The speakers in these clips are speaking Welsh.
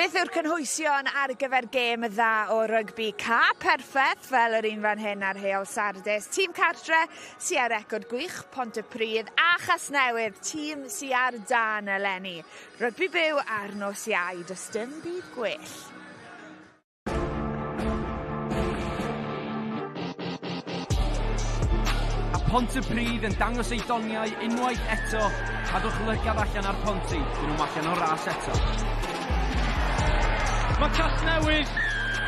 Beth yw'r cynhwysion ar gyfer gêm y dda o rygbi? Ca perffaith fel yr un fan hyn ar Heol Sardis. Tîm cartre sy ar record gwych, Pontypridd a Chasnewydd, tîm sy ar dan eleni. Rygbi Byw ar nos Iau, does dim byd gwell. Pontypridd yn dangos ei doniau unwaith eto. Cadwch lygad allan ar Ponty, dyn nhw'n allan o'r ras eto. Mae Casnewydd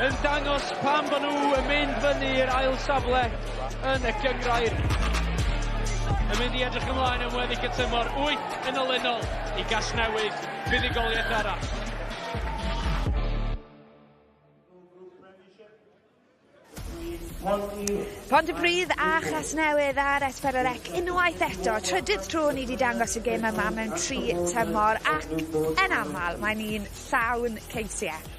yn dangos pan bod nhw yn mynd fyny i'r ail safle yn y gyngrair. Yn mynd i edrych ymlaen yn weddill y tymor, 8 yn olynol i Casnewydd, fuddugoliaeth arall. Pontypridd a Chasnewydd ar S4C unwaith eto. Trydydd tro ni wedi dangos y gêm yma mewn 3 tymor ac yn aml mae'n un llawn ceisiau.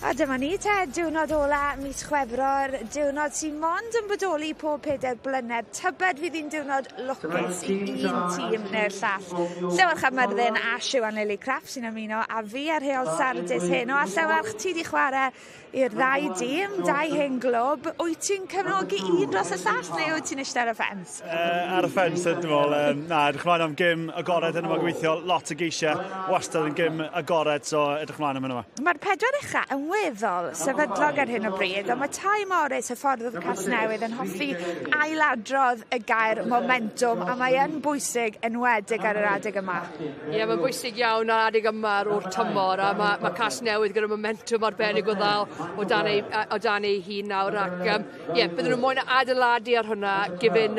A dyma ni te, diwrnod ola mis Chwefror, diwrnod sy'n mond yn bodoli pob 4 blynedd. Tybed fydd hi'n diwrnod lwcus i un tîm neu'r llall. Llewelch Myrddin a Siwan Lily Craft sy'n ymuno a fi ar Heol Sardis heno. A Llewelch, ti di chwarae i'r ddau dîm, 2 hen glwb. Wyt ti'n cefnogi un dros y llall neu wyt ti'n eistedd ar y ffens? Ar y ffens, dwi'n meddwl. Edrych ymlaen am gym agored yn yma gweithio lot o geisiau. Wastad yn gym agored, so edrych ymlaen am yma. Mae'r 4 ucha yn weddol sefydlog ar hyn o bryd, ond mae Tai Morris, y ffordd Casnewydd, yn hoffi ailadrodd y gair momentum, a mae yn bwysig enwedig ar yr adeg yma. Ie, mae'n bwysig iawn ar adeg yma o'r tymor, a mae Casnewydd gyda momentum arbennig o ddal o dan ei hun nawr, ac bydden nhw'n moyn adeiladu ar hwnna, gifyn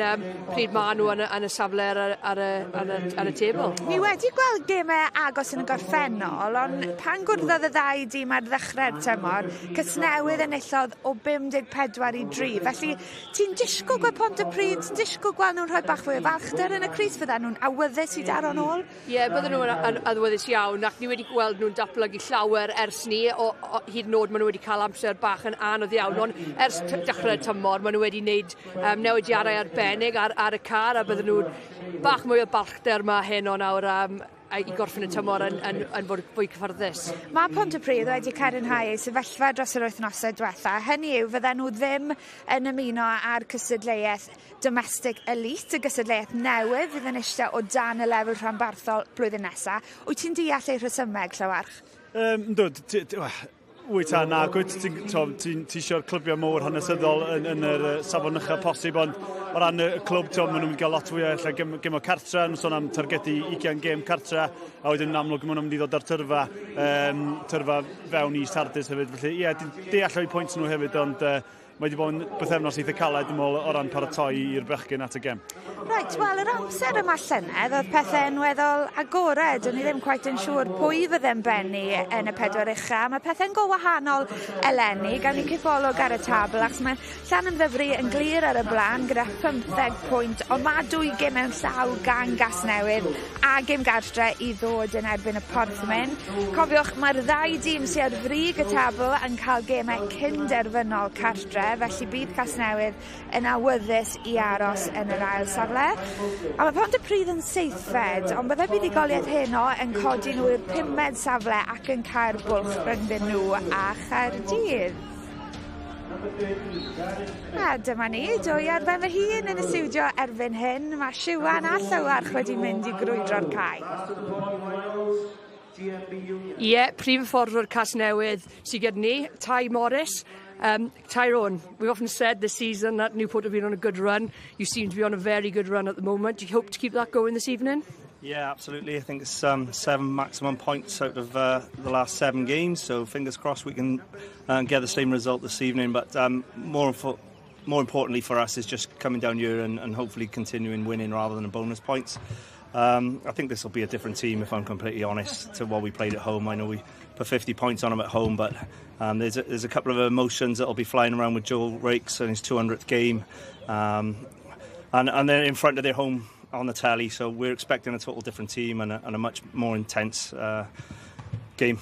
pryd maen nhw yn y safle ar y tebl. Ni wedi gweld gemau agos yn y gorffennol, ond pan gwrddodd y ddau dîm ar ddechrau'r tymor, Casnewydd enillodd o 54 i 3. Felly, ti'n disgwyl gweld Pontypridd, ti'n disgwyl gweld nhw'n rhoi bach fwy o falchder yn y crys, fydden nhw'n awyddus i daro nôl? Ie, bydden nhw'n awyddus iawn, ac ni wedi gweld nhw'n datblygu llawer ers ni, o hyd yn oed maen nhw wedi cael amser bach yn anodd iawn, ond ers dechrau'r tymor, maen nhw wedi gwneud newidiadau arbennig ar y car, a bydden nhw'n bach mwy o balchder yma heno nawr i gorffen y tymor yn fod fwy cyfforddus. Mae Pontypridd wedi carinhau ei sefyllfa dros yr wythnosau diwetha. Hynny yw, fydden nhw ddim yn ymuno ar cystadleuaeth domestic elite, y cystadleuaeth newydd fydd yn eistedd o dan y lefel rhanbarthol blwyddyn nesaf. Wyt ti'n deall ei rhesymeg, Llewarch? Wyt a na, ti'n eisiau'r clybio mowr hanesyddol yn yr safon uchaf posib, ond o ran y clwb, maen nhw'n cael lot fwy o gym o cartre, nhw'n sôn am targedu 20 gêm cartre, a wedyn yn amlwg maen nhw'n mynd i ddod ar tyrfa fewn i Sardis hefyd. Felly, deall o'i pwynt nhw hefyd, ond mae wedi bod yn bythefnos eitha caled o ran paratoi i'r bechgyn at y gem. Reit, wel, yr amser yma llynedd oedd pethau yn weddol agored. O'n i ddim cweit yn siŵr pwy fydde'n benni yn y 4 ucha. Mae pethau'n go wahanol eleni, gan i cyffolwg ar y tabl, achos mae Llanymddyfri yn glir ar y blaen gyda 15 pwynt, ond mae 2 gêm mewn llaw gan Casnewydd a gêm gartre i ddod yn erbyn y Porthmyn. Cofiwch, mae'r 2 dîm sy'n ar frig y tabl yn cael gemau cynderfynol cartre, felly bydd Casnewydd yn awyddus i aros yn yr ail safle. A mae Pontypridd yn seithfed, ond bydde buddugoliaeth heno yn codi nhw i'r 5ed safle ac yn cael bwlch rhyngdyn nhw a Chaerdydd. A dyma ni, dwy ar ben fy hun yn y stiwdio erbyn hyn. Mae Siwan a Llewarch wedi mynd i grwydro'r cae. Ie, prif ffordd o'r Casnewydd sydd gyda ni, Tai Morris. Tyrone, we've often said this season that Newport have been on a good run. You seem to be on a very good run at the moment. Do you hope to keep that going this evening? Yeah, absolutely. I think it's 7 maximum points out of the last 7 games, so fingers crossed we can get the same result this evening. But more importantly for us is just coming down here and hopefully continuing winning rather than bonus points. I think this will be a different team, if I'm completely honest, to what we played at home. I know we put 50 points on them at home, but there's a couple of emotions that will be flying around with Joel Rakes and his 200th game, and they're in front of their home on the telly, so we're expecting a total different team and a much more intense game.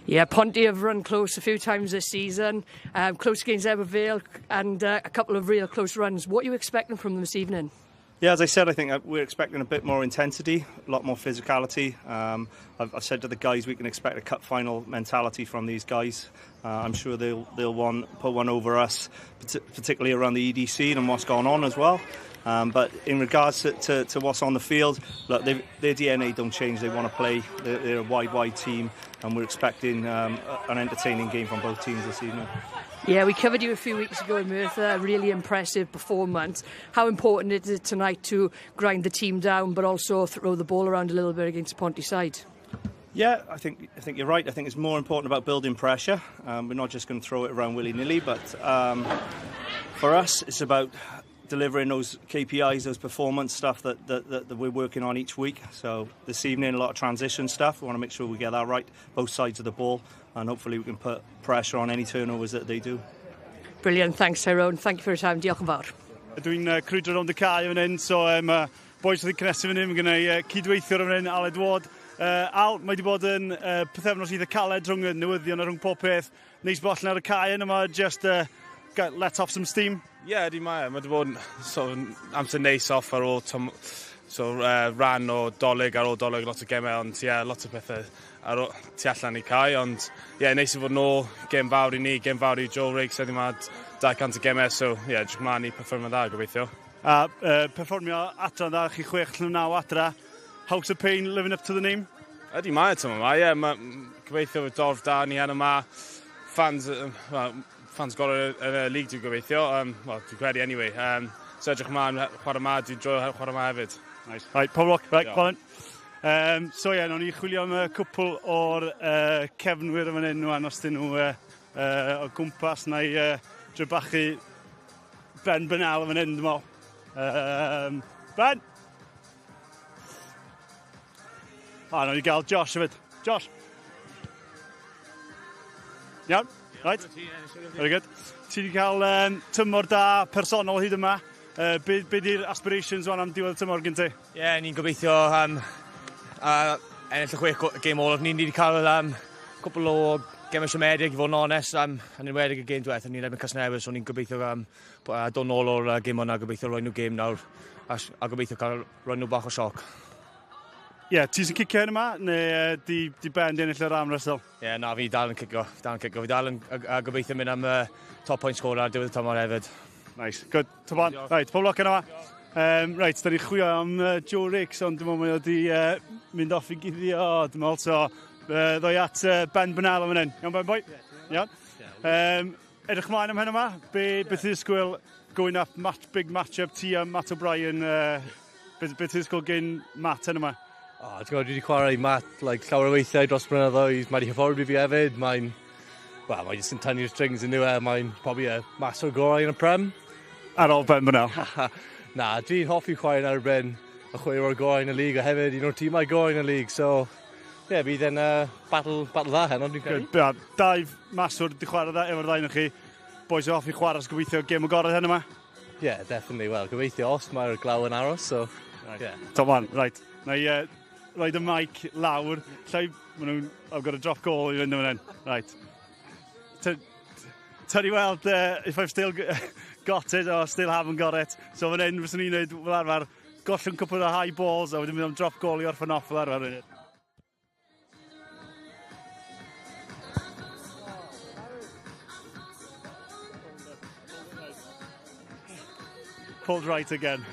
Yeah, Ponty have run close a few times this season, close against Vale and a couple of real close runs. What are you expecting from them this evening? Yeah, as I said, I think we're expecting a bit more intensity, a lot more physicality. I've said to the guys we can expect a cup final mentality from these guys. I'm sure they'll put one over us, particularly around the EDC and what's going on as well. But in regards to what's on the field, look, their DNA don't change. They want to play. They're a wide team, and we're expecting an entertaining game from both teams this evening. Yeah, we covered you a few weeks ago in Merthyr, a really impressive performance. How important is it tonight to grind the team down but also throw the ball around a little bit against Pontypridd? Yeah, I think you're right. I think it's more important about building pressure. We're not just going to throw it around willy-nilly, but for us it's about delivering those KPIs, those performance stuff that we're working on each week. So this evening, a lot of transition stuff. We want to make sure we get that right, both sides of the ball, and hopefully we can put pressure on any turnovers that they do. Brilliant, thanks Tyrone. Thank you for your time. Diolch yn fawr. Dwi'n crwydro rownd y cae fan hyn, so boys wedi cynnesu fan hyn, mae gen cydweithio fan hyn, Aled Ward. Al, mae wedi bod yn pythefnos eitha caled rhwng y newyddion a rhwng pob peth. Neis boll ar y cae yn yma, just let off some steam. Yeah, di mae. Mae wedi bod amser neis off ar ôl ran o dolyg ar ôl dolyg, lot o gemau, ond lot o pethau tu allan i cae, ond neis i fod nôl, gem fawr i ni, gem fawr i Joel Riggs, wedi mae 200 gemau, so drwy mlaen i perfformio dda, gobeithio. A perfformio adra dda, chi 6-9 adra. House of Pain living up to the name? Ydy mae eto yma, gobeithio fod dorf da ni yn yma, fans gorau yn y lig dwi'n gobeithio, dwi'n credu anyway. So edrych ymlaen chwarae yma, dwi'n joio chwarae yma hefyd. Nice. Right, pob lwc, right, Colin. So no'n ni chwilio am cwpl o'r cefnwyr yn fan hyn nhw, os dyn nhw o gwmpas neu drybachu Ben Bynal yn fan hyn, dwi'n meddwl. Ben! No'n ni gael Josh hefyd. Josh! Iawn? Right? Very good. Ti wedi cael tymor da personol hyd yma. Be di'r aspirations o'n am diwedd y tymor gen ti? Ie, ni'n gobeithio ennill y 6 game olaf. Ni wedi cael cwpl o gemau siomedig, i fod yn onest, yn enwedig y game diwethaf. Ni'n ebyn Casnewydd, so ni'n gobeithio dod nôl o'r game o'na, gobeithio roi nhw game nawr, a gobeithio cael roi nhw bach o sioc. Ie, ti sy'n cicio hyn yma, neu di Ben di ennill yr arm wrestle? Ie, na, fi dal yn cicio. Fi dal yn gobeithio mynd am top point score ar diwedd y tymor hefyd. Nice, good. Tybon, right, pob lwc yna yma. Right, da ni chwilio am Joe Riggs, ond dwi'n meddwl mae wedi mynd off i guddio, dwi'n meddwl, so ddoi at Ben Bynal am hyn. Iawn, Ben Boy? Iawn. Edrych mlaen am hyn yma, beth yw'r sgwyl going up, big match-up ti a Matt O'Brien, beth yw'r sgwyl gen Matt hyn yma? Dwi wedi chwarae Matt llawer o weithiau dros blynyddoedd. Mae wedi hyfforddi fi hefyd. Mae'n jyst yn tynnu'r strings yn nhw. Mae'n probably mas o'r gorau yn y Prem. Ar ôl Ben Bynal? Na, dwi'n hoffi chwarae yn erbyn y chwarae o'r gorau yn y lig a hefyd un o'r tîmau gorau yn y lig. So, bydd yn battle dda heno, dwi'n credu. Dau maswr wedi chwarae dda efo'r ddau yn chi. Boys o hoffi chwarae, gobeithio gêm o gorau hyn yma? Definitely. Wel, gobeithio os mae'r glaw yn aros, so... Top man, right. Na i roed y mic lawr. I've got a drop goal i fynd yn hyn. Right. Tynnu weld if I've still got it or still haven't got it. So fan hyn, fyswn i'n neud fel arfer, gollwng cwpl o high balls a wedyn mynd am drop goal i orffen off fel arfer. Pulled right again.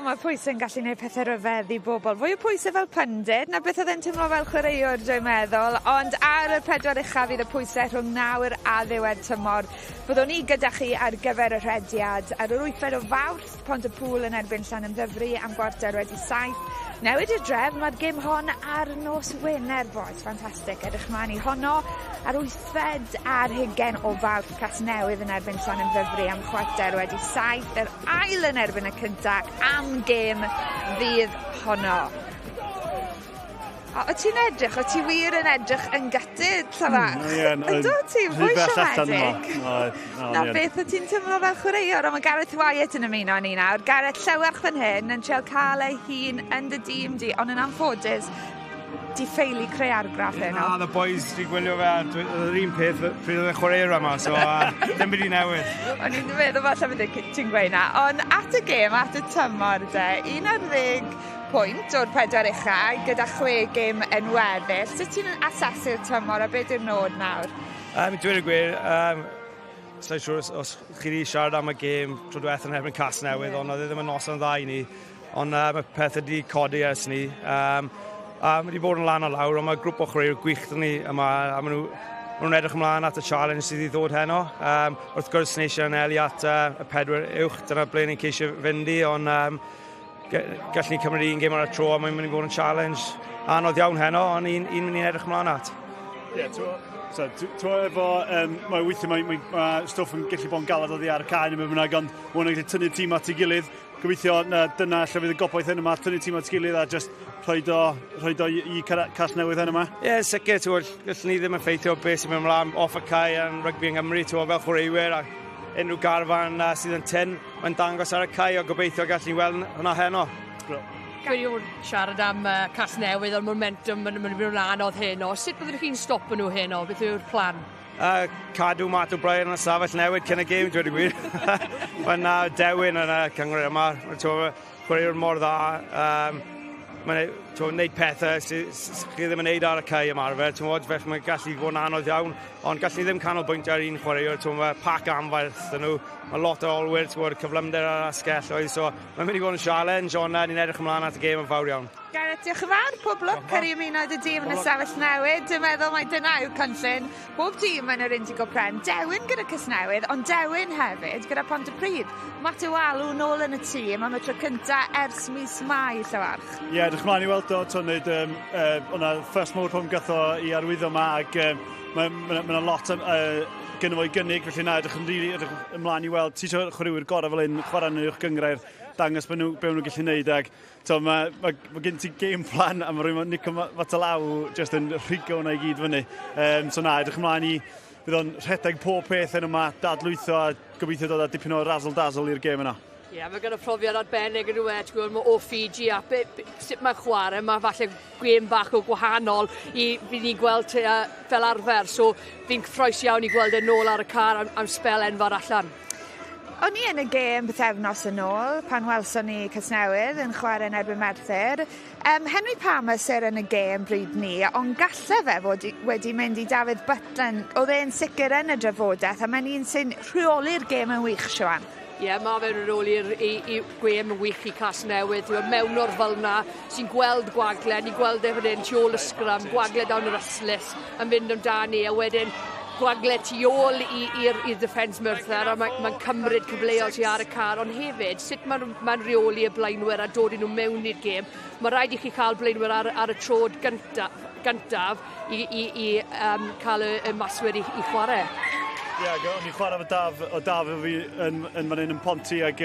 Mae pwysau yn gallu gwneud pethau rhyfedd i bobl. Fwy o pwysau fel pundit, na beth oedd yn teimlo fel chwaraewr, dwi'n meddwl. Ond ar y 4 uchaf fydd y pwysau rhwng nawr a ddiwedd tymor. Byddwn ni gyda chi ar gyfer y rhediad. Ar yr 8 o Fawrth, Pontypridd yn erbyn Llanymddyfri am 7:15. Newid i'r drefn, mae'r gêm hon ar nos Wener, boys. Fantastic. Edrych mlaen i honno ar 8 ar 20 o Fawrth, Casnewydd yn erbyn Llanymddyfri am 7:15. Yr ail yn erbyn y cyntaf am gêm fydd honno. O ti'n edrych, o ti wir yn edrych yn gutted, Llafach? Ynddo ti, fwy siomedig? Na beth, o ti'n teimlo fel chwaraewr, ond mae Gareth Wyatt yn ymuno ni nawr. Gareth Llewarch fan hyn yn trial cael ei hun yn dy dîm di, ond yn anffodus, di ffeili creu argraff heno? Na, the boys di gwylio fe, yr un peth pryd oedd y chwaraewyr yma, so ddim byd i newydd. O'n i'n meddwl falle bydd ti'n gweud na, ond at y gêm, at y tymor de, 11 pwynt o'r 4 uchaf gyda 6 gêm yn weddill. Sut ti'n asesu'r tymor a beth yw'r nod nawr? Dwi'n gwir, sa'n siŵr os chi wedi siarad am y gêm tro diwethaf yn erbyn Casnewydd, ond oedd e ddim yn noson dda i ni, ond mae pethau wedi codi ers ni. Mae wedi bod yn lan o lawr, ond mae grŵp o chwaraewyr gwych dyn ni yma, a maen nhw'n edrych ymlaen at y challenge sydd wedi ddod heno. Wrth gwrs, ni eisiau anelu at y 4 uwch, dyna ble ni'n ceisio fynd i, ond gallwn ni cymryd un gêm ar y tro, a mae'n mynd i fod yn challenge anodd iawn heno, ond un mynd i'n edrych ymlaen at. So, efo, mae weithiau mae stwff yn gallu bod yn galad oddi ar y cae, ond mae hwnna'n gallu tynnu tîm at ei gilydd. Gobeithio dyna lle fydd y gobaith yn yma, tynnu tîm at ei gilydd a just rhoid o i Casnewydd yn yma. Ie, sicr, gallwn ni ddim yn ffeithio beth sy'n mynd ymlaen off y cae yn rygbi yng Nghymru, fel chwaraewyr, a unrhyw garfan sydd yn tyn, mae'n dangos ar y cae, o gobeithio gallwn ni weld hwnna heno. Dwi wedi siarad am Casnewydd o'r momentum yn mynd yn anodd heno. Sut byddwch chi'n stopo nhw heno? Beth yw'r plan? Cadw Matt O'Brien yn y stafell newid cyn y gêm, dwi wedi gwir. Mae'n dewin yn y cyngor yma. Chwaraewr mor dda. Mae'n gwneud pethau sydd chi ddim yn neud ar y cae ymarfer. Felly mae'n gallu bod yn anodd iawn, ond gallu ni ddim canolbwyntio ar un chwaraewr. Mae pac anferth yn nhw. Mae lot o olwyr, cyflymder ar asgelloedd, so mae'n mynd i fod yn challenge, ond ni'n edrych ymlaen at y gêm yn fawr iawn. Gareth, diolch yn fawr, pob lwc ar ymunoedd y dîm yn y sefyll newid. Dwi'n meddwl mai dyna yw'r cynllun. Bob dîm yn yr Indigo Prem, dewin gyda Casnewydd, ond dewin hefyd gyda Pontypridd. Heol nôl yn y tîm am y tro cyntaf ers mis Mai, Llewarch. Ie, edrych ymlaen i weld o, to'n neud o'na ffers mowr pwm gatho i arwyddo yma, ac mae'n lot gynnu fo'i gynnig, felly na, edrych ymlaen i weld. Ti eisiau chwaraewyr gorau fel un, chwarae yn uwch gyngrair, dangos be nhw'n gallu gwneud, ac mae gen ti game plan, a mae rhywun Nico Fatalaw just yn rhigo hwnna i gyd fyny. So na, edrych ymlaen i bydd o'n rhedeg pob peth yn yma, dadlwytho a gobeithio dod â dipyn o razzle-dazzle i'r gêm yna. Ie, mae gen y profiad arbennig yn rhywbeth, mae o Fiji a sut mae'n chwarae, mae falle gwêm bach o gwahanol i fi'n ni'n gweld fel arfer, so fi'n cyffroes iawn i gweld e nôl ar y car am spel enfawr allan. O'n i yn y gêm bythefnos yn ôl, pan welson ni Casnewydd yn chwarae yn erbyn Merthyr. Henry Palmer yn y gêm bryd ni, ond galle fe fod wedi mynd i David Butler, oedd e'n sicr yn y drafodaeth, a mae'n un sy'n rheoli'r gêm yn wych, Siwan. Ie, mae fe'n rheoli'r gwêm yn wych i Casnewydd. Dwi'n mewnwr fel yna sy'n gweld gwagle, ni'n gweld e fan hyn tu ôl y sgrym, gwagle dawn yr yslys yn fynd amdani, a wedyn gwagle tu ôl i'r defence Merthyr, a mae'n cymryd cyfleoedd tu ar y car, ond hefyd, sut mae'n rheoli y blaenwyr a dod i nhw mewn i'r gêm. Mae rhaid i chi cael blaenwyr ar y trod gyntaf i cael y maswyr i chwarae. Ie, o'n i'n chwarae o daf fi yn fan hyn yn Ponty, ac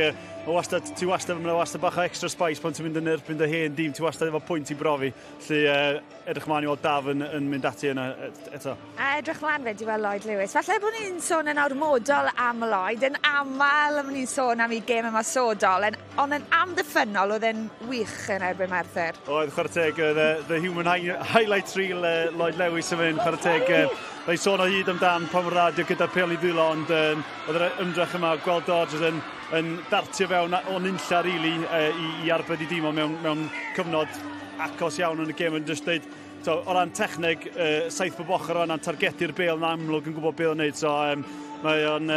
ti wastad bach o extra spice pan ti'n mynd yn erbyn dy hen dîm, ti wastad efo pwynt i brofi, lle edrych mlaen i weld daf yn mynd ati yna eto. A edrych mlaen fe, di fel Lloyd Lewis. Falle bod ni'n sôn yn ormodol am Lloyd, yn aml am ni'n sôn am ei gêm yma sodol, ond yn amddiffynol oedd e'n wych yn erbyn Merthyr. Oedd, chwarae teg, the human highlight reel Lloyd Lewis yn mynd, chwarae teg, Rai sôn o hyd amdan pan o'r radio gyda'r peli ddwylo, ond oedd yr ymdrech yma gweld Dodgers yn dartio fewn o nunlla rili i arbed i dîm mewn cyfnod acos iawn yn y gêm yn just dweud, o ran techneg, 7 bob ochr o ran targedu'r bêl yn amlwg yn gwybod beth o'n neud, so mae o'n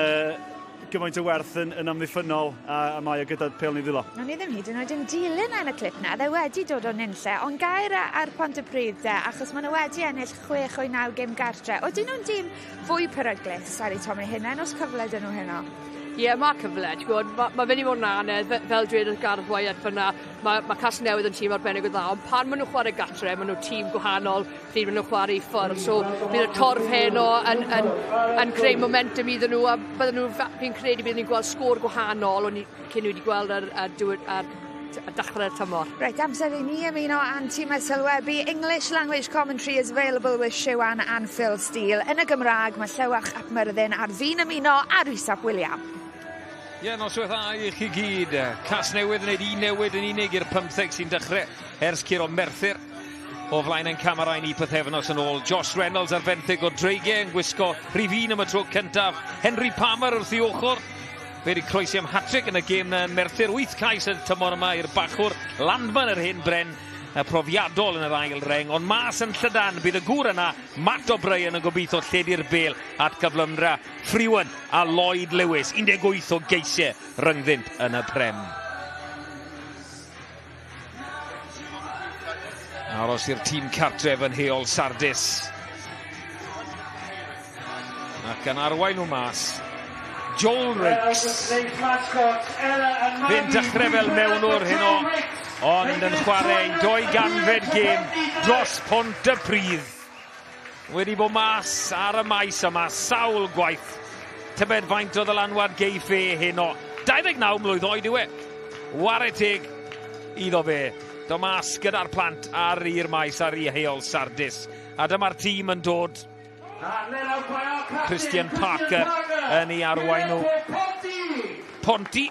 gymaint o werth yn amddiffynol a mae o gyda'r pêl ni ddwylo. O'n i ddim hyd yn oed yn dilyn yn y clip na, dde wedi dod o nunlle, ond gair ar Pontypridd achos maen nhw wedi ennill 6 o'i 9 gêm gartre. Oedden nhw'n dîm fwy peryglus ar ei Tommy Hunain, os cyfle dyn nhw heno? Ie, mae cyfle, mae fynd i fod yn anodd, fel dweud y Gareth Wyatt fyna, mae Casnewydd yn tîm arbennig o dda, ond pan maen nhw'n chwarae gatre, maen nhw'n tîm gwahanol, pryd maen nhw'n chwarae i ffwrdd, so bydd y torf heno yn creu momentum iddyn nhw, a fi'n credu bydd ni'n gweld sgôr gwahanol, cyn wedi gweld ar dechrau'r tymor. Reit, amser i ni ymuno a'n tîmau sylwebu. English language commentary is available with Siwan and Phil Steele. Yn y Gymraeg, mae Llewarch ap Myrddin ar fi'n ymuno a Rhysap William. Ie, noswaith dda i chi gyd. Casnewydd yn gwneud un newid yn unig i'r 15 sy'n dechrau ers curo Merthyr. o flaen ein camera ni pythefnos yn ôl. Josh Reynolds ar fenthyg o dreigiau yn gwisgo rhif 1 am y tro cyntaf. Henry Palmer wrth i ochr. Fe wedi croesi am hat-trick yn y gêm na Merthyr. 8 cais y tymor yma i'r bachwr. Landman yr hyn bren. Profiadol yn yr ail reng, ond mas yn Llydan bydd y gŵr yna, Matt O'Brien yn gobeithio lledu'r bel at gyflymdra Frewen a Lloyd Lewis, 18 o geisiau ryngddynt yn y Prem. Aros i'r tîm cartref yn Heol Sardis. Ac yn arwain nhw mas. Joel Rakes. Fe'n dechrau fel mewnwr hyn o. Ond yn chwarae 2 ganfed gêm dros Pontypridd. Wedi bod mas ar y maes yma, sawl gwaith. Tybed faint o ddylanwad geiff e hyn o. 29 mlwydd oed yw e. Ware teg iddo fe. Do mas gyda'r plant ar i'r maes ar i Heol Sardis. A dyma'r tîm yn dod. Christian Parker yn ei arwain nhw. Ponty,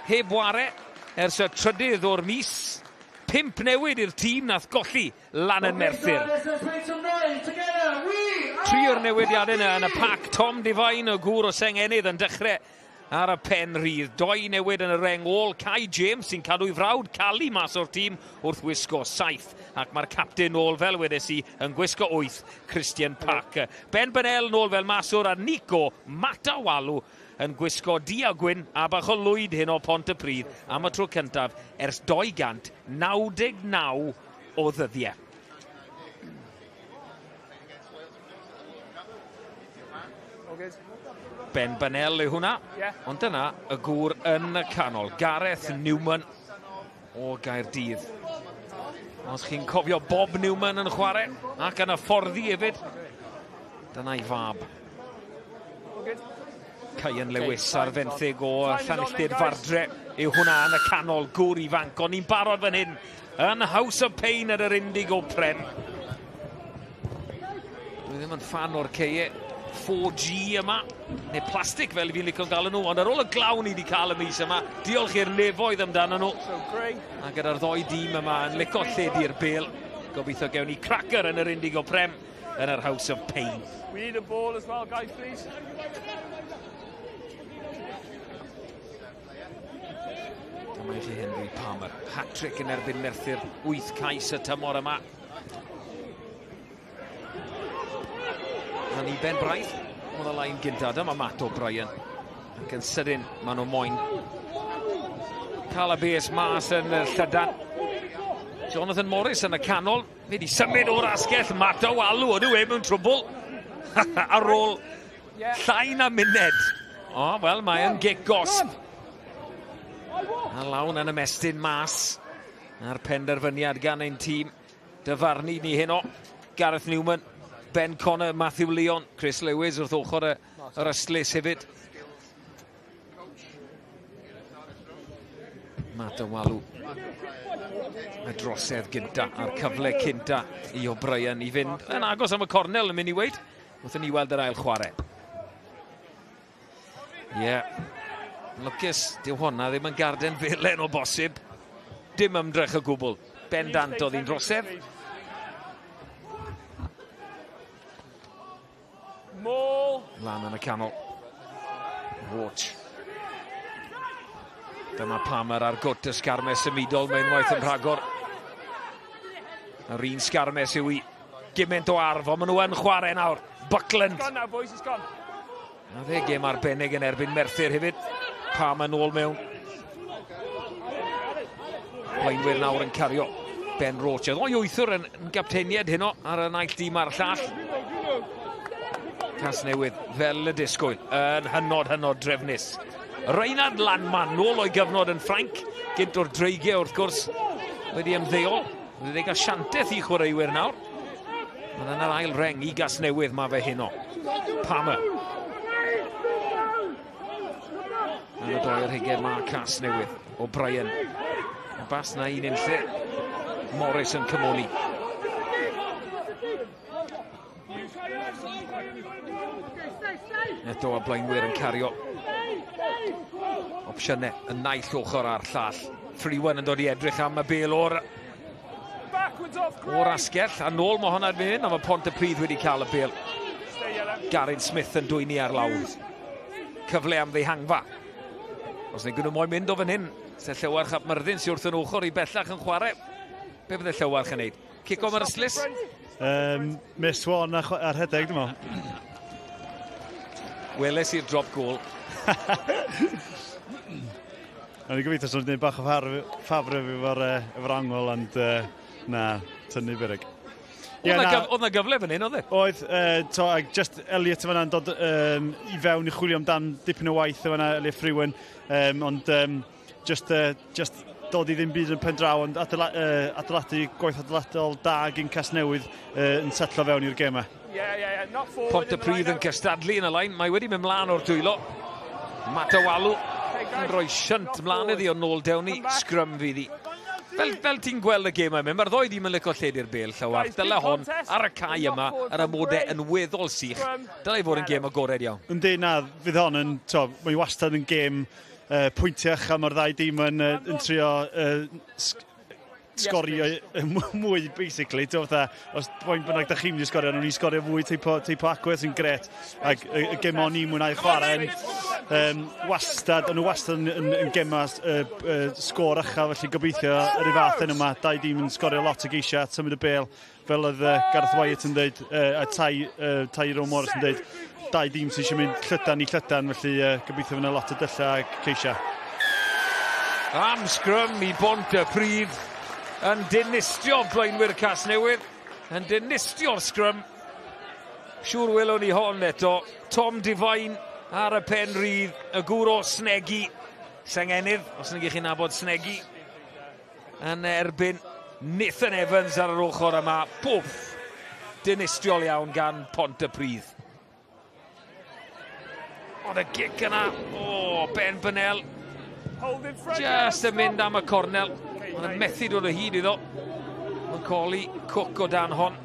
heb ware. Ers y trydydd o'r mis, 5 newid i'r tîm nath golli lan yn Merthyr. 3 o'r newidiadau yna yn y pac. Tom Devine, y gŵr o Sengenydd, yn dechrau ar y pen rydd. 2 newid yn y reng ôl. Kai James sy'n cadw i frawd calu mas o'r tîm wrth wisgo 7. Ac mae'r captain ôl fel wedes i yn gwisgo 8, Christian Parker. Ben Bennell nôl fel maswr a Nico Matawalu yn gwisgo du a gwyn a bach o lwyd hyn o Pontypridd am y tro cyntaf ers 299 o ddyddiau. Ben Bennell yw hwnna, ond dyna y gŵr yn y canol, Gareth Newman o Gaerdydd. Os chi'n cofio Bob Newman yn chwarae ac yn y fforddi hefyd, dyna'i fab. Cyan Lewis ar fenthyg o Llanilltir Fardre yw hwnna yn y canol, gŵr ifanc. Ond ni'n barod fan hyn yn House of Pain ar yr Indigo Prem. Dwi ddim yn fan o'r ceie 4G yma, neu plastig fel fi'n licio gael nhw, ond ar ôl y glawn ni wedi cael y mis yma, diolch i'r nefoedd amdano nhw. A gyda'r 2 dîm yma yn licio lledu'r bel, gobeithio gewn ni cracker yn yr Indigo Prem yn yr House of Pain. We need a ball as well, guys, please. Dyma i chi Henry Palmer, hat-trick yn erbyn Merthyr, 8 cais y tymor yma. A ni Ben Braidd, oedd y lain gynta, dyma Matt O'Brien. Ac yn sydyn, maen nhw moyn cael y bes mas yn y Llydan. Jonathan Morris yn y canol, fe di symud o'r asgell, Matt O'Walu, ydw e mewn trwbl. Ar ôl llai na muned. O, wel, mae yn gic gosb. A lawn yn ymestyn mas a'r penderfyniad gan ein tîm. Dyfarnu ni hyn o. Gareth Newman, Ben Connor, Matthew Leon, Chris Lewis wrth ochr yr ystlys hefyd. Matt O'Walu. Y drosedd gynta a'r cyfle cynta i O'Brien i fynd yn agos am y cornel yn mynd i weid. Wrthyn ni weld yr ail chwarae. Lwcus, dyw hwnna ddim yn garden felen o bosib. Dim ymdrech o gwbl. Bendant oedd hi'n drosedd. Lan yn y canol. Watch. Dyma Palmer ar gwt y sgarmes ymidol mewn waith yn rhagor. Yr un sgarmes yw i gymaint o arf, ond maen nhw yn chwarae nawr. Buckland. A fe gêm arbennig yn erbyn Merthyr hefyd. Palmer nôl mewn. Blaenwyr nawr yn cario Ben Roach. O ywthwr yn gapteiniad hyn o ar y naill dîm a'r llall. Casnewydd fel y disgwyl yn hynod drefnus. Reinhard Landman nôl o'i gyfnod yn Ffrainc gynt o'r dreigiau wrth gwrs wedi ymddeol. Wedi gael sianteth i chwaraewyr nawr. Ond yn yr ail reng i Casnewydd mae fe hyn o. Palmer. Yn y 2 higed mae Casnewydd. O'Brien. Bas na un lle. Morris yn cymoni. Eto a blaenwyr yn cario. Opsiynau yn naill ochr ar llall. Frewen yn dod i edrych am y bel o'r o'r asgell, a nôl mae hwnna'n mynd, a mae Pontypridd wedi cael y bêl. Garyn Smith yn dwyni ar lawr. Cyfle am ddehangfa. Os ni'n gwneud moyn mynd o fan hyn, se Llewarch ap Myrddin sy'n wrth yn ochr i bellach yn chwarae. Be bydde Llewarch yn neud? Cico mae'r yslys? Miss Swan ar hedeg, dwi'n meddwl. Weles i'r drop goal. O'n i'n gobeithio sy'n gwneud bach o ffafr efo'r angol, ond na, tynnu byrig. Oedd na gyfle fan hyn, oedd e? Oedd, just Elliot yma'n dod i fewn i chwilio amdan dipyn o waith yma'n Elliot Frewen, ond just dod i ddim byd yn pen draw, ond adeiladu gwaith adeiladol da gyn Casnewydd yn setlo fewn i'r gema. Pontypridd yn cystadlu yn y lain, mae wedi mynd mlaen o'r dwylo. Matawalu yn rhoi siant mlaen iddi o nôl dewni, sgrym fydd hi. Fel ti'n gweld y gêm yma, mae'r ddoi ddim yn licio lledu'r bêl, Llewarch. Dyle hon ar y cae yma, ar y modau yn weddol sych. Dyle fod yn gêm agored iawn. Yndi, na, fydd hon yn, mae'n wastad yn gêm pwyntiach, a mae'r ddau dim yn trio sgorio mwy, basically. Os boi'n bynnag da chi'n mynd i sgorio, nhw'n i sgorio fwy teip o agwedd sy'n gret. Ac y gêm o'n i mwynhau chwarae wastad yn gema sgôr ycha, felly gobeithio yr un fath yn yma. Dau dim yn sgorio lot o geisiau, symud y bêl, fel oedd Gareth Wyatt yn dweud, a Tai Morris yn dweud. Dau dim sy'n eisiau mynd llydan i llydan, felly gobeithio fyna lot o dylla a ceisiau. Am sgrym i Bontypridd yn dinistio blaenwyr Casnewydd, yn dinistio'r sgrym. Siŵr welwn ni hon eto. Tom Divine ar y pen rydd, y gŵr o Snegi, Sengenydd, os yn gych chi'n nabod Snegi, yn erbyn Nathan Evans ar yr ochr yma. Bwff! Dinistiol iawn gan Pontypridd. Ond y gic yna, Ben Bynel. Just yn mynd am y cornel. Ond yn methu dod o hyd iddo. Mae'n coli Cook o dan hon.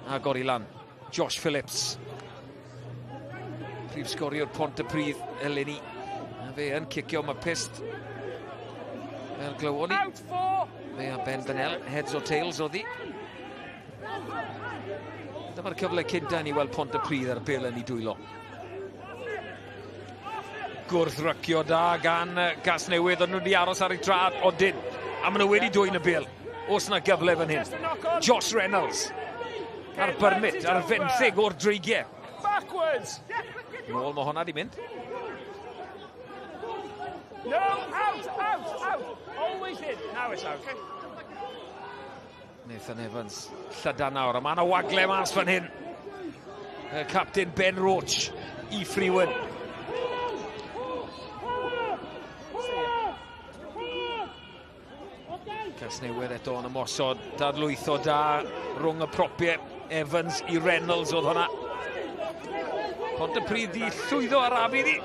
A gori lan. Josh Phillips. Prif sgoriwr Pontypridd eleni. A fe yn cicio mae pist. Fel glywon ni. Fe a Ben Bynel. Heads or tails o ddi. Dyma'r cyfle cynta ni weld Pontypridd ar bêl yn ei dwylo. Gwrthrycio da gan Casnewydd, ond nhw wedi aros ar ei trad, Odin. A maen nhw wedi dwy'n y bêl. Os na gyfle fan hyn. Josh Reynolds. Ar byrmit, ar fenthyg o'r dreigiau. Nôl mae hwnna di mynd. No, out. Always in. Now it's out. Nathan Evans, llydan nawr. A mae yna wagle mas fan hyn. Captain Ben Roach i Frewen. Casnewydd eto yn ymosod, dadlwytho da rhwng y propiau. Evans i Reynolds oedd hwnna. Pontypridd i llwyddo ar afu ddi.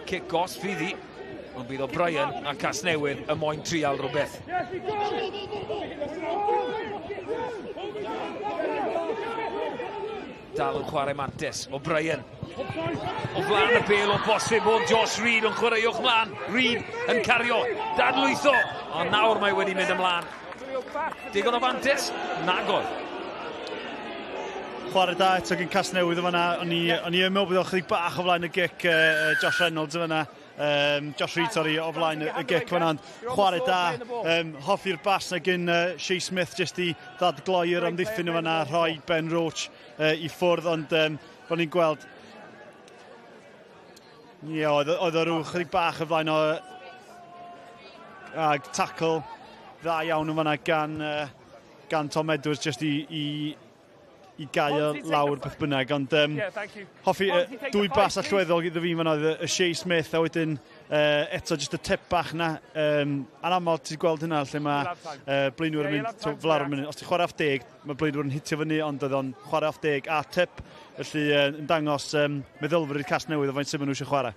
Cic gos fydd hi, ond bydd o Brian a Casnewydd y moyn trial rhywbeth. Dal yn chwarae mantes o Brian. O flaen y bêl o bosib o Josh Reid yn chwaraewch mlaen. Reid yn cario, dadlwytho. Ond nawr mae wedi mynd ymlaen. Digon o fantes? Nagod. Chwarae da eto gyn Casnewydd yma. O'n i yn meddwl bod o'n chydig bach o flaen y gic Josh Reynolds yma. Josh Reid, o flaen y gic yma. Chwarae da. Hoffi'r bas na gyn Shea Smith jyst i ddadgloi'r amddiffyn yma. Rhoi Ben Roach i ffwrdd, ond bod ni'n gweld oedd o rhyw chydig bach y flaen o tackle dda iawn yn fanna gan Tom Edwards jyst i gael lawr beth bynnag, ond hoffi dwy bas allweddol iddo fi fan oedd y Shea Smith, a wedyn eto jyst y tip bach na. Anaml ti'n gweld hynna lle mae blaenwyr yn mynd fel ar y munud. Os ti'n chwarae off deg, mae blaenwyr yn hitio fyny, ond oedd o'n chwarae off deg a tip, felly yn dangos meddylfryd Casnewydd o faint sy'n nhw eisiau chwarae.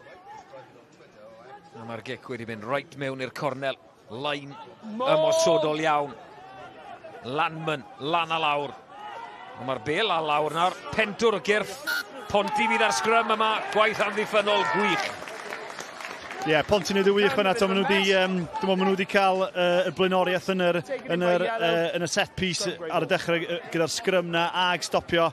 A mae'r gic wedi mynd right mewn i'r cornel. Lain ymosodol iawn. Lanman, lan a lawr. A mae'r bêl a lawr nawr. Pentwr o gyrff. Ponty fydd ar sgrym yma. Gwaith amddiffynol gwych. Ie, Ponty'n neud y wych fyna, dwi'n meddwl maen nhw wedi cael y blaenoriaeth yn y set piece ar y dechrau gyda'r sgrym na ag stopio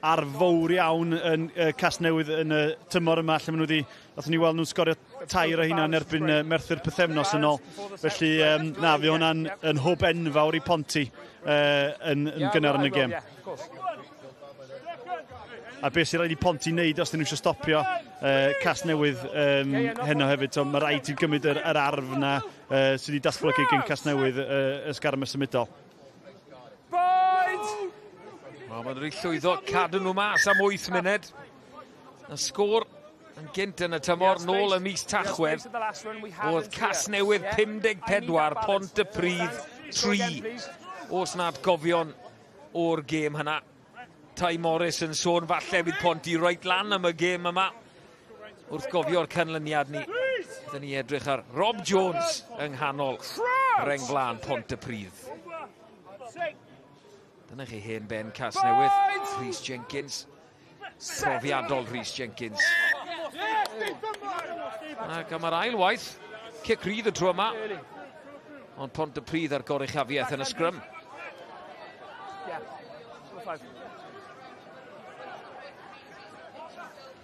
ar fawr iawn yn Casnewydd yn y tymor yma, lle maen nhw wedi, nathon ni weld nhw'n sgorio tair o hynna yn erbyn Merthyr pythefnos yn ôl. Felly, na, fi hwnna'n yn hwb enfawr i Ponty yn gynnar yn y gêm. A beth sy'n rhaid i Ponty wneud os dyn nhw eisiau stopio Casnewydd heno hefyd. So, mae rhaid i gymryd yr arf na sydd wedi datblygu gen Casnewydd ysgarm y symudol. Mae'n rhaid llwyddo cadw nhw mas am 8 munud. Y sgôr yn gynt yn y tymor nôl y mis Tachwedd. Oedd Casnewydd 54, Pontypridd 3. Os nad gofion o'r gêm hynna. Tai Morris yn sôn falle bydd Ponty reit lan am y gêm yma. Wrth gofio'r canlyniad ni. Dyn ni edrych ar Rob Jones yng nghanol Rengflan Pontypridd. Dyna chi hen ben Casnewydd. Rhys Jenkins. Profiadol Rhys Jenkins. Ac am yr ail waith. Cic rydd y tro yma. Ond Pontypridd ar goruchafiaeth yn y sgrym.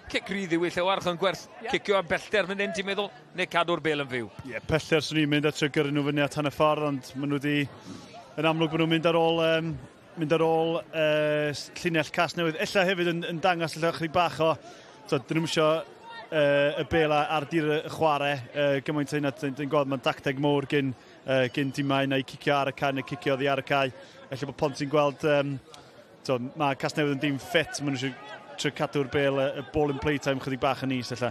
Cic rydd yw i Llewarch yn gwerth cicio am bellter mynd un, ti'n meddwl, neu cadw'r bel yn fyw? Ie, pellter swn i'n mynd at gyrru nhw fyny at hanner ffordd, ond maen nhw wedi, yn amlwg maen nhw'n mynd ar ôl llinell Casnewydd. Ella hefyd yn dangos ella chydig bach o, dyn nhw'n isio y bel ar dir y chwarae, gymaint ein at yn gweld mae'n dacteg môr gyn dimau neu cicio ar y cae neu cicio oddi ar y cae. Ella bod Ponty'n gweld, mae Casnewydd yn dim ffit, maen nhw eisiau trwy cadw'r bel y ball in playtime chydig bach yn is, ella.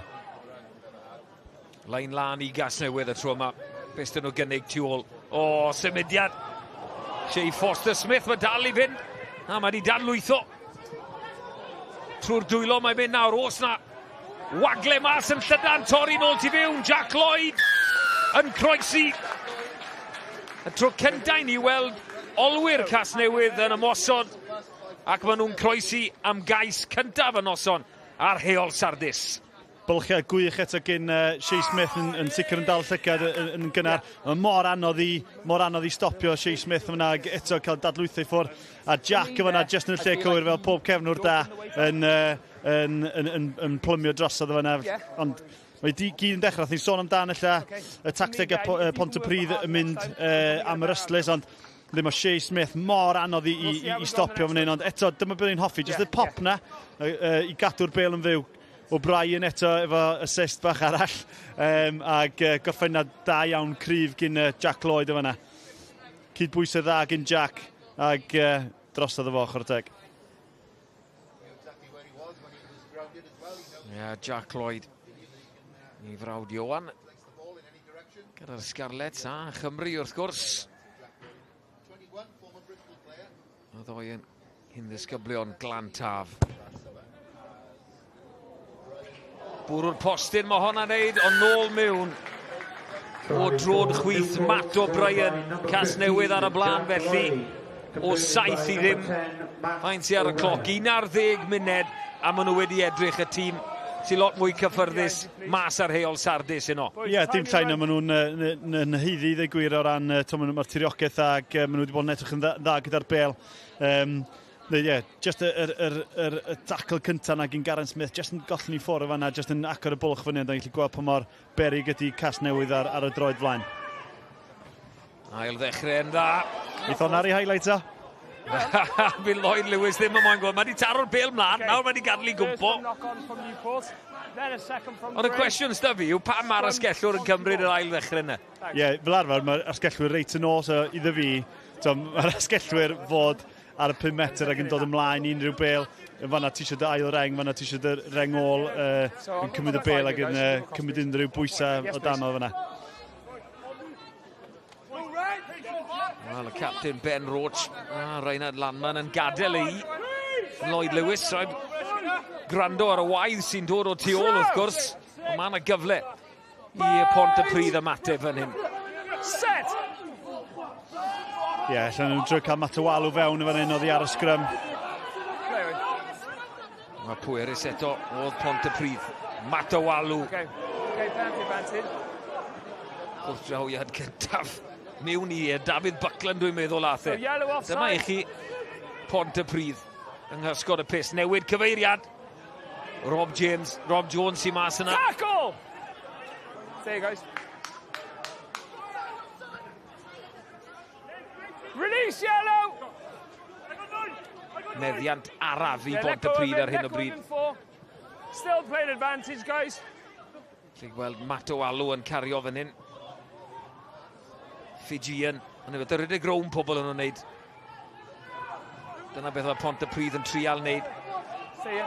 Lain lan i Casnewydd y tro yma. Beth dyn nhw gynnig tu ôl. O, symudiad. Shea Foster Smith, mae dal i fynd. A mae di dadlwytho. Trwy'r dwylo mae mynd nawr. Os na wagle mas yn llydan, torri nôl ti fewn. Jack Lloyd yn croesi. Y tro cyntaf ni weld olwyr Casnewydd yn ymosod. Ac maen nhw'n croesi am gais cyntaf y noson ar Heol Sardis. Bylchau gwych eto gyn Shea Smith yn sicr yn dal llygad yn gynnar. Mor anodd i stopio Shea Smith yma eto cael dadlwytho i ffwrdd. A Jack yma jyst yn y lle cywir fel pob cefnwr da yn plymio drosodd yma. Ond mae gyd yn dechrau. Ni'n sôn amdan y tactegau Pontypridd yn mynd am yr ystlys, ond ddim o Shea Smith mor anodd i stopio fan hyn, ond eto dyma beth ni'n hoffi, jyst y pop na i gadw'r bel yn fyw. O'Brien eto efo assist bach arall ag gorffennad da iawn cryf gyn Jack Lloyd efo yna. Cydbwysau dda gyn Jack ag drosodd y fo ochr teg. Jack Lloyd i frawd Iowan gyda'r sgarlet a Chymru wrth gwrs. Y ddoi yn ddisgyblion glantaf. Bwrw'r postyn mae hwnna'n neud, ond nôl mewn o drod chwyth Matt O'Brien. Casnewydd ar y blaen felly o 7 i 0. Faint sy'n ar y cloc, 11 munud a maen nhw wedi edrych y tîm sy'n lot mwy cyffyrddus mas ar Heol Sardis yno. Ie, dim llai na maen nhw'n heiddi ddeu gwir o ran mae'r tiriogaeth ag maen nhw wedi bod yn edrych yn dda gyda'r bel. Just yr tackle cyntaf na gyn Garen Smith, just yn gollin i ffwrdd o fanna, just yn acor y bwlch fyny, da'n gallu gweld pa mor berig ydi Casnewydd ar y droed flaen. Ail ddechrau yn dda. Eith hwnna ar ei highlight o? Bydd Lloyd Lewis ddim yn moyn gweld. Mae wedi taro'r bel mlaen, nawr mae wedi gadw i gwmpo. Ond y cwestiwn sta fi yw pa mae'r asgellwr yn cymryd yr ail ddechrau yna? Ie, fel arfer mae'r asgellwyr reit yn ôl, so iddo fi, mae'r asgellwyr fod ar y 5 metr ac yn dod ymlaen i unrhyw bel. Fanna ti eisiau dy ail reng, fanna ti eisiau dy reng ôl yn cymryd y bel ac yn cymryd unrhyw bwysau o danodd fanna. Wel, y captain Ben Roach a Reinhard Landman yn gadael ei Lloyd Lewis. Rhaid gwrando ar y waith sy'n dod o tu ôl wrth gwrs. Ond mae yna gyfle i Pontypridd ymateb fan hyn. Ie, allan nhw'n drwy cael Matawalu fewn fan hyn oddi ar y sgrym. Mae pwerus eto oedd Pontypridd. Matawalu Okay, penalty advantage. Gwrthdrawiad cyntaf mewn i David Buckland dwi'n meddwl ath e. So yellow offside. Dyma i chi Pontypridd yng nghysgod y pus. Newid cyfeiriad. Rob Jones sy'n mas yna. Tackle! There you guys. Release yellow! Meddiant araf i Bontypridd ar hyn o bryd. Still playing advantage, guys. Lly'n gweld Matowalu yn cario fan hyn. Fijian. Yn efo dyryd y grown pobl yn o'n wneud. Dyna beth mae Pontypridd yn trial wneud.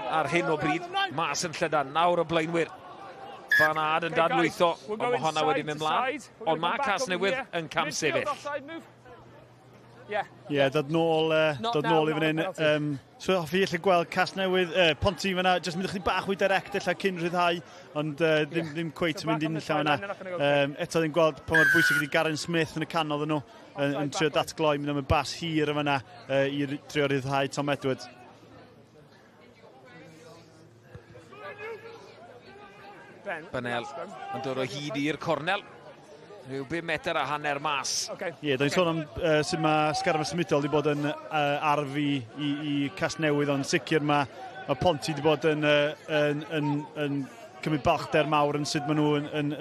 Ar hyn o bryd. Mas yn llydan. Nawr o blaenwyr. Banad yn dadlwytho. Ond mae honna wedi mynd mlaen. Ond mae Casnewydd yn cam sefyll. Ie, dod nôl i fan hyn. So, hoffi eich gweld Casnewydd, Ponty fyna, jyst mynd chydig bachwy direct eich cyn rhyddhau, ond ddim cweit yn mynd i'n llaw yna. Eto ddim gweld pa mor bwysig ydi Garen Smith yn y canol nhw, yn trio datgloi, mynd am y bas hir yma i trio rhyddhau Tom Edwards. Benel yn dod o hyd i'r cornel. Rhyw 5 metr a hanner mas. Ie, da ni'n sôn am sut mae sgarm y symudol wedi bod yn arfi i Casnewydd, ond sicr mae Ponty wedi bod yn cymryd balchder mawr yn sut maen nhw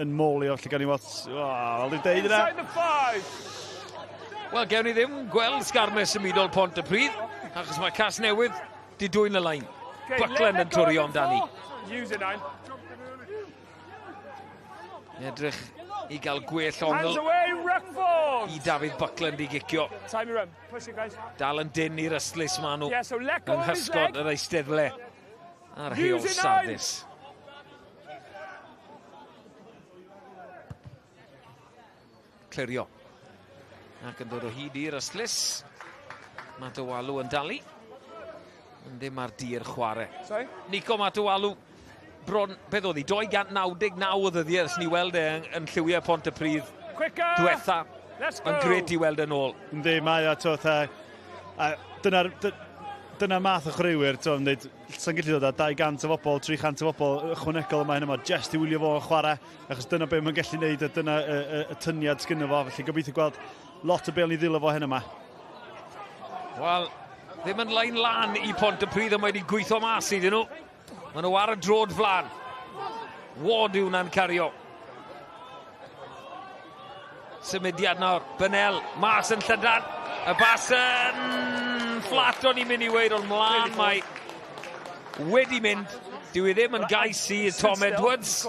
yn môl i oll gan i weld. Wel, dwi'n deud yna. Wel, gewn ni ddim gweld sgarmau symudol Pontypridd, achos mae Casnewydd di dwy'n y lain. Buckland yn twrio amdani. Edrych i gael gwell ongl i David Buckland i gicio. Dal yn dyn i'r ystlys ma nhw yng nghysgod yr eisteddle ar Heol Sardis. Clirio. Ac yn dod o hyd i'r ystlys. Matowalu yn dalu. Ddim ar dir chwarae. Nico Matowalu. Bron, beth oedd hi, 299 o ddyddiau ys ni weld yn lliwiau Pontypridd diwetha. Yn gret i weld yn ôl. Ynddi, mae dyna math o chwaraewyr, sa'n gallu dod â 200 o bobl, 300 o bobl ychwanegol yma hyn yma, just i wylio fo o chwarae, achos dyna beth mae'n gallu gwneud, a dyna y tyniad sgynno fo, felly gobeithio gweld lot o bel ni ddilo fo hyn yma. Wel, ddim yn lain lan i Pontypridd, ond mae wedi gweithio mas iddyn nhw. Maen nhw ar y drod flan. Wad yw na'n cario. Symudiad nawr. Benel, mas yn llydan. Y bas yn fflat o'n i'n mynd i weid, ond mlaen mae wedi mynd. Dyw i ddim yn gais i Tom Edwards.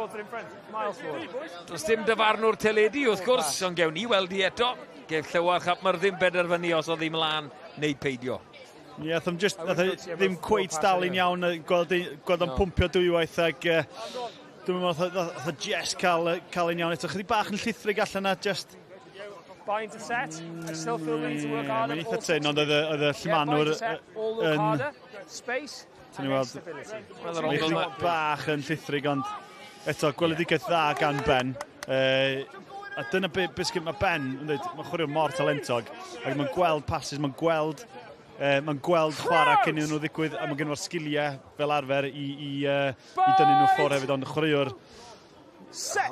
Does dim dyfarnwr teledu wrth gwrs, ond gewn ni weld i eto. Geif Llewar Chap Myrddin benderfynu os oedd hi mlaen neu peidio. Ie, ddim cweit dalyn iawn, gweld o'n pwmpio dwywaith ag dwi'n meddwl oedd just cael un iawn eto. Chydig bach yn llithrig allan na, just... Bind to set, I still feel we need to work harder. Mae'n eitha tyn, ond oedd y llimanwr yn... Space and stability. Mae'n bach yn llithrig, ond eto, gweledigaeth dda gan Ben. A dyna beth sgyn mae Ben, mae'n chwarae mor talentog, ac mae'n gweld passes, mae'n gweld chwarae cyn iddyn nhw ddigwydd, a mae gen o'r sgiliau fel arfer i dynnu nhw ffwrdd hefyd, ond chwaraewr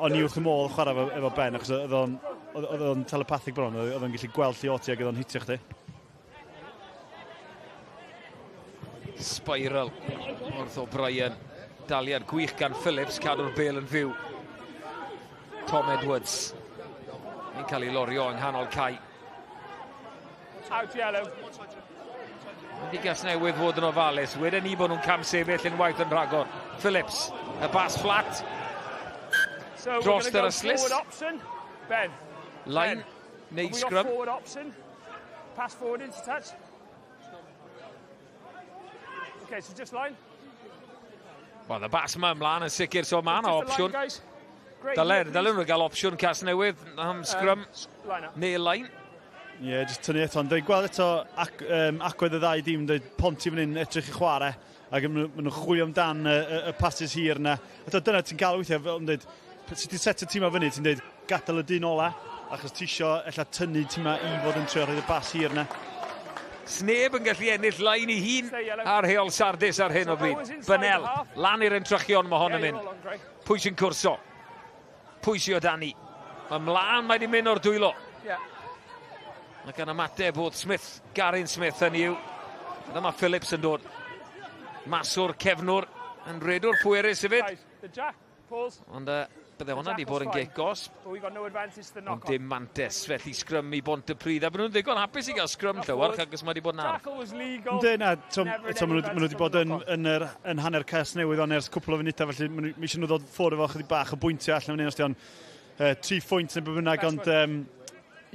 o'n i wrth y môl chwarae efo Ben, achos oedd o'n telepathic bron, oedd o'n gallu gweld lle o ti ac oedd o'n hitio chdi. Spiral wrth o Brian, daliad gwych gan Phillips, cadw'r bel yn fyw. Tom Edwards, ni'n cael ei lorio yng nghanol cae. Out yellow. Wedi Casnewydd fod yn ofalus. Wedyn ni bod nhw'n cam sefyll yn waith yn rhagor. Phillips, y bas fflat. Dros yr yslis. Ben. Line, neu scrum. Forward option. Pass forward into touch. Okay, so just line. Wel, y bas yma ymlaen yn sicr, so mae yna opsiwn. Dalen nhw gael opsiwn Casnewydd am scrum neu line. Ie, jyst tynnu eto, ond gweld eto acwedd y ddau dîm, Ponty fan hyn edrych i chwarae, ac maen nhw'n chwilio amdan y passes hir yna. Eto, dyna ti'n cael weithiau, fel yn dweud, sut ti'n set y tîm o fyny, ti'n dweud, gadael y dyn ola, achos ti isio ella tynnu tîm i fod yn trio rhaid y bas hir yna. Sneb yn gallu ennill lain i hun ar Heol Sardis ar hyn o bryd. Benel, lan i'r entrychion mae hon yn mynd. Pwy sy'n cwrso? pwysio Dani. Mae mlaen mae di mynd o'r dwylo. Yeah. Ac yn ymateb bod Smith, Garin Smith yn i'w. Dyma Phillips yn dod. Maswr, cefnwr, yn redwr pwerus i fyd. The jack, pause. Ond bydde hwnna di bod yn gec gosb. But we got no advantage to the Ond knock-on. dim mantes, felly sgrym i Bontypridd. A byd nhw'n ddigon hapus i gael sgrym Llywarch, ac os mae di bod yn arf. Tackle was legal. Ynddi, na, Never maen nhw wedi bod yn hanner Casnewydd ond ers cwpl o funudau, felly mi eisiau nhw ddod ffwrdd efo chydig bach o bwyntio allan fan hyn os di o'n 3 phwynt neu bynnag, ond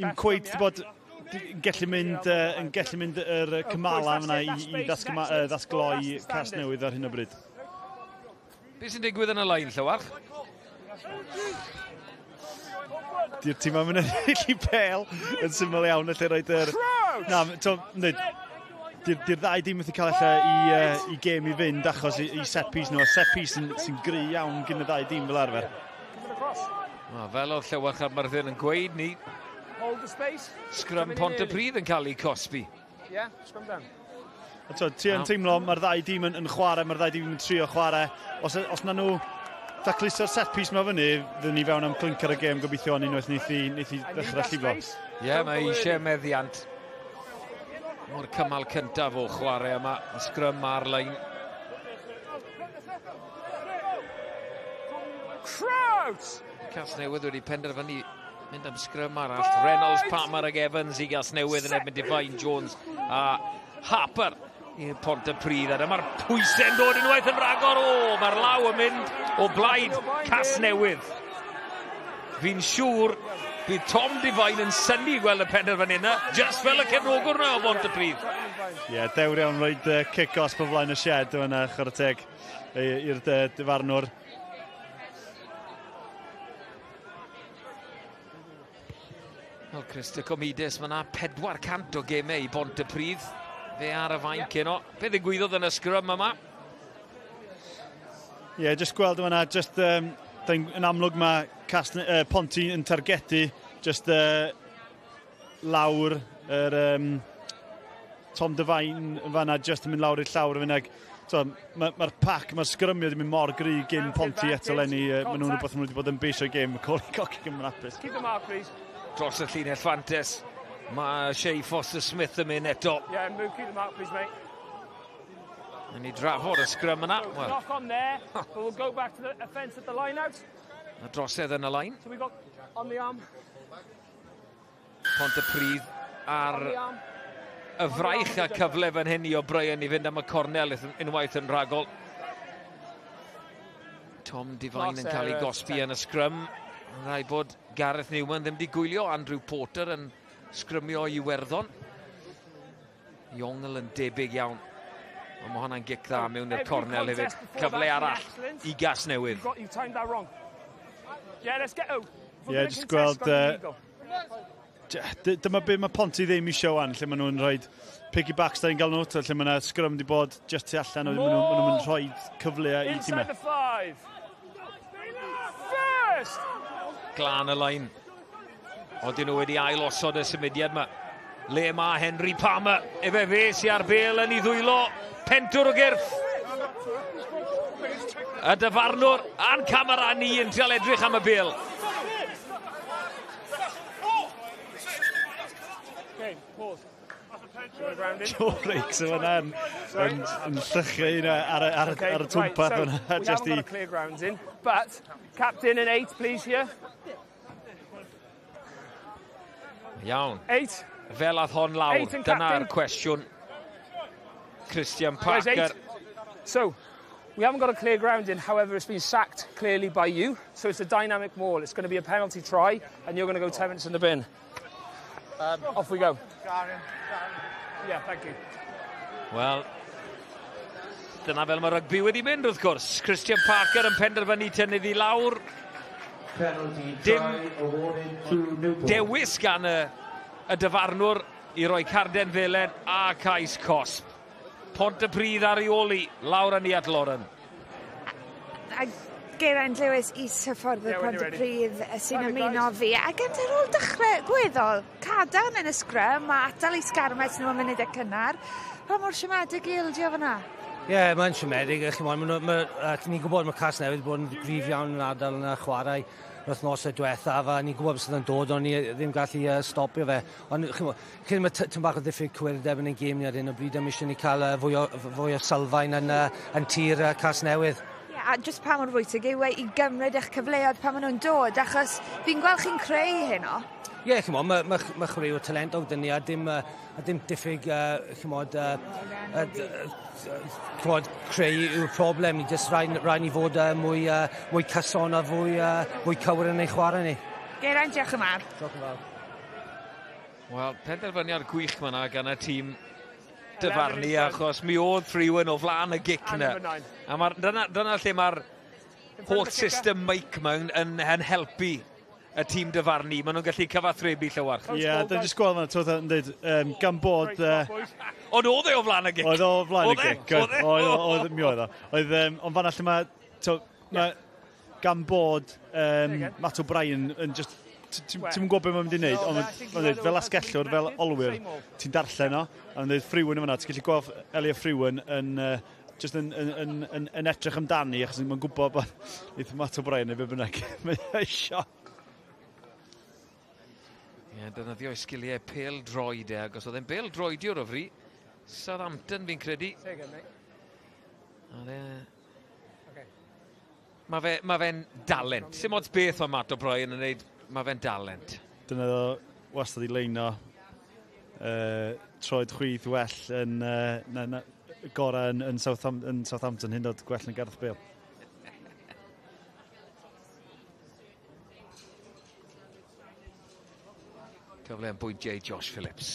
i'n cweith di bod yn gallu mynd yr cymala yna i ddasgloi Casnewydd ar hyn o bryd. Be sy'n digwydd yn y lain, Llywarch? Di'r tîm am yn ennill pel yn syml iawn, felly roed yr... Na, di'r ddau dîm wedi cael allan i gêm i fynd achos i set piece nhw. Set piece sy'n gry iawn gyn y ddau dîm fel arfer. Fel oedd Llywarch ar Myrddin yn gweud ni, sgrym Pontypridd yn cael ei cosbi. Yeah, scrum down. Ti yn teimlo, mae'r ddau dîm yn chwarae, mae'r ddau dîm yn trio chwarae. Os na nhw dacluso'r set piece ma fyny, fyddwn ni fewn am clinker y gêm gobeithio yn unwaith wneith i ddechrau llifo. Ie, mae eisiau meddiant. Mor cymal cyntaf o chwarae yma, sgrym ar lein. Crouch! Casnewydd wedi penderfynu mynd am sgrym arall. Reynolds, Palmer ag Evans i Casnewydd yn erbyn Divine Jones a Harper i'r Pontypridd. A dyma'r pwysau'n dod unwaith yn ragor. Mae'r law yn mynd o blaid Casnewydd. Fi'n siŵr bydd Tom Divine yn synnu gweld y penderfynu yna, just fel y cefnogwr yna o Bontypridd. Ie, dewr iawn roed kick-off o flaen y shed yna, chwarae teg i'r dyfarnwr. Wel, Christa Comides, mae yna 400 o gemau i Bontypridd. Fe ar y fain cyn o. Be ddigwyddodd yn y sgrym yma? Ie, just gweld yma, just yn amlwg mae Ponty yn targedu, just lawr yr Tom Devine fanna, just yn mynd lawr i'r llawr y fynnag. Mae'r pac, mae'r sgrymio wedi mynd mor gry gyn Ponty eto lenni. Mae nhw'n rhywbeth nhw wedi bod yn beiso'r gêm. Coli coci yn hapus. Keep the mark, please. Dros y llinell fantes. Mae Shea Foster Smith yn mynd eto. Yeah, move, keep the mark, please, mate. Yn ei drafod y sgrym yna. Knock on there, but we'll go back to the offence at the line out. Y drosedd yn y lain. So we got on the arm. Pontypridd ar y fraich a cyfle fan hyn i o Brian i fynd am y cornel unwaith yn ragol. Tom Divine yn cael ei gosbi yn y sgrym. Rai bod Gareth Newman ddim wedi gwylio Andrew Porter yn sgrymio i Iwerddon. Iongl yn debyg iawn. Ond mae hwnna'n gic dda mewn i'r cornel hefyd. Cyfle arall i Casnewydd. You timed that wrong. Yeah, let's get out. Ie, just gweld... Dyma be mae Ponty ddim eisiau wan, lle maen nhw'n rhoi piggybacks da'n gael nhw, lle mae yna sgrym wedi bod just tu allan, maen nhw'n rhoi cyfle i tîmau. Inside the 5. First! Glan y lain. Oedden nhw wedi ailosod y symudiad yma. Le mae Henry Palmer. Efe fe sy ar bel yn ei ddwylo. Pentwr o gyrff. Y dyfarnwr a'n camerani yn trial edrych am y bel. Okay, pause. Joe Rakes yma yn llychu ar y twmpath yna. We haven't got a clear grounds in, but captain and 8, please, here. Iawn. 8. Fel ath hon lawr, dyna'r cwestiwn. Christian Parker. So, we haven't got a clear ground in, however, it's been sacked clearly by you. So it's a dynamic maul. It's going to be a penalty try, and you're going to go 10 minutes in the bin. Off we go. Yeah, thank you. Wel, dyna fel mae rygbi wedi mynd wrth gwrs. Christian Parker yn penderfynu tynnu ddi lawr. Dim dewis gan y dyfarnwr i roi carden felen a cais cosb. Pontypridd ar ei ôl lawr yn ei adloren. A Geraint Lewis is hyffordd y Pontypridd sy'n ymuno fi. Ac yn ar ôl dechrau gweddol, cadarn yn y sgrym, a atal i sgarmes nhw am munud y cynnar. Pa mor siomedig i ildio fyna? Ie, mae'n siomedig. Ni'n gwybod mae Casnewydd bod yn gryf iawn yn ardal yn chwarae wythnosau diwethaf, a ni'n gwybod beth yn dod, ond ni ddim gallu stopio fe. Ond cyn mae tym bach o ddiffyg cwyrdeb yn y gêm ni ar hyn o bryd, am eisiau ni cael fwy o sylfaen yn tir Casnewydd. A jyst pa mor bwysig yw i gymryd eich cyfleoedd pan maen nhw'n dod, achos fi'n gweld chi'n creu heno. Ie, mae chwarae o talentog dyn ni, a dim diffyg, creu yw'r problem. Ni jyst rhaid ni fod mwy cyson a fwy cywir yn ei chwarae ni. Geraint, diolch yn fawr. Diolch yn fawr. Wel, penderfyniad gwych yma gan y tîm dyfarnu, achos mi oedd Frywyn o flaen y gic yna. A dyna lle mae'r holl system mic mewn yn helpu y tîm dyfarnu. Maen nhw'n gallu cyfathrebu llawar. Ie, da ni'n just gweld yma, twyd yn dweud, gan bod... Ond oedd e o flaen y gic? Oedd o flaen y gic. Oedd mi oedd o. Ond fan allan mae gan bod Matt O'Brien yn just... Ti'n gwybod beth mae'n mynd i wneud, ond fel asgellwr, fel olwyr, ti'n darllen o, a mae'n dweud Frywyn yma, ti'n gallu gweld Elio Frywyn yn edrych amdani, achos mae'n gwybod bod eith Matt O'Brien neu be bynnag. Mae'n sioc. Ie, defnyddio sgiliau pêl droed agos oedd e'n pêl droediwr o fri. Southampton fi'n credu. Mae fe'n dalent. Sim ots beth o Matt O'Brien yn neud, mae fe'n dalent. Dyna ddo wastad i leino troed chwydd well yn gorau yn Southampton, hyn oed gwell yn Gareth Bale. Cyfle yn bwyntiau Josh Phillips.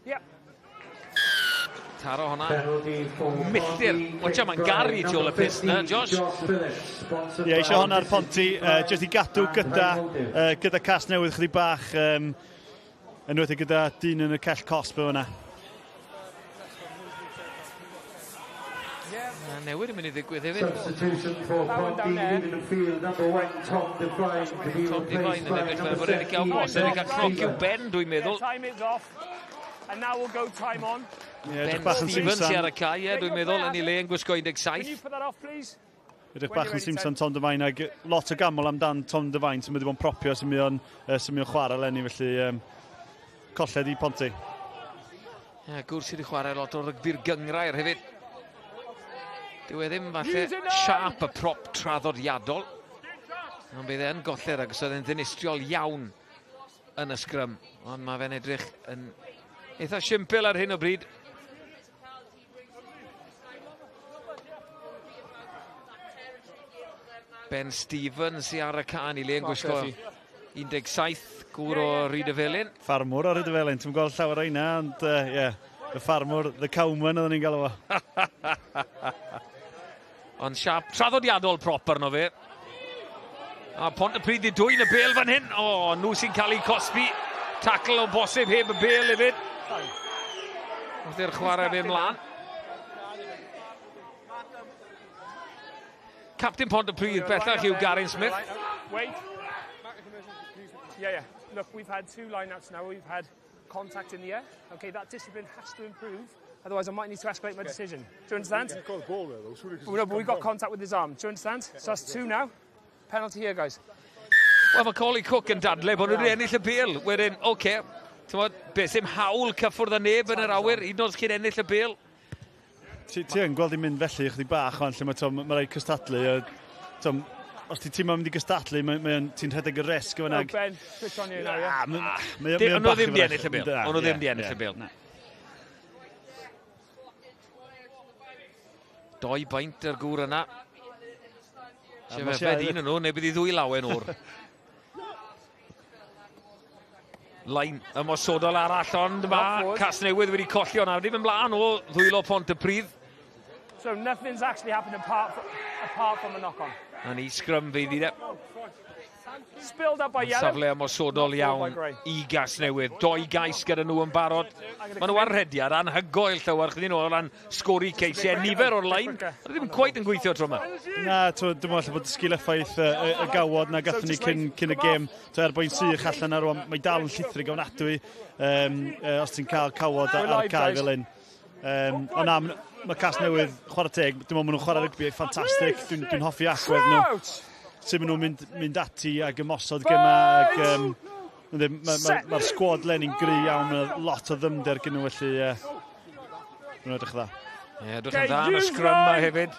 Ie. Taro hwnna. Milltir. Watcha, mae'n gari tu ôl y pist na, Josh? Ie, eisiau hwnna'r Ponty, jyst i gadw gyda Casnewydd chydig bach, enwedig gyda dyn yn y cell cosp yna. Newid yn mynd i ddigwydd hefyd. Tom Devine yn edrych fel bod wedi cael gwasod, wedi cael cnoc i'w ben, dwi'n meddwl. Time is off, and now we'll go time on. Ben Stevens sy'n ar y cae, dwi'n meddwl, yn ei le yn gwisgo 17. Edrych bach yn Simpson Tom Devine, ag lot o gamol amdan Tom Devine sy'n mynd i bod yn propio sy'n mynd o'n chwarae lenni, felly colled i Ponty. Gwr sydd wedi chwarae lot o rygbi'r gyngrair hefyd. Dyw e ddim falle siap y prop traddodiadol. Ond bydd e'n goller agos oedd e'n ddinistriol iawn yn y sgrym. Ond mae fe'n edrych yn eitha simpl ar hyn o bryd. Ben Stevens i ar y can i le yn gwisgo 17, gwr o Rhydyfelin. Ffarmwr o Rhydyfelin, ti'n gweld llawer o hynna, ond ie, y ffarmwr, the cowman oedden ni'n galw fo. Ond siap traddodiadol proper no fe. A Pontypridd i dwy'n y bêl fan hyn. O, nhw sy'n cael ei cosbi. Tackle o bosib heb y bêl hefyd. Oedd e'r chwarae fe ymlaen. Captain Pontypridd, bellach yw Garin Smith. Wait. Yeah. Look, we've had 2 line-outs now. We've had contact in the air. Okay, that discipline has to improve. Otherwise, I might need to escalate my decision. Do you understand? He's got a ball there, though. No, but we got contact with his arm. Do you understand? So that's 2 now. Penalty here, guys. Wel, mae Colin Cook yn dadle bod nhw wedi ennill y bêl. Wedyn, oce, beth sy'n hawl cyffwrdd a neb yn yr awyr, hyd yn oed chi'n ennill y bêl. Ti yn gweld i'n mynd felly ychydig bach, ond lle mae rhaid cystadlu. Os ti'n mynd i gystadlu, ti'n rhedeg y risg o fynnag. Ben, switch on you now, yeah? Ond nhw ddim di ennill y bêl. Ond nhw ddim di ennill y bêl. 2 baint yr gŵr yna. Sefyfed un yn nhw, neu bydd i 2 lawen o'r. Lain ymosodol arall, ond mae Casnewydd wedi colli o'na. Ddim ymlaen o ddwylo Pontypridd. So nothing's actually happened apart from a knock-on. A ni sgrym fydd i de. Spilled up by yellow. Safle ymosodol iawn i Casnewydd. 2 gais gyda nhw yn barod. Maen nhw ar rhediad anhygoel llawer chydyn nhw o ran sgori ceisiau. Nifer o'r lain. Mae ddim quite yn gweithio tro yma. Na, dwi'n meddwl bod sgil-effaith y gawod na gathon ni cyn y gêm. Er boi'n sych allan ar rwan, mae dal yn llithrig ofnadwy os ti'n cael cawod ar cae fel hyn. Ond na, mae Casnewydd chwarae teg, dwi'n meddwl maen nhw'n chwarae rygbi ffantastig, dwi'n hoffi agwedd nhw. Sut maen nhw'n mynd ati ag ymosod gyma, mae'r sgwad leny'n gry iawn, mae lot o ddymder gen nhw, felly mae'n edrych dda. Ie, dwi'n yn dda yn y sgrym yma hefyd.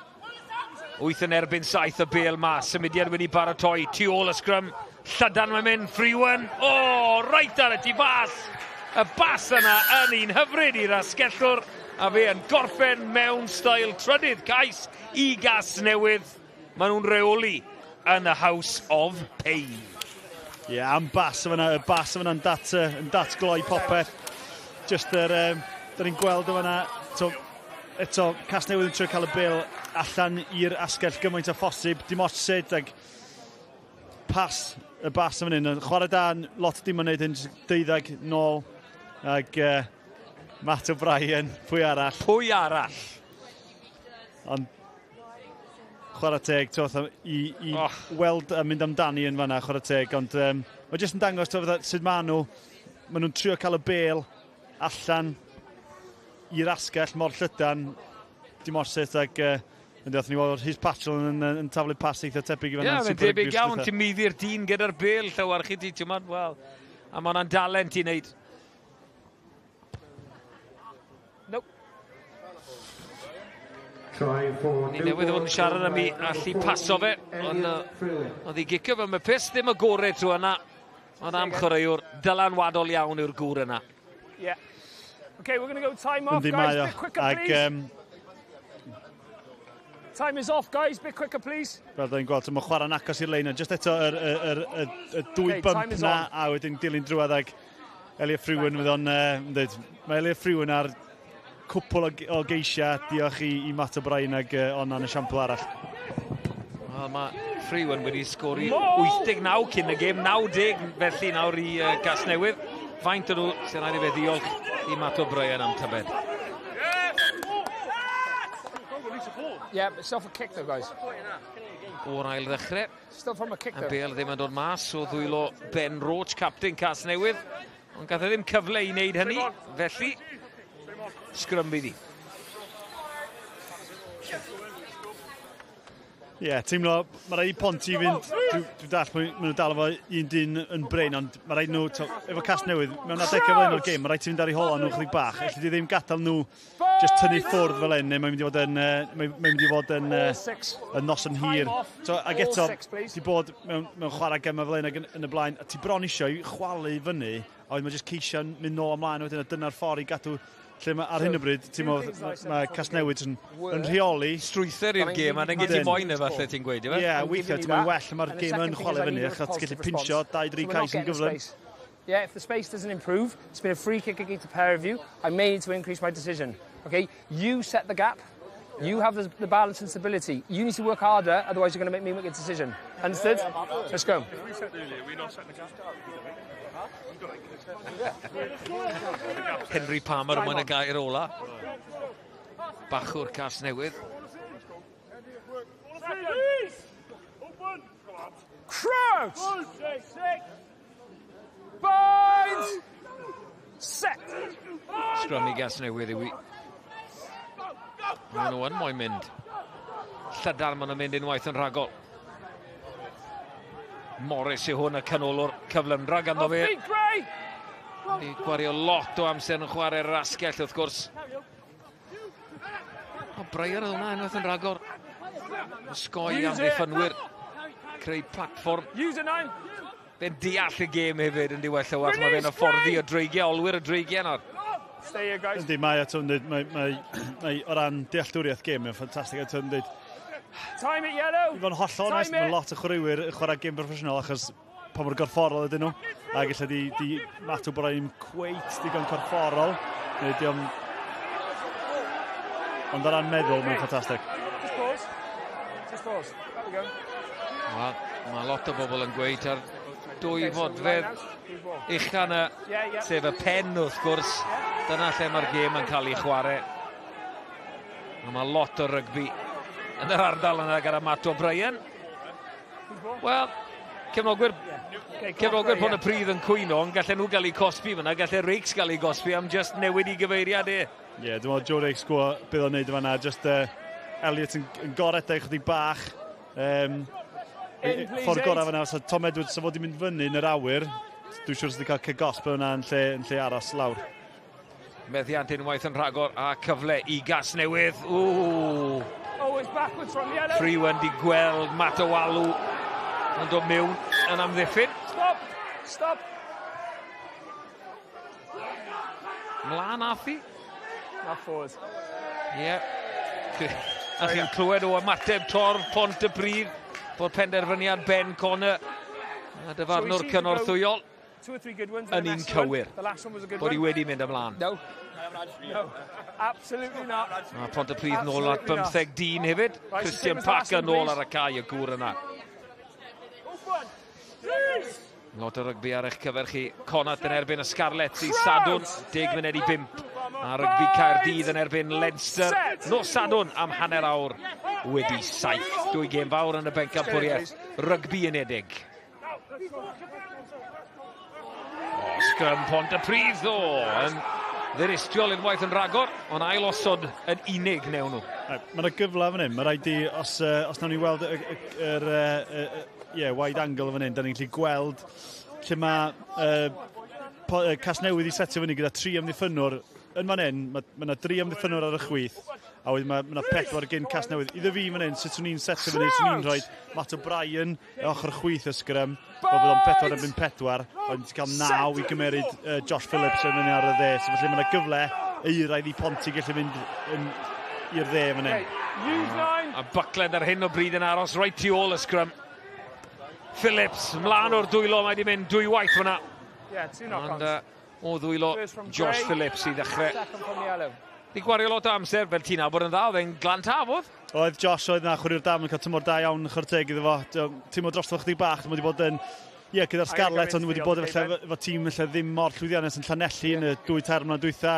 8 yn erbyn 7 y bel mas, symudiad wedi baratoi, tu ôl y sgrym, llydan mae'n mynd, Freewan, reit ar y tu bas. Y bas yna yn un hyfryd i'r asgellwr, a fe yn gorffen mewn stael trydydd cais i Casnewydd. Maen nhw'n reoli yn y House of Pain. Ie, am bas yma, y bas yma'n datgloi popeth. Just da ni'n gweld yma, eto Casnewydd yn trio cael y bil allan i'r asgell gymaint o phosib, dim ots sut, ag pas y bas yma hyn. Chwarae da, lot dim yn neud yn 12 nôl, ag Matt O'Brien, pwy arall? Pwy arall? Ond chwarae teg, i weld a mynd amdani yn fanna, chwarae teg, ond mae jyst yn dangos sut maen nhw'n trio cael y bel allan i'r asgell mor llydan, dim ots sut, ag ni weld his patrol yn taflu pas eitha tebyg i fanna. Ie, mae'n debyg iawn, ti'n middi'r dyn gyda'r bel, llawarch i ti, ti'n mynd, wel, a mae'n dalent i wneud. Ni newydd fod yn siarad am i allu paso fe, ond oedd i gicio fe, mae pes ddim y gorau trwy yna, ond am chwaraewr dylanwadol iawn yw'r gŵr yna. Yeah. Okay, we're going to go time off, guys. Bit quicker, please. Time is off, guys. Bit quicker, please. Fel da ni'n gweld, mae chwarae'n agos i'r lein. Just eto, y dwy bump na, a wedyn dilyn drwad ag Elliot Freewan. Mae Elliot Freewan ar cwpl o geisiau. Diolch i Matt O'Brien ag onna'n y siampl arall. Wel, mae Freewan wedi sgori 89 cyn y gêm, 90 felly nawr i Casnewydd. Faint o nhw sy'n rhaid i fe ddiolch i Matt O'Brien am tybed. Yeah, but still for kick though, guys. O'r ail ddechrau. Still from a kick though. A Bale ddim yn dod mas o ddwylo Ben Roach, captain Casnewydd. Ond gath e ddim cyfle i wneud hynny, felly sgrym bydd hi. Ie, teimlo, mae rhaid i Ponty fynd, dwi'n dall, maen nhw dal efo un dyn yn brain, ond mae rhaid nhw, efo Casnewydd, mewn adegau fel un o'r gêm, mae rhaid ti fynd ar ei hola nhw chydig bach. Felly di ddim gadael nhw just tynnu ffwrdd fel un, neu mae'n mynd i fod yn nos yn hir. Ag eto, di bod mewn chwarae gema fel un yn y blaen, a ti bron isio i chwalu fyny, a wedyn mae jyst ceisio mynd nôl ymlaen, wedyn a dyna'r ffordd i gadw. Lle ar hyn o bryd, mae Casnewydd yn rheoli. Strwyther i'r gêm, a'n gyd i moyn efallai ti'n gweud, yw e? Ie, weithiau, ti'n mynd well, mae'r gêm yn chwarae fyny, achos ti'n gallu pinsio 2-3 cais yn gyflym. Yeah, if the space doesn't improve, it's been a free kick against a pair of you, I may need to increase my decision. Okay, you set the gap, you have the balance and stability. You need to work harder, otherwise you're going to make me make a decision. Understood? Let's go. If we set earlier, we're not setting the gap. Henry Palmer yn y gair ola. Bachwr Casnewydd. Crouch! Bind! Set! Sgrym i Casnewydd yw i. Maen nhw yn moyn mynd. Llydan maen nhw'n mynd unwaith yn rhagol. Morris yw hwn y canolwr cyflymdra ganddo fe. Ni gwario lot o amser yn chwarae'r asgell wrth gwrs. O, Brian oedd hwnna unwaith yn rhagor. Sgoi am ddiffynwyr. Creu platform. Fe'n deall y gêm hefyd yn diwell o, mae fe'n afforddi o dreigiau, olwyr y dreigiau nawr. Yndi, mae o ran dealltwriaeth gêm yn ffantastig. Time it, yellow! I fo'n hollol onest, mae lot o chwaraewyr yn chwarae gêm proffesiynol achos pa mor gorfforol ydyn nhw. Ac illa di Matt O'Brien cweit digon corfforol. Ond ar ran meddwl, mae'n ffantastig. Just pause. There we go. Mae lot o bobl yn gweud ar dwy fodfedd uchan sef y pen wrth gwrs. Dyna lle mae'r gêm yn cael ei chwarae. Mae lot o rygbi yn yr ardal yna gyda Matt O'Brien. Wel, cefnogwyr Pontypridd yn cwyno, ond gallen nhw gael ei cosbi fyna, gallen Reiks gael ei cosbi am just newid i gyfeiriad e. Ie, dwi'n meddwl Joe Reiks gwybod bydd o'n neud y fanna, just Elliot yn goredau chydig bach. Ffordd gorau fanna, so Tom Edwards sa fod i mynd fyny yn yr awyr, dwi'n siŵr sydd wedi cael cygosb yna yn lle aros lawr. Meddiant unwaith yn rhagor a cyfle i Casnewydd. Freewen di gweld Matawalu yn dod mewn yn amddiffyn. Stop. Mlaen athi. Na ffwrdd. Ie. A chi'n clywed o ymateb torf Pontypridd bod penderfyniad Ben Connor a dyfarnwr cynorthwyol yn un cywir bod i wedi mynd ymlaen. No, absolutely not. A Pontypridd nôl at 15 dyn hefyd. Christian Packer nôl ar y cae y gŵr yna. Lot o rygbi ar eich cyfer chi. Conat yn erbyn y Scarlett i Sadwn, 10 munud i 5. A rygbi Caerdydd yn erbyn Leinster. No Sadwn am hanner awr wedi 7. 2 gêm fawr yn y bencampwriaeth. Rygbi unedig. Scrum Pontypridd yn ddiristiol unwaith yn rhagor, ond ail osod yn unig newn nhw. Mae'n gyfle fan hyn, mae'n rhaid i, os nawn ni weld wide angle fan hyn, da ni'n gallu gweld lle mae Casnewydd i setio fyny gyda 3 amddiffynwr yn fan hyn, mae yna 3 amddiffynwr ar y chwith, a wedyn mae yna 4 gyn Casnewydd. Iddo fi fan hyn, sut swn i'n setio fyny, swn i'n rhoi Matt O'Brien ochr chwith y sgrym, bod o'n 4 erbyn 4, ond ti'n cael 9 i gymeryd Josh Phillips yn fyny ar y dde, so felly mae yna gyfle euraidd i Ponty gallu mynd i'r dde fan hyn. A Buckland ar hyn o bryd yn aros right tu ôl y sgrym. Phillips, mlaen o'r dwylo, mae wedi mynd 2 waith fyna. Ond o ddwylo, Josh Phillips i ddechrau. Di gwario lot o amser, fel ti'n abod yn dda, oedd e'n glan tafod? Oedd Josh oedd na chwarae'r dam yn cael tymor da iawn chwrteg iddo fo. Tîm o drosto chydig bach, wedi bod yn gyda'r Scarlett, ond wedi bod efo tîm ddim mor llwyddiannus yn Llanelli yn y 2 mlynedd dwytha.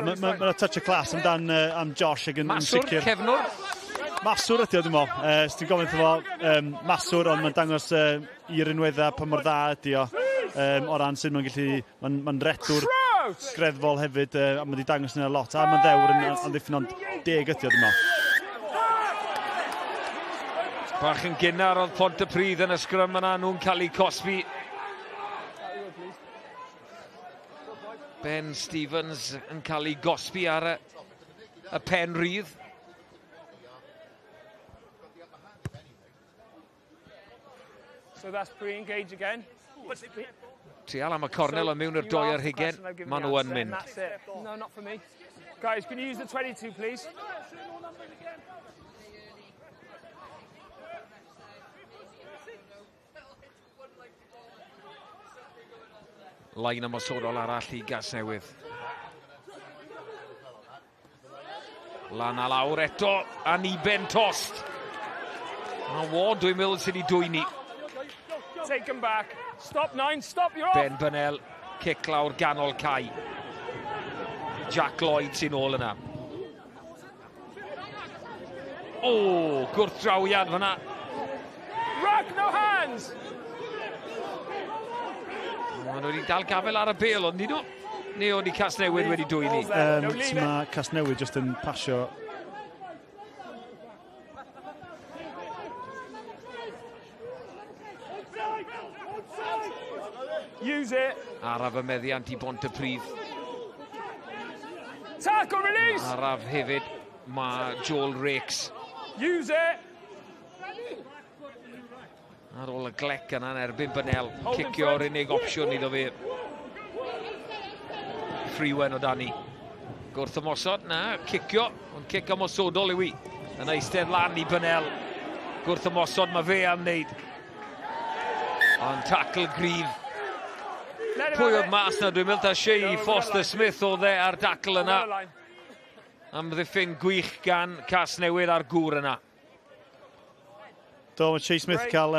Mae'n touch o clas am Josh ag yn sicr. Maswr, cefnwr? Maswr ydi o, dwi'n meddwl. Os ti'n gofyn efo maswr, ond mae'n dangos i'r unwedda pa mor dda ydi o. O ran sy'n mae'n gallu, mae'n redwr greddfol hefyd, a mae wedi dangos yna lot. A mae'n ddewr yn ddiffyn ond 10 ydi o, dwi'n meddwl. Bach yn gynnar oedd Pontypridd yn y sgrym yna, nhw'n cael eu cosbi. Ben Stevens yn cael ei gosbi ar y pen rydd. So that's pre-engage again. Trial am y cornel yn mewn i'r 2 ar hugen, maen nhw yn mynd. That's it. No, not for me. Guys, can you use the 22, please? Lain ymosodol arall i Casnewydd. Lan a lawr eto, a ni ben tost. A Ward, dwi'n meddwl sydd wedi dwyni. Take him back. Stop, 9, stop, you're off. Ben Bynel, cic lawr ganol cae. Jack Lloyd sy'n ôl yna. Gwrthdrawiad fyna. Ruck, no hands! Maen nhw wedi dal gafel ar y bel, ond nid nhw? Neu oedd Casnewydd wedi dwyni? Mae Casnewydd just yn pasio. Use it. Araf y meddiant i Bontypridd. Tackle, release! Araf hefyd, mae Joel Reiks. Use it! Ar ôl y glec yna yn erbyn Bynel. Cicio'r unig opsiwn iddo fe. Freewen o Dani. Gwrth ymosod, na, cicio. Ond cic ymosodol yw i. Yn eistedd lan i Bynel. Gwrth ymosod mae fe am wneud. Ond tackle gryf. Pwy oedd mas na, dwi'n meddwl ta Shea Foster Smith oedd e ar dackle yna. Am ddiffyn gwych gan Casnewydd ar gŵr yna. Do, mae Shea Smith cael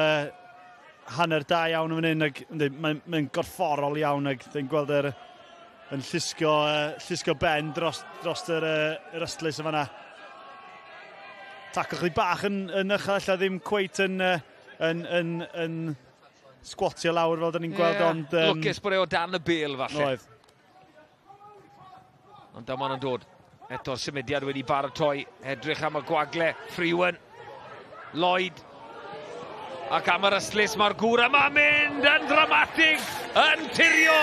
hanner da iawn yn fan hyn. Mae'n gorfforol iawn ag dwi'n gweld yn llusgo ben dros yr ystlys y fanna. Tackle chdi bach yn ychel, lla ddim cweit yn yn sgwatio lawr fel da ni'n gweld, ond... Lwcus bod e o dan y bêl, falle. Oedd. Ond dyma nhw'n dod. Eto'r symudiad wedi baratoi. Edrych am y gwagle. Freewen. Lloyd. Ac am yr yslis, mae'r gŵr yma'n mynd yn dramatig, yn tirio.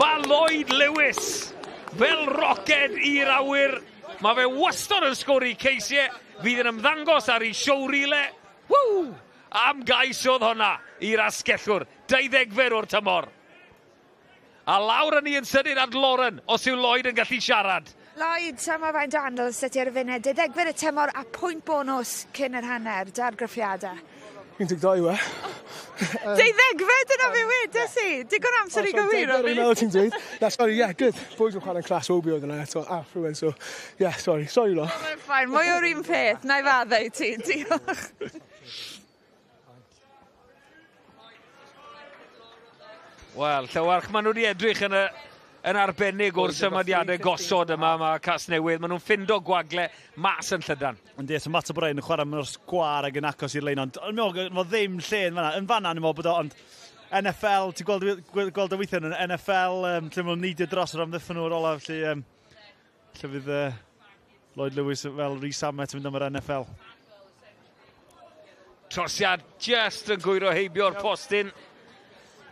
Mae Lloyd Lewis fel roced i'r awyr. Mae fe wastod yn sgori ceisiau. Fydd yn ymddangos ar ei siwrile. Ww! Am gais oedd hwnna i'r asgellwr. 12 o'r tymor. A lawr yn un sydyn at Lauren, os yw Lloyd yn gallu siarad. Lloyd, sama faint o andl sydd ar y funud. 12 y tymor a pwynt bonus cyn yr hanner, da'r graffiadau. 12 yw e. 12 dyna fi wedes i. Digon amser i gywiro fi. Ti'n dweud? Yeah, sorry, yeah, good. Boys yn chwarae'n clas obi oedd yna eto, affluent, so, yeah, sorry lo. Fine, mwy o'r un peth, na i faddau ti, diolch. Wel, Llewarch, maen nhw wedi edrych yn arbennig o'r symudiadau gosod yma, mae Casnewydd. Maen nhw'n ffindo gwagle mas yn Llydan. Ond ie, so Matt O'Brien yn chwarae mewn sgwar ac yn acos i'r lein, ond mae ddim lle yn fanna ni'n meddwl bod o, ond NFL, ti'n gweld y weithio yn NFL, lle mae'n neidio dros yr amddiffyn nhw'r olaf, lle fydd Lloyd Lewis fel Rhys Amet yn mynd am yr NFL. Trosiad just yn gwyro heibio'r postyn.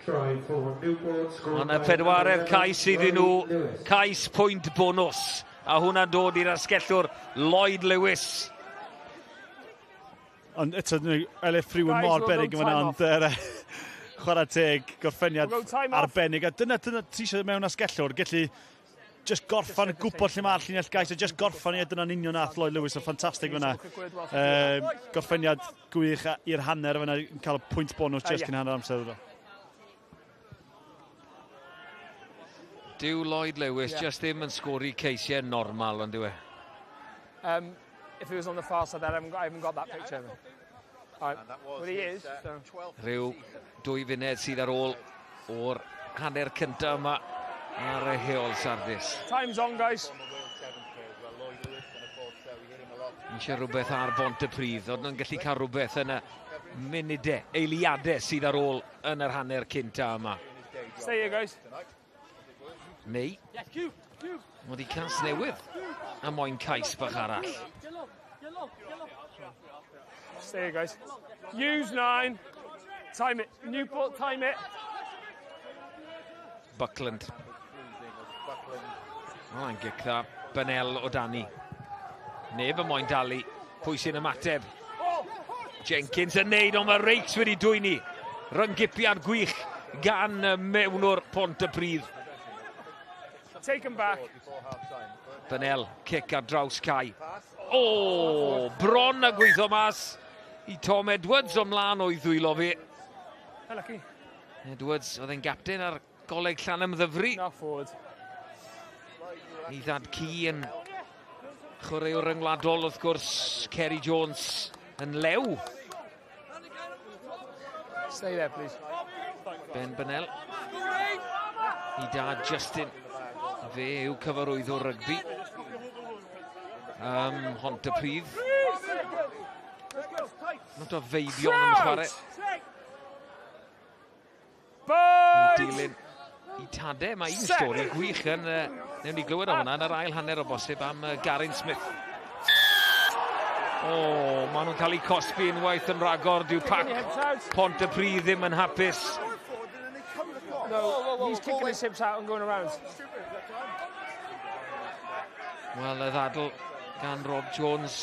Ond y pedwaredd cais iddyn nhw, cais pwynt bonus. A hwnna'n dod i'r asgellwr Lloyd Lewis. Ond eto, Elif Freewen mor berig yn fyna, ond chwarae teg, gorffeniad arbennig. A dyna ti eisiau mewn asgellwr, gallu just gorffan y gwybod lle mae'r llinell gais, a just gorffan i, a dyna'n union nath Lloyd Lewis, yn ffantastig fyna. Gorffeniad gwych i'r hanner fyna, yn cael y pwynt bonus just cyn hanner amser iddo. Dyw Lloyd Lewis just ddim yn sgori ceisiau normal, ond dyw e. If he was on the far side, I haven't got that picture. Right. Well, he is. So. Rhyw 2 funed sydd ar ôl o'r hanner cyntaf yma ar y Heol Sardis. Time's on, guys. Eisiau rhywbeth ar Bontypridd, ond yn gallu cael rhywbeth yn y munudau, eiliadau sydd ar ôl yn yr hanner cyntaf yma. Stay here, guys. Neu, mod i Casnewydd a moyn cais bach arall. Stay here, guys. Use 9. Time it. Newport, time it. Buckland. Mae'n gic dda. Benel o Dani. Neb yn moyn dalu. Pwy sy'n ymateb? Jenkins yn neud, ond mae Reiks wedi dwyni. Ryngipiad gwych gan mewnwr Pontypridd. Take him back. Benel, cic ar draws Cai. O, bron a gweithio mas i Tom Edwards o mlaen o'i ddwylo fi. Lucky. Edwards, oedd e'n gapten ar goleg Llanam Ddyfri. Not forward. I ddad Ci yn chwaraewr ryngwladol, wrth gwrs, Kerry Jones yn lew. Stay there, please. Ben Benel. I dad Justin. Fe yw cyfarwydd o rygbi. Pontypridd. Not o feibion yn chwarae. Dilyn i tade. Mae un stori gwych yn... Newn ni glywed o hwnna yn yr ail hanner o bosib am Garin Smith. O, maen nhw'n cael eu cosbi unwaith yn ragor. Dyw pac Pontypridd ddim yn hapus. No, he's kicking his hips out and going around. Wel, y ddadl gan Rob Jones.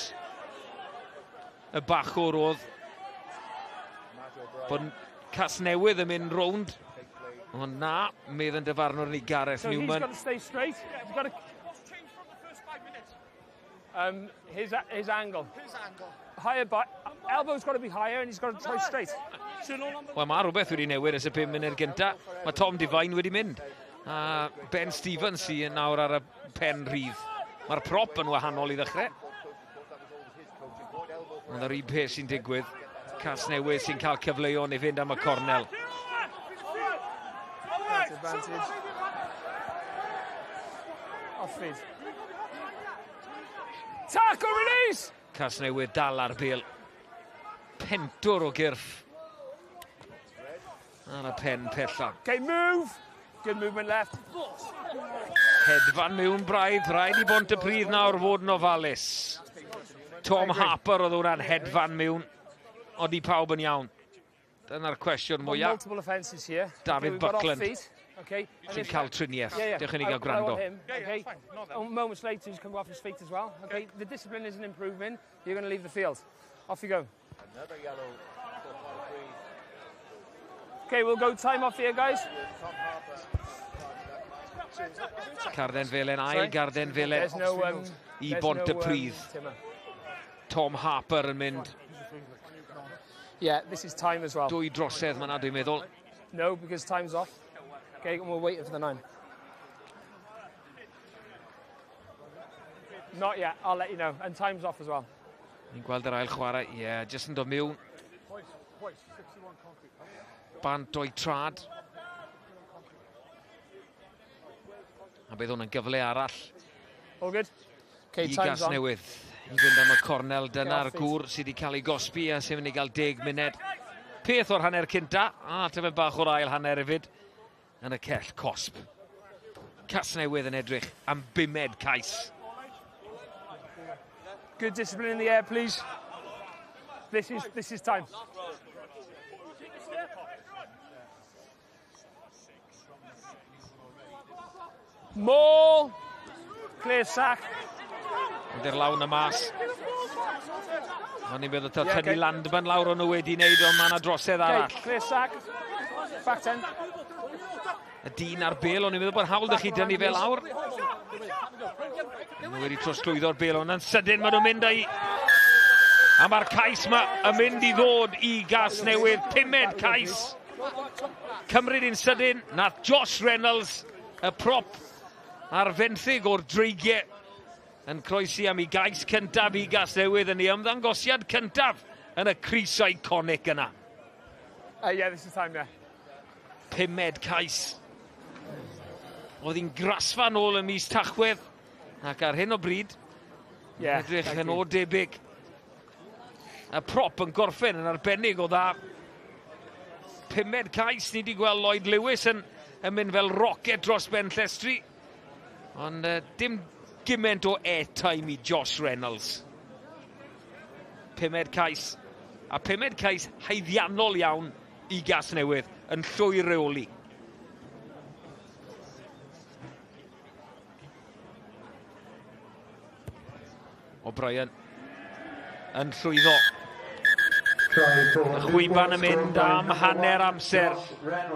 Y bachwr oedd bod Casnewydd yn mynd rownd. Ond na, medd yn dyfarnwr ni Gareth Newman. So he's got to stay straight. He's got to change from the first 5 minutes. His angle. His angle. Higher by elbow's got to be higher and he's got to try straight. Wel, mae rhywbeth wedi newid ys y 5 munud gynta. Mae Tom Divine wedi mynd. A Ben Stevens sy'n nawr ar y pen rhydd. Mae'r prop yn wahanol i ddechrau. Ond yr un peth sy'n digwydd. Casnewydd sy'n cael cyfleon i fynd am y cornel. Advantage. Off feed. Tackle release! Casnewydd dal ar bêl. pentwr o gyrff. Ar y pen pella. Okay, move. Good movement left. Hedfan mewn braidd, rhaid I Bontypridd nawr fod yn ofalus. Tom Harper oedd hwnna'n hedfan mewn, ond I pawb yn iawn. Dyna'r cwestiwn mwyaf. Multiple offences here. David Buckland. Okay. Sy'n cael triniaeth. Diolch i ni gael gwrando. Okay. Moments later, he's come off his feet as well. Okay. The discipline isn't improving. You're going to leave the field. Off you go. Another yellow. Okay, we'll go time off here, guys. Carden Felen, ail Garden Felen I Bontypridd. Tom Harper yn mynd. Yeah, this is time as well. Dwy drosedd mae'na, dwi'n meddwl. No, because time's off. Okay, and we're waiting for the 9. Not yet, I'll let you know. And time's off as well. Ni'n gweld yr ail chwarae. Ie, jyst yn dod mewn. Bant o'i trad. A bydd hwn yn gyfle arall. All good? Okay, I time's on. Casnewydd. I fynd am y cornel dyna'r gŵr sydd wedi cael ei gosbi a sy'n mynd I gael 10 munud. Peth o'r hanner cynta. A tyfen bach o'r ail hanner hefyd. Yn y cell, cosb. Casnewydd yn edrych am 5 cais. Good discipline in the air, please. This is time. Maul. Clear sack. Ond i'r lawn y mas. Ond ni'n meddwl tynnu Landman lawr o'n nhw wedi wneud ond mae yna drosedd arall. Okay, clear sack. Back 10. Y dyn ar bel, ond ni'n meddwl bod hawl ddech chi dynnu fe lawr. Nhw wedi trosglwyddo'r bel, ond yn sydyn maen nhw'n mynd â'i... A mae'r cais yma yn mynd I ddod I Casnewydd. 5 cais. Cymryd i'n sydyn, nath Josh Reynolds, y prop ar fenthyg o'r dreigiau yn croesi am I gais cyntaf I Casnewydd yn ei ymddangosiad cyntaf yn y Cris iconic yna. Yeah, this is time, yeah. 5 cais. Oedd hi'n grasfa nôl y mis Tachwedd ac ar hyn o bryd edrych yn o debyg. Y prop yn gorffen yn arbennig o dda. 5 cais ni wedi gweld Lloyd Lewis yn mynd fel rocket dros ben llestri. Ond dim gyment o airtime I Josh Reynolds. 5 cais. A 5 cais haeddiannol iawn I Casnewydd yn llwy reoli. O'Brien yn llwyddo. Y chwiban yn mynd am hanner amser.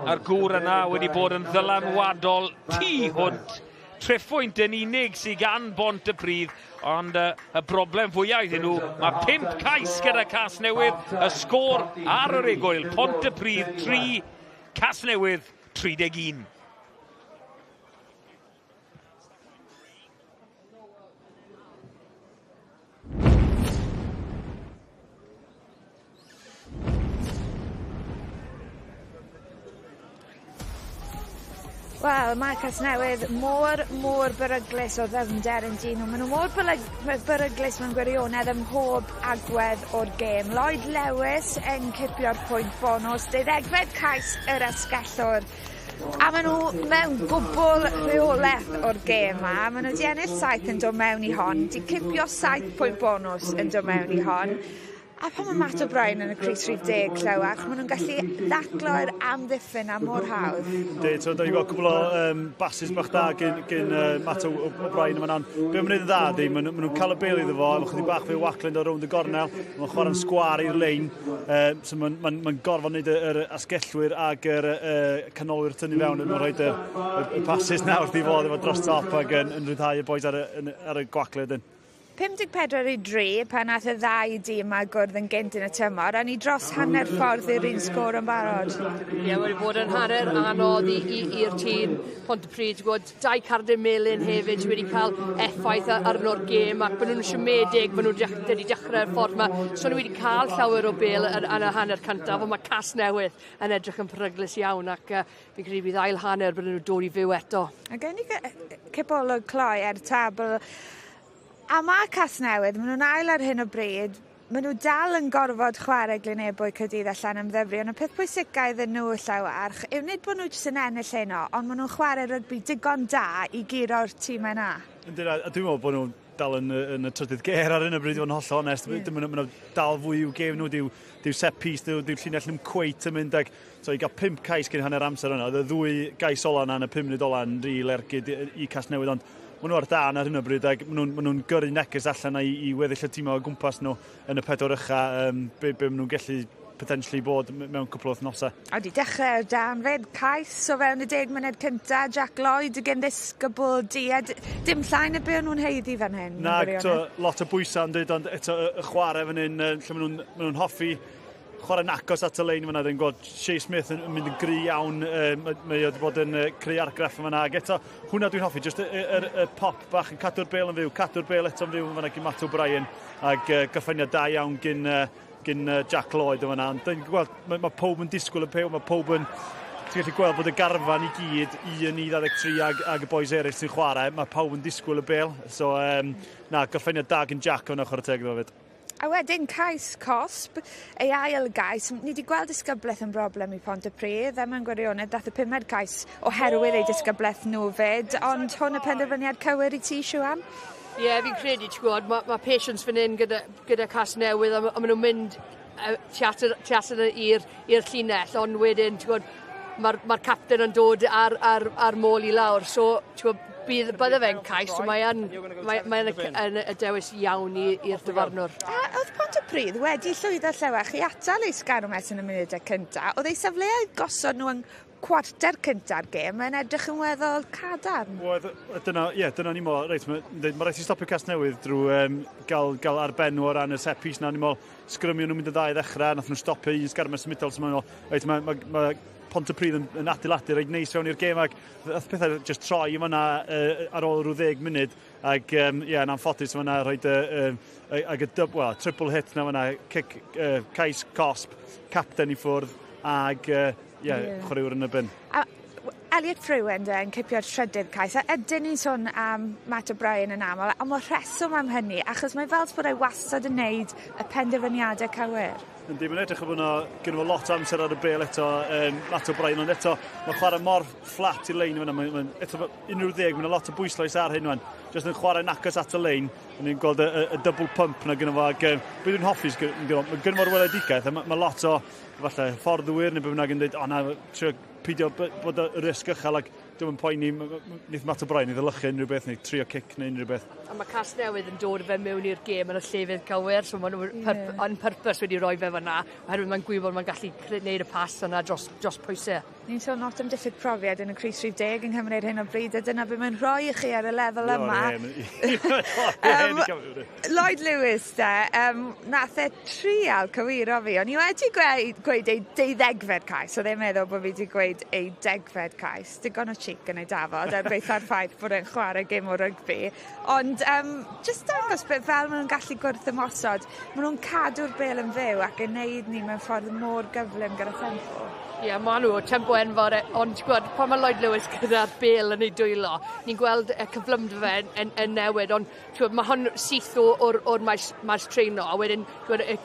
A'r gŵr yna wedi bod yn ddylanwadol tu hwnt. Treffwynt yn unig sydd gan Bontypridd, ond y broblem fwyaf iddyn nhw, mae 5 cais gyda Casnewydd, y sgôr ar yr egwyl, Pontypridd 3, Casnewydd 31. Wel, mae Casnewydd mor beryglus o ddyfnder yn dyn nhw. Maen nhw mor beryglus mewn gwirionedd ym mhob agwedd o'r gêm. Lloyd Lewis yn cipio'r pwynt bonus, 12 cais yr esgellwr. A maen nhw mewn gwbl rheolaeth o'r gêm yma. Maen nhw wedi ennill 7 yn dod mewn I hon. Di cipio 7 pwynt bonus yn dod mewn I hon. A pan mae Matt O'Brien yn y Cris 10 clywach, maen nhw'n gallu ddadlo'r amddiffyn a mor hawdd. Da ni gweld cwbl o basis bach da gyn Matt O'Brien yma. Be mae'n gwneud yn dda, maen nhw'n cael y bel iddo fo, mae'n chydig bach fe waclend o rownd y gornel, mae'n chwarae'n sgwar i'r lein, so mae'n gorfod wneud yr asgellwyr ag yr canolwyr tynnu fewn, mae'n rhaid y basis nawr di fod efo dros top ac yn rhyddhau y boes ar y gwacled yn. 54-3 pan nath y ddau dîm a gwrdd yn gynt yn y tymor, a ni dros hanner ffordd i'r un sgôr yn barod. Ie, wedi bod yn hanner anodd i'r tîm Pontypridd. Gwyd 2 cardyn melyn hefyd wedi cael effaith arno'r gêm ac maen nhw'n siomedig, maen nhw wedi dechrau'r ffordd yma. So nhw wedi cael llawer o bel yn y hanner cyntaf, ond mae Casnewydd yn edrych yn peryglus iawn ac fi'n credu bydd ail hanner bydd nhw'n dod I fyw eto. A gen I cipolwg cloi ar y tabl. A mae Casnewydd, maen nhw'n ail ar hyn o bryd, Maen nhw dal yn gorfod chwarae Glynebwy Caerdydd a Llanymddyfri, ond y peth pwysicau iddyn nhw llaw arch, yw nid bod nhw jyst yn ennill heno, ond maen nhw'n chwarae rygbi digon da i giro'r tîm yna. A dwi'n meddwl bod nhw'n dal yn y trydydd ger ar hyn o bryd, i fod yn holl onest. Maen nhw dal fwy i'w gêm nhw, diw set piece, diw llinell nhw'n cweit yn mynd ag so i gael 5 cais gen hanner amser yna. Oedd y 2 gais ola yna yn y 5 munud ola yn rhi lergyd i Casnewydd, ond maen nhw ar dan ar hyn o bryd ag maen nhw'n gyrru neges allan i weddill y tîm o gwmpas nhw yn y 4 ucha, be maen nhw'n gallu potentially bod mewn cwpl o wythnosau. A di dechrau dan fyd, cais o fewn y 10 munud cynta, Jack Lloyd yn ddisgybl di, a dim llain y be nhw'n heiddi fan hyn. Na, lot o bwysau yn dweud, ond eto y chwarae fan hyn, lle maen nhw'n hoffi chwarae'n agos at y lein fan hyn, yn gweld Shea Smith yn mynd yn gry iawn, mae wedi bod yn creu argraff fan hyn, ac eto hwnna dwi'n hoffi, just y pop bach yn cadw'r bel yn fyw, cadw'r bel eto'n fyw fan hyn gyn Matt O'Brien, ac gyffiniau da iawn gyn Jack Lloyd yn fan'na. Mae pob yn disgwyl y pew, mae pob yn... Ti'n gallu gweld bod y garfan i gyd, 1-13 ag y boes eraill sy'n chwarae, mae pob yn disgwyl y bel. So, gyffiniau da gyn Jack o'n ochr y teg iddo fyd. A wedyn cais cosb, ei ail gais, ni wedi gweld disgyblaeth yn broblem i Pontypridd, a mewn gwirionedd dath y 5 cais oherwydd ei disgyblaeth nhw fyd, ond hwn y penderfyniad cywir i ti, Siwan? Ie, fi'n credu, ti'n gwybod, mae patience fan hyn gyda Casnewydd, a maen nhw'n mynd teatr i'r llinell, ond wedyn, ti'n gwybod, mae'r capten yn dod ar môl i lawr, so, ti'n gwybod, bydde fe'n cais, so mae'n y dewis iawn i'r dyfarnwr. Oedd Pontypridd wedi llwyddo llewach i atal ei sgarwmes yn y munudau cyntaf, oedd ei safleau gosod nhw yn cwarter cynta'r gêm yn edrych yn weddol cadarn. Dyna ni mo, reit, mae rhaid i stopio Casnewydd drwy gael ar ben nhw o ran y set piece na, ni mo sgrymio nhw'n mynd y dda i ddechrau, nath nhw'n stopio un sgarmes symudol, so mae Pontypridd yn adeiladu rhaid neis fewn i'r gêm, ac oedd pethau just troi i fan'na ar ôl rhyw 10 munud, ac yn anffodus fan'na rhaid triple hit na fan'na, cais cosb, capten i ffwrdd, ag chwaraewr yn y bin. Elliot Frewen yn cipio'r trydydd cais, a ydyn ni'n sôn am Matt O'Brien yn aml, a mae'r rheswm am hynny, achos mae fel bod ei wastad yn neud y penderfyniadau cywir. Yndi, mae'n edrych bod gyda fo lot o amser ar y bel eto, Matt O'Brien, ond eto mae'n chwarae mor fflat i'r lein yma, eto unrhyw 10, mae'n lot o bwyslais ar hyn yma, jyst yn chwarae'n acos at y lein, yn ni'n gweld y double pump na gyda fo, ac beth yw'n hoffi, gyda fo'r weledigaeth, mae lot o falle fforddwyr neu beth bynnag yn dweud, na, trio pidio bod y risg ychel, ac dwi'n poeni, wnaeth Matt O'Brien i ddylychu unrhyw beth, neu trio cic neu unrhyw beth. A mae Casnewydd yn dod fe mewn i'r gêm yn y llefydd cywir, so maen nhw on purpose wedi rhoi fe fyna, oherwydd mae'n gwybod mae'n gallu gwneud y pas yna dros pwysau. Ni'n sôn lot am diffyg profiad yn y Crys Rhif 10 yng Nghymru ar hyn o bryd, a dyna beth mae'n rhoi i chi ar y lefel yma. Lloyd Lewis, nath e trial cywiro fi, ond i wedi gweud ei 12fed cais, oedd e'n meddwl bod fi wedi gweud ei 10fed cais. Digon o cheek yn ei dafod, er beth ar ffaith bod e'n chwarae gêm o rygbi. Ond just dangos beth fel maen nhw'n gallu gwrth ymosod, maen nhw'n cadw'r bel yn fyw ac yn neud ni mewn ffordd mor gyflym gyda tempo. Ie, maen nhw, tempo enfawr, ond pan mae Lloyd Lewis gyda'r bel yn ei dwylo, ni'n gweld y cyflymder fe yn newid, ond mae hwn syth o'r maes treino, a wedyn y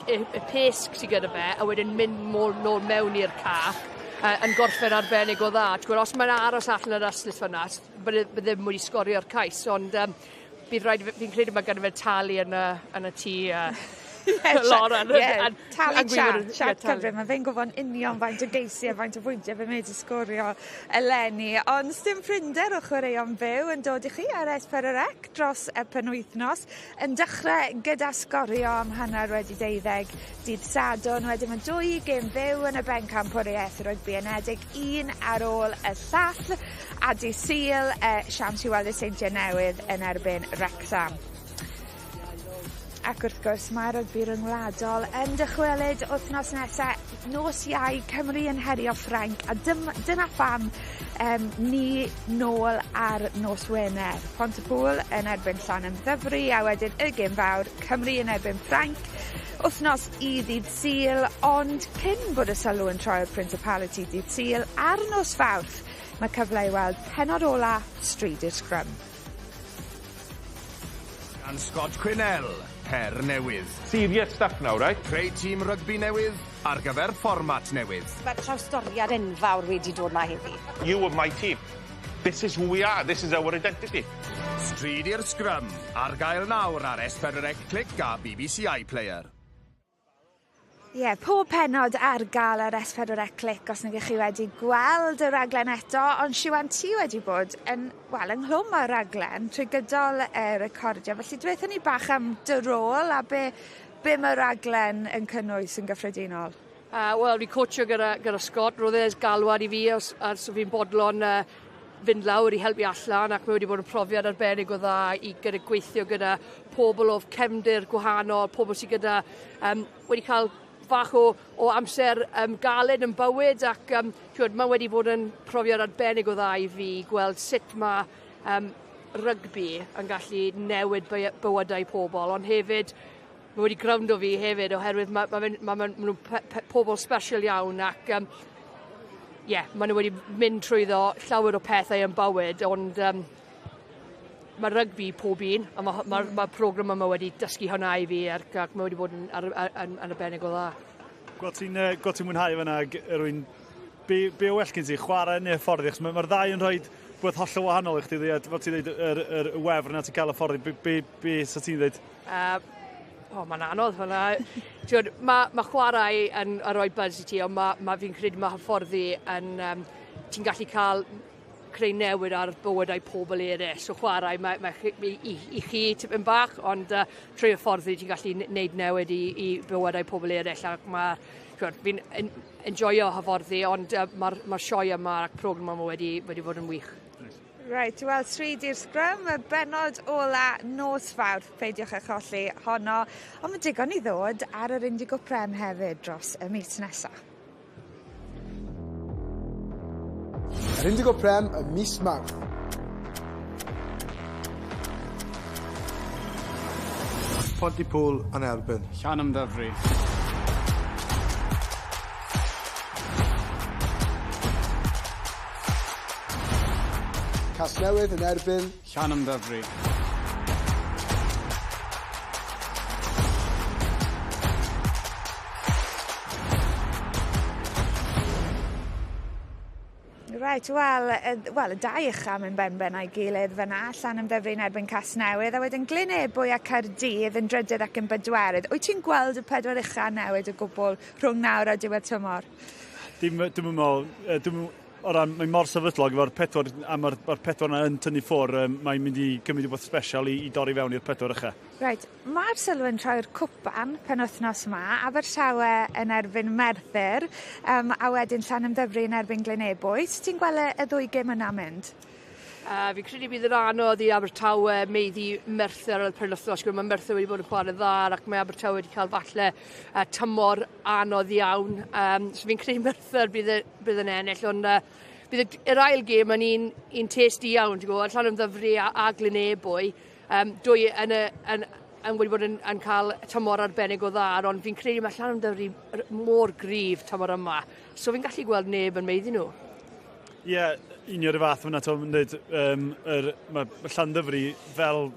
pesg sydd gyda fe, a wedyn mynd nôl mewn i'r ca, yn gorffen arbennig o dda. Os mae'n aros allan yr aslys fyna, bydde ddim wedi sgorio'r cais, ond fi'n credu mae gyda fe talu yn y tŷ talu chat cyfrif, mae fe'n gofyn union faint o geisiau, faint o bwyntiau fe wedi sgorio eleni, ond sdim ffrinder o chwaraeon byw yn dod i chi ar S4C dros y penwythnos, yn dechrau gyda sgorio am hanner wedi 12 dydd Sadwrn, wedyn mae 2 gêm fyw yn y bencamp o'r Rugby Unedig, 1 ar ôl y llall, a dydd Sul, siams i weld y Seintiau Newydd yn erbyn Wrexham. Ac wrth gwrs, mae'r rygbi ryngwladol yn dychwelyd wythnos nesaf, nos Iau, Cymru yn herio Ffrainc, a dyna pham ni nôl ar nos Wener. Pontypridd yn erbyn Llanymddyfri, a wedyn y gêm fawr, Cymru yn erbyn Ffrainc, wythnos i ddydd Sul, ond cyn bod y sylw yn troi'r Principality dydd Sul, ar nos Fawrth, mae cyfle i weld pennod ola Street Scrum. Gan Scott Quinnell, her newydd. Serious stuff now, right? Creu tîm rygbi newydd ar gyfer fformat newydd. Mae'r trawstoriad enfawr wedi dod yma heddi. You are my team. This is who we are. This is our identity. Stryd i'r sgrym, ar gael nawr ar S4C Click a BBC iPlayer. Ie, pob penod ar gael ar S4C Click os nag ych chi wedi gweld y raglen eto, ond Siwan ti wedi bod yn, wel, ynghlwm o'r raglen trwy gydol y recordio. Felly dweithio ni bach am dy rôl a be mae'r raglen yn cynnwys yn gyffredinol? Wel, fi coachio gyda Scott, roedd e's galwad i fi os fi'n bodlon fynd lawr i helpu allan ac mae wedi bod yn profiad arbennig o dda i gyda gweithio gyda pobl o cefndir gwahanol, pobl sydd gyda wedi cael fach o amser galed yn bywyd ac mae wedi bod yn profiad arbennig o dda i fi gweld sut mae rygbi yn gallu newid bywydau pobl, ond hefyd mae wedi grawndo fi hefyd oherwydd mae nhw'n pobl special iawn ac maen nhw wedi mynd trwyddo llawer o pethau yn bywyd, ond mae rygbi pob un, a mae'r program yma wedi dysgu hwnna i fi ac mae wedi bod yn arbennig o dda. Gweld ti'n mwynhau fyna, rwy'n be o well gen ti, chwarae neu fforddi? Mae'r ddau yn rhoi beth hollol wahanol i chdi, fel ti'n dweud, yr wefr yna ti'n cael y fforddi. Be sa ti'n dweud? Mae'n anodd hwnna. Mae chwarae yn rhoi buzz i ti, ond fi'n credu mae hyfforddi yn... ti'n gallu cael creu newid ar bywydau pobl eraill. So chwarae, i chi tipyn bach, ond trwy hyfforddi ti'n gallu gwneud newid i bywydau pobl eraill. Ac fi'n enjoyo hyfforddi, ond mae'r sioe yma ac program yma wedi bod yn wych. Right, wel, stryd i'r sgrym, y benod ola nos fawr, peidiwch eich colli honno, ond mae digon i ddod ar yr Indigo Prem hefyd dros y mis nesaf. Yr Indigo Prem y mis Mawrth. Pontypridd yn erbyn. Llanymddyfri. Casnewydd yn erbyn Llanymddyfri. Right, wel, y dau ucham yn ben a'i gilydd fyna, Llanymddyfri yn erbyn Casnewydd, a wedyn Glynebwy a Caerdydd yn drydydd ac yn bedwerydd. Wyt ti'n gweld y pedwar ucha newid o gwbl rhwng nawr a diwedd tymor? Dim yn meddwl, o ran, mae'n mor sefydlog efo'r pedwar, a mae'r pedwar yna yn tynnu ffwr, mae'n mynd i gymryd rhywbeth special i dorri fewn i'r pedwar ucha. Right, mae'r sylw yn troi'r cwpan penwythnos yma, Abertawe yn erbyn Merthyr, a wedyn Llanymddyfri yn erbyn Glynebwy. Ti'n gweld y ddwy gêm yna mynd? Fi'n credu bydd yr anodd i Abertawe meiddi Merthyr ar y penwythnos. Mae Merthyr wedi bod yn chwarae dda ac mae Abertawe wedi cael falle tymor anodd iawn. So fi'n credu Merthyr bydd yn ennill, ond bydd yr ail gêm yn un testi iawn. Llanymddyfri a Glynebwy, dwy yn wedi bod yn cael tymor arbennig o dda, ond fi'n credu mae Llanymddyfri mor gryf tymor yma. So fi'n gallu gweld neb yn meiddi nhw. Ie, unio'r fath fyna, mae Llanymddyfri fel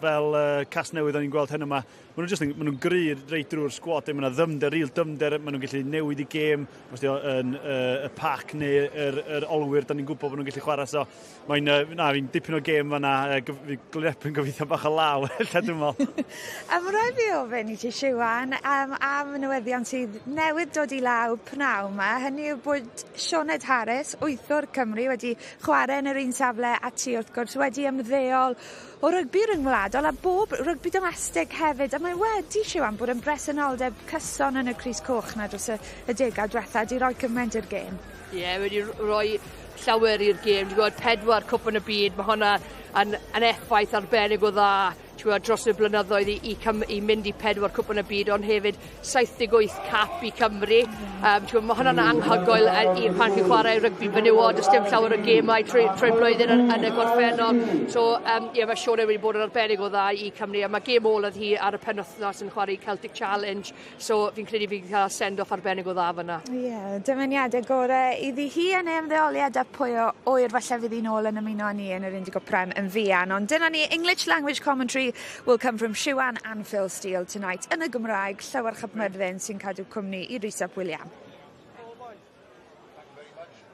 Casnewydd o'n i'n gweld hyn yma, maen nhw'n gryr reit drwy'r sgwad, maen nhw'n dymder, maen nhw'n gallu newid i gêm, y pac neu yr olwyr, da ni'n gwybod bod nhw'n gallu chwarae, so fi'n dipyn o gêm fyna, Glynebwy'n yn gobeithio bach o law, lle dwi'n meddwl. Mae rhaid fi ofyn i ti, Siwan, am newyddion sydd newydd dod i law pnaw yma, hynny yw bod Sioned Harris, wythwr Cymru, wedi chwarae yn yr un safle a ti wrth gwrs, wedi ymddeol o rygbi ryngwladol a bob rygbi domestig hefyd, a mae wedi Siwan bod yn bresenoldeb cyson yn y Crys Coch na dros y degawd diwethaf, wedi rhoi cymaint i'r gêm. Ie, wedi rhoi llawer i'r gêm. Dwi'n gwybod 4 cwp yn y byd, mae hwnna yn effaith arbennig o dda dros y blynyddoedd i mynd i 4 cwp yn y byd, ond hefyd 78 cap i Cymru. Mae hwnna'n anghygoel i'r pan chi'n chwarae rygbi fenywod, does dim llawer o gemau trwy blwyddyn yn y gorffennol. So, mae Sioned wedi bod yn arbennig o dda i Cymru, a mae gêm oladd hi ar y penwythnos yn chwarae Celtic Challenge, so fi'n credu fi'n cael send-off arbennig o dda fyna. Ie, dymuniadau gorau iddi hi yn ei ymddeoliad a pwy o oer falle fydd hi'n ôl yn ymuno ni yn yr Indigo Prem yn fuan, ond dyna ni English Language Commentary Rugby will come from Siwan and Phil Steele tonight. Yn y Gymraeg, Llawer Chapmyrddin sy'n cadw cwmni i Rhys-ap William.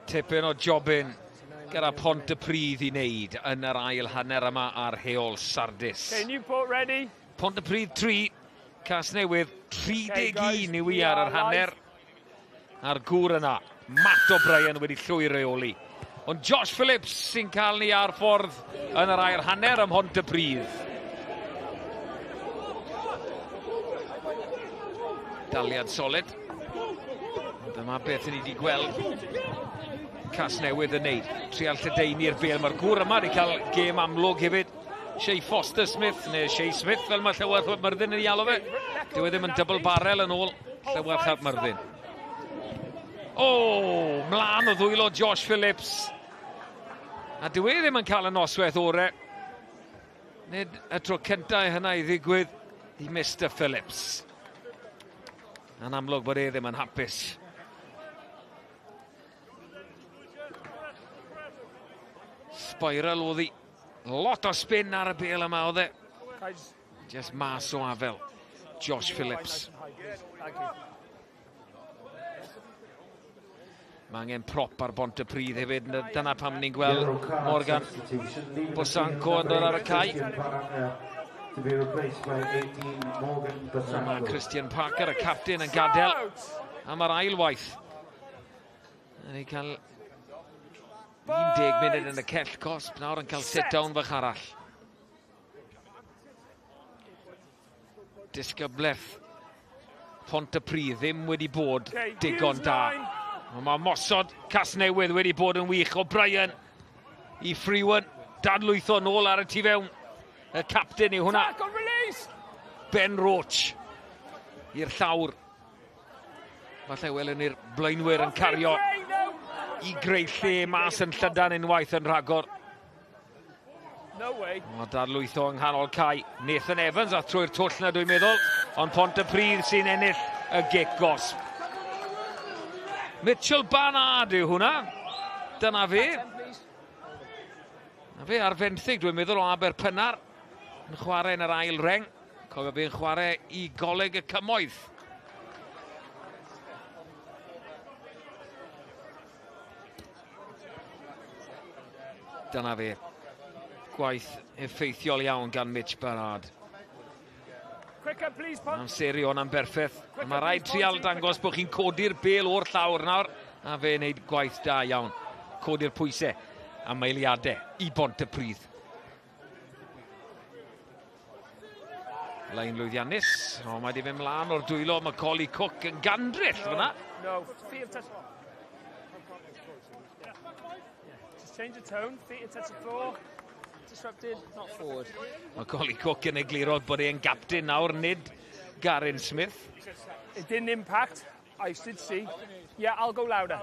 Tipyn o jobyn gyda Pontypridd i wneud yn yr ail hanner yma ar Heol Sardis. Okay, Newport ready. Pontypridd 3, Casnewydd 31 yw i ar yr hanner. A'r gŵr yna, Matt O'Brien wedi llwyr reoli. Ond Josh Phillips sy'n cael ni ar ffordd yn yr ail hanner ym Pontypridd. Daliad solid. Dyma beth ni wedi gweld Casnewydd yn neud. Trial lledaenu'r bel. Mae'r gŵr yma wedi cael gêm amlwg hefyd. Shea Foster Smith, neu Shea Smith, fel mae Llawer Chapmyrddin yn ei alw fe. Dyw e ddim yn double barrel yn ôl Llawer Chapmyrddin. O, mlaen o ddwylo Josh Phillips. A dyw e ddim yn cael y noswaith ore. Nid y tro cyntaf hynna i ddigwydd i Mr Phillips. Yn amlwg bod e ddim yn hapus. Spiral oedd hi. Lot o spin ar y bel yma oedd e. Just mas o afel. Josh Phillips. Mae angen prop ar Bontypridd hefyd. Dyna pam ni'n gweld Morgan Bosanco yn dod ar y cae. Mae Christian Parker, y captain, yn gadael am yr ail waith. Ni'n cael 10 munud yn y cell cosp, nawr yn cael sit-down fach arall. Disgybleth Pontypridd ddim wedi bod digon da. Mae mosod Casnewydd wedi bod yn wych. O'Brien i Freewan, dadlwytho nôl ar y tu fewn. Y captain yw hwnna. Ben Roach i'r llawr. Falle welwn ni'r blaenwyr yn cario i greu lle mas yn Llydan unwaith yn rhagor. Mae dadlwytho yng nghanol cae. Nathan Evans a trwy'r twll na dwi'n meddwl. Ond Pontypridd sy'n ennill y gic gosb. Mitchell Barnard yw hwnna. Dyna fe. Na fe ar 20 dwi'n meddwl o Aberpennar. Yn chwarae yn yr ail reng. Cofio be'n chwarae i Goleg y Cymoedd. Dyna fe. Gwaith effeithiol iawn gan Mitch Barnard. Amserio yn berffaith. Mae rhaid trial dangos bod chi'n codi'r bel o'r llawr nawr. A fe wneud gwaith da iawn. Codi'r pwysau a maeliadau i Bontypridd. Lain lwyddiannus. O, mae di fe mlaen o'r dwylo. Mae Collie Cook yn gandryll fyna. No, change the tone, feet are touch the floor. Disrupted, not forward. Mae Collie Cook yn egluro bod e'n captain nawr, nid Garin Smith. It didn't impact. I did see. Yeah, I'll go louder.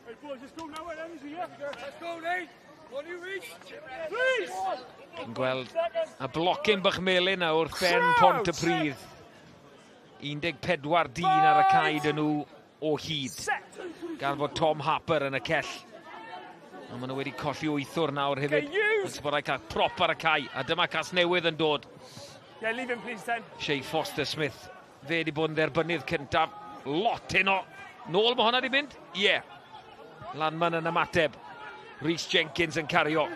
Hey boys, let's go now, energy, yeah? Let's go, Nate. On you reach. Please. Yn gweld y blocyn bach melyn nawr ben Pontypridd. 14 dyn ar y cae dyn nhw o hyd. Gan fod Tom Harper yn y cell. A maen nhw wedi colli 8 nawr hefyd. Mae'n bod rhaid cael prop ar y cae. A dyma Casnewydd yn dod. Yeah, leave him please, then. Shea Foster Smith. Fe wedi bod yn dderbynydd cyntaf. Lot hynno. Nôl mae hwnna wedi mynd? Ie. Lanman yn ymateb. Rhys Jenkins yn cario.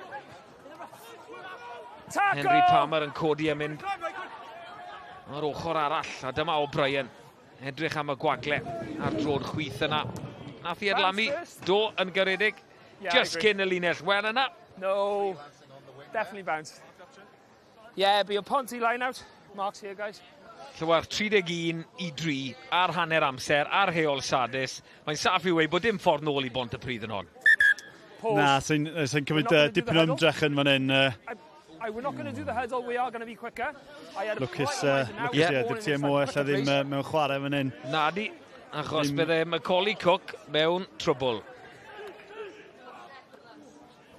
Henry Palmer yn codi yn mynd. O'r ochr arall. A dyma O'Brien. Edrych am y gwagle a'r dro'n chwith yna. Nath i adlamu. Do yn garedig. Just cyn y linell wen yna. No, definitely bounced. Yeah, be a Ponty line out. Marks here, guys. Llawer 31 i 3 ar hanner amser ar Heol Sardis. Mae'n saff i wei bod dim ffordd nôl i Bontypridd yn hon. Na, sy'n cymryd dipyn o ymdrech yn fan hyn. We're not going to do the huddle, we are going to be quicker. Lwcus, dy'r TMO ella ddim mewn chwarae fan hyn. Nadi, achos bydde Macaulay Cook mewn trwbl.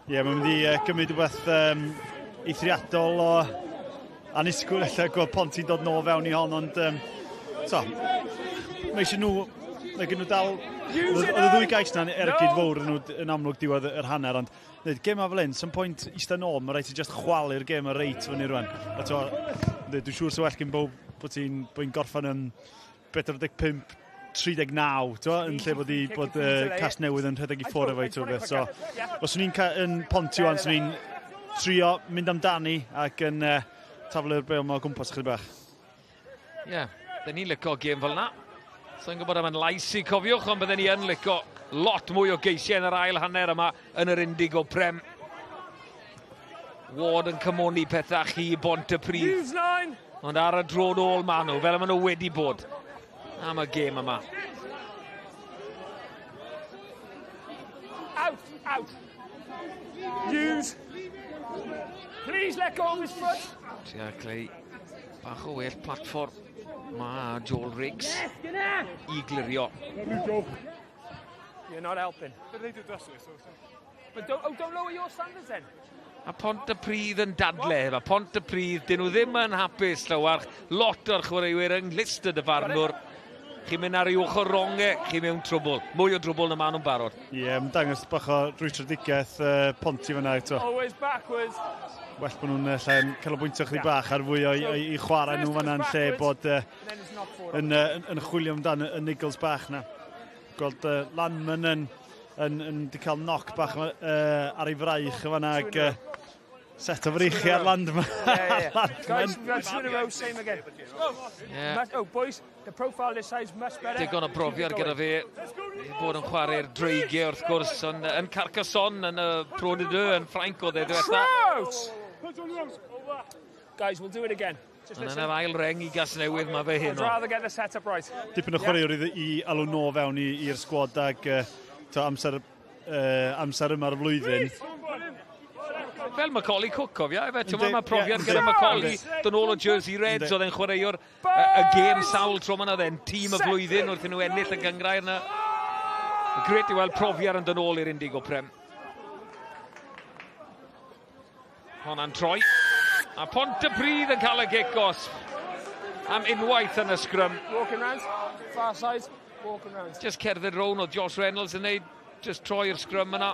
Ie, mae'n mynd i gymryd rhywbeth eithriadol o anisgwyl ella gweld Ponty'n dod nôl fewn i hon, ond mae eisiau nhw mae gen nhw dal... Oedd y ddwy gais na'n ergyd fawr yn amlwg diwedd yr hanner, ond gêm a fel hyn, some pwynt eista nôl, mae rhaid i just chwalu'r gêm a reit fyny rwan. Dwi'n siŵr sy'n well gen bod ti'n gorffan yn 45-39, yn lle bod Casnewydd yn rhedeg i ffwrdd efo i to beth. So, os o'n i'n Ponty wan, os o'n i'n trio mynd amdani ac yn taflu'r bel yma o gwmpas chydig bach. Ie, dyn ni'n licio gêm fel yna. Sa'n gwybod am yn lais i cofiwch, ond bydden ni yn licio lot mwy o geisiau yn yr ail hanner yma yn yr Indigo Prem. Ward yn cymoni pethau chi Bontypridd. Ond ar y drod ôl ma nhw, fel yma nhw wedi bod am y gêm yma. Out. Hughes. Please let go of his foot. Tia Clay, bach o well platfform. Mae Joel Riggs i glirio. You're not helping. But don't lower your standards then. A Pontypridd yn dadle. Mae Pontypridd, dyn nhw ddim yn hapus llawer. Lot o'r chwaraewyr yng Nghlystad y farnwr. Chi'n mynd ar ei ochr ronge, chi'n mewn trwbl. Mwy o trwbl na maen nhw'n barod. Ie, mae'n dangos bach o rwystredigaeth Ponty fyna eto. Always backwards. Well bod nhw'n canolbwyntio chydig bach ar fwy i chwarae nhw fanna'n lle bod yn chwilio amdan y niggles bach na. Gweld Lanman yn di cael knock bach ar ei fraich fanna ag set o frichi ar Landman. Guys, in a row, same again. Oh, boys, the profile this side's much better. Digon o brofiad gyda fe. Bod yn chwarae'r dreigiau wrth gwrs yn Carcassonne, yn y Pro de Deux, yn Ffrainc o dde diwetha. Guys, we'll do it again. Yn yna'r ail reng i Casnewydd, mae fe hyn o. I'd rather get the set-up right. Dipyn o chwaraewr i alw no fewn i'r sgwad ag amser yma'r flwyddyn. Fel Macaulay Cook, cofia, efe? Mae profiad gyda Macaulay, dyn ôl o Jersey Reds, oedd e'n chwaraewr y gêm sawl tro yna, oedd e'n tîm y flwyddyn wrth i nhw ennill y gyngrair yna. Gret i weld profiad yn dyn ôl i'r Indigo Prem. Honna'n troi. A Pontypridd yn cael y gic-os am unwaith yn y sgrym. Walking round, far side, walking round. Just cerdded rown o Josh Reynolds yn neud, just troi'r sgrym yna.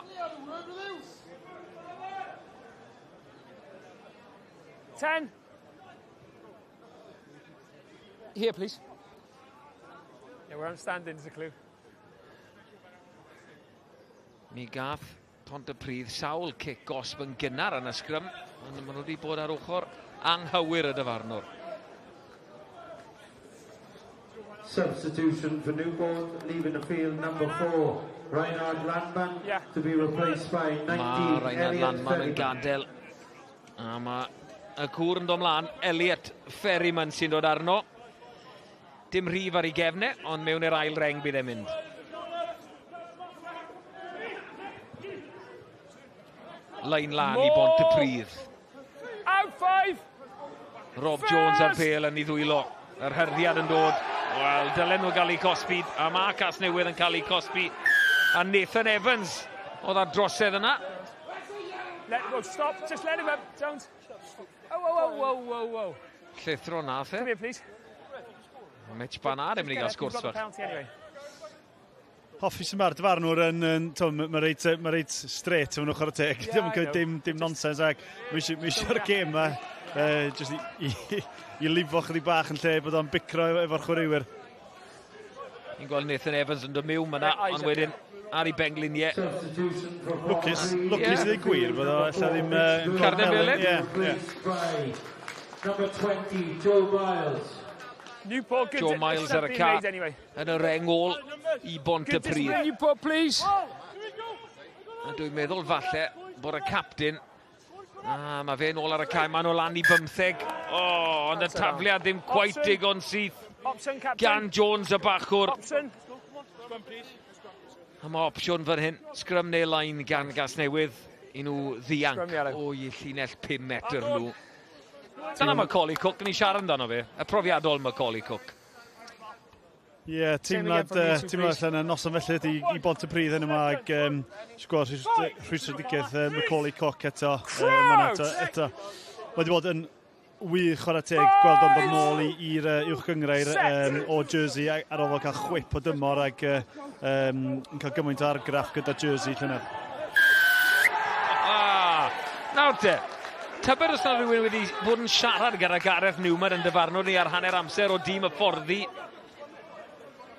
10. Here, please. Yeah, where I'm standing is a clue. Mi gath Pontypridd sawl cic-osb yn gynnar yn y sgrym, ond maen nhw wedi bod ar ochr anghywir y dyfarnwr. Substitution for Newport, leaving the field number 4, Reinhard Landman, to be replaced by 19, Mae Reinhard Landman yn gadael. A mae y cwr yn dod mlaen, Elliot Ferryman sy'n dod arno. Dim rhif ar ei gefne, ond mewn i'r ail reng bydd e'n mynd. Lain lan i Bontypridd. Out 5! Rob Jones ar pêl yn ei ddwylo. Yr hyrdiad yn dod. Wel, dylen nhw gael ei cosbi. A mae Casnewydd yn cael ei cosbi. A Nathan Evans oedd ar drosedd yna. Stop, just let him up, Jones. Whoa. Llithro nath e. Come here, please. Mitch Banard yn mynd i gael sgwrs fach. Hoffi sy'n ma'r dyfarnwr mae reit straight yn ochr y teg. Dim nonsens ag mae eisiau'r gêm yma just i lifo chydig bach yn lle bod o'n bicro efo'r chwaraewyr. Ni'n gweld Nathan Evans yn dod mewn yna, ond wedyn ar ei bengliniau. Lwcus ddweud gwir, bod o ella ddim... Carden Felyn? Number 20, Joe Miles. Newport, Joe Miles ar y ca yn y reng ôl i Bontypridd. Newport, please. A dwi'n meddwl falle bod y captain, mae fe'n ôl ar y ca, mae nhw lan i 15. Ond y tafliad ddim quite digon syth gan Jones y bachwr. A mae opsiwn fan hyn, sgrym neu lain gan Casnewydd i nhw ddianc o i llinell 5 metr nhw. Dyna Macaulay Cook, ni siarad amdano fe, y profiadol Macaulay Cook. Ie, teimlad yna noson felly i Bontypridd yn yma ag rhwystredigaeth Macaulay Cook eto. Mae wedi bod yn wych o'r teg gweld o'n dod nôl i'r uwch gyngrair o Jersey ar ôl cael chwip o dymor ac yn cael gymaint o argraff gyda Jersey llynedd. Nawr te, tybed os na rhywun wedi bod yn siarad gyda Gareth Newman yn dyfarnwr ni ar hanner amser o dîm y fforddi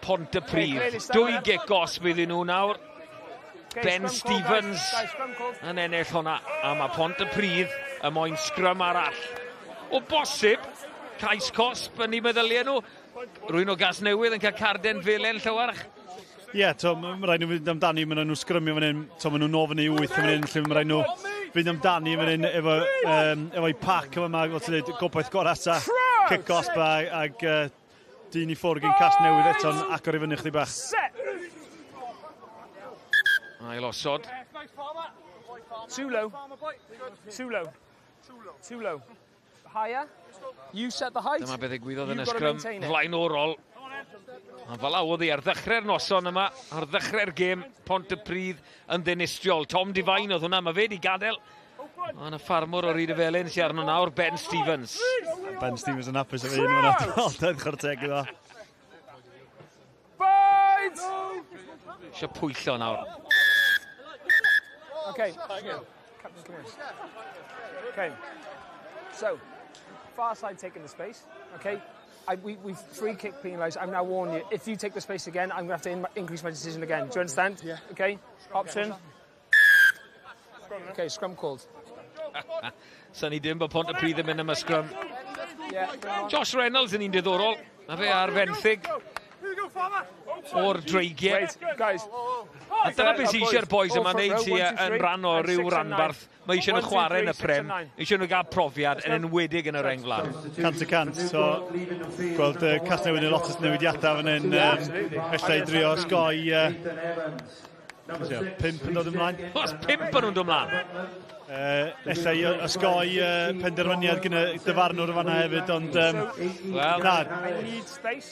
Pontypridd. 2 gic-os bydd nhw nawr. Ben Stevens yn ennill hwnna, a mae Pontypridd y moyn sgrym arall. O bosib, cais cosp yn ei meddyliau nhw. Rwy'n o Casnewydd yn cael carden felen Llywarch. Ie, mae rhaid nhw fynd amdani, mae nhw'n sgrymio fan hyn, mae nhw'n 9 neu 8 fan hyn, lle mae rhaid nhw fynd amdani fan hyn efo'i pac yma, gobaith gorasa, kick-off ag dyn i ffwrdd gyn Casnewydd eto'n agor i fyny chdi bach. Ail osod. Too low. Too low. Too low. Higher. You set the height. Dyma beth ddigwyddodd yn y sgrym flaenorol. A fel awodd hi ar ddechrau'r noson yma, ar ddechrau'r gêm, Pontypridd yn ddinistriol. Tom Divine oedd hwnna, mae fe di gadael. Ond y ffarmwr o Ryd y Felyn sy'n arno nawr, Ben Stevens. Ben Stevens yn hapus efo un o'n adroddau chwrteg iddo. Bind! Isio pwyllo nawr. Okay. Captain, come in. Okay. So, far side taking the space. Okay. We've free kick penalised. I'm now warning you. If you take the space again, I'm going to have to increase my decision again. Do you understand? Yeah. Okay. Option. Okay. Scrum called. Sy'n ni dim bod Pontypridd yn mynd am y scrum. Josh Reynolds yn un diddorol. A fe ar fenthyg. O'r dreigiau. Guys. A dyna beth sy'n eisiau'r boys yma wneud sy'n yn rhan o ryw ranbarth. Mae eisiau nhw chwarae yn y Prem. Eisiau nhw gael profiad yn enwedig yn yr englan. 100%. So, gweld Casnewydd yn lot o newidiadau fan hyn. Felly drio osgoi 5 yn dod ymlaen. Os 5 yn dod ymlaen? Felly osgoi penderfyniad gyda dyfarnwr fanna hefyd, ond na,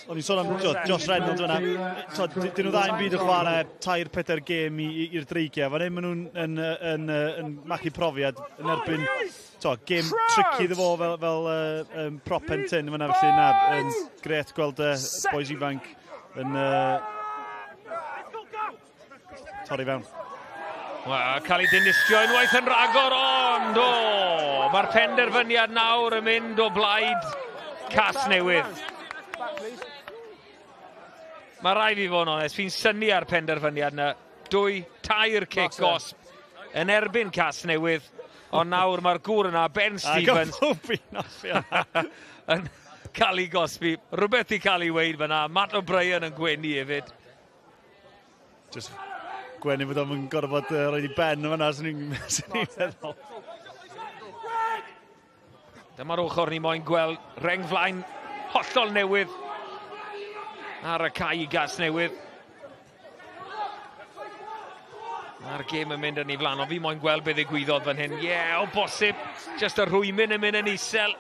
o'n i'n sôn am Josh Reynolds fanna, dyn nhw ddau'n byd o chwarae 3-4 gêm i'r dreigiau, fan hyn maen nhw'n yn machu profiad yn erbyn gêm tricky iddo fo fel prop entyn fanna, felly na, yn gret gweld boys ifanc yn torri fewn. Cael ei dinistrio unwaith yn ragor, ond mae'r penderfyniad nawr yn mynd o blaid Casnewydd. Mae rai fi fod yn onest, fi'n synnu ar penderfyniad yna. 2-3 kick-osp yn erbyn Casnewydd, ond nawr mae'r gŵr yna, Ben Stevens, yn cael ei gosbi. Rhywbeth i cael ei weid fyna, Matt O'Brien yn gwenu hefyd. Just gwenu bod o'n gorfod bod roed i ben o fanna, sy'n ni'n meddwl. Dyma'r ochr ni moyn gweld reng flaen hollol newydd ar y cae i Casnewydd. A'r gêm yn mynd yn ei flan, ond fi moyn gweld beth ddigwyddodd fan hyn. O bosib, just y rhwymun yn mynd yn isel,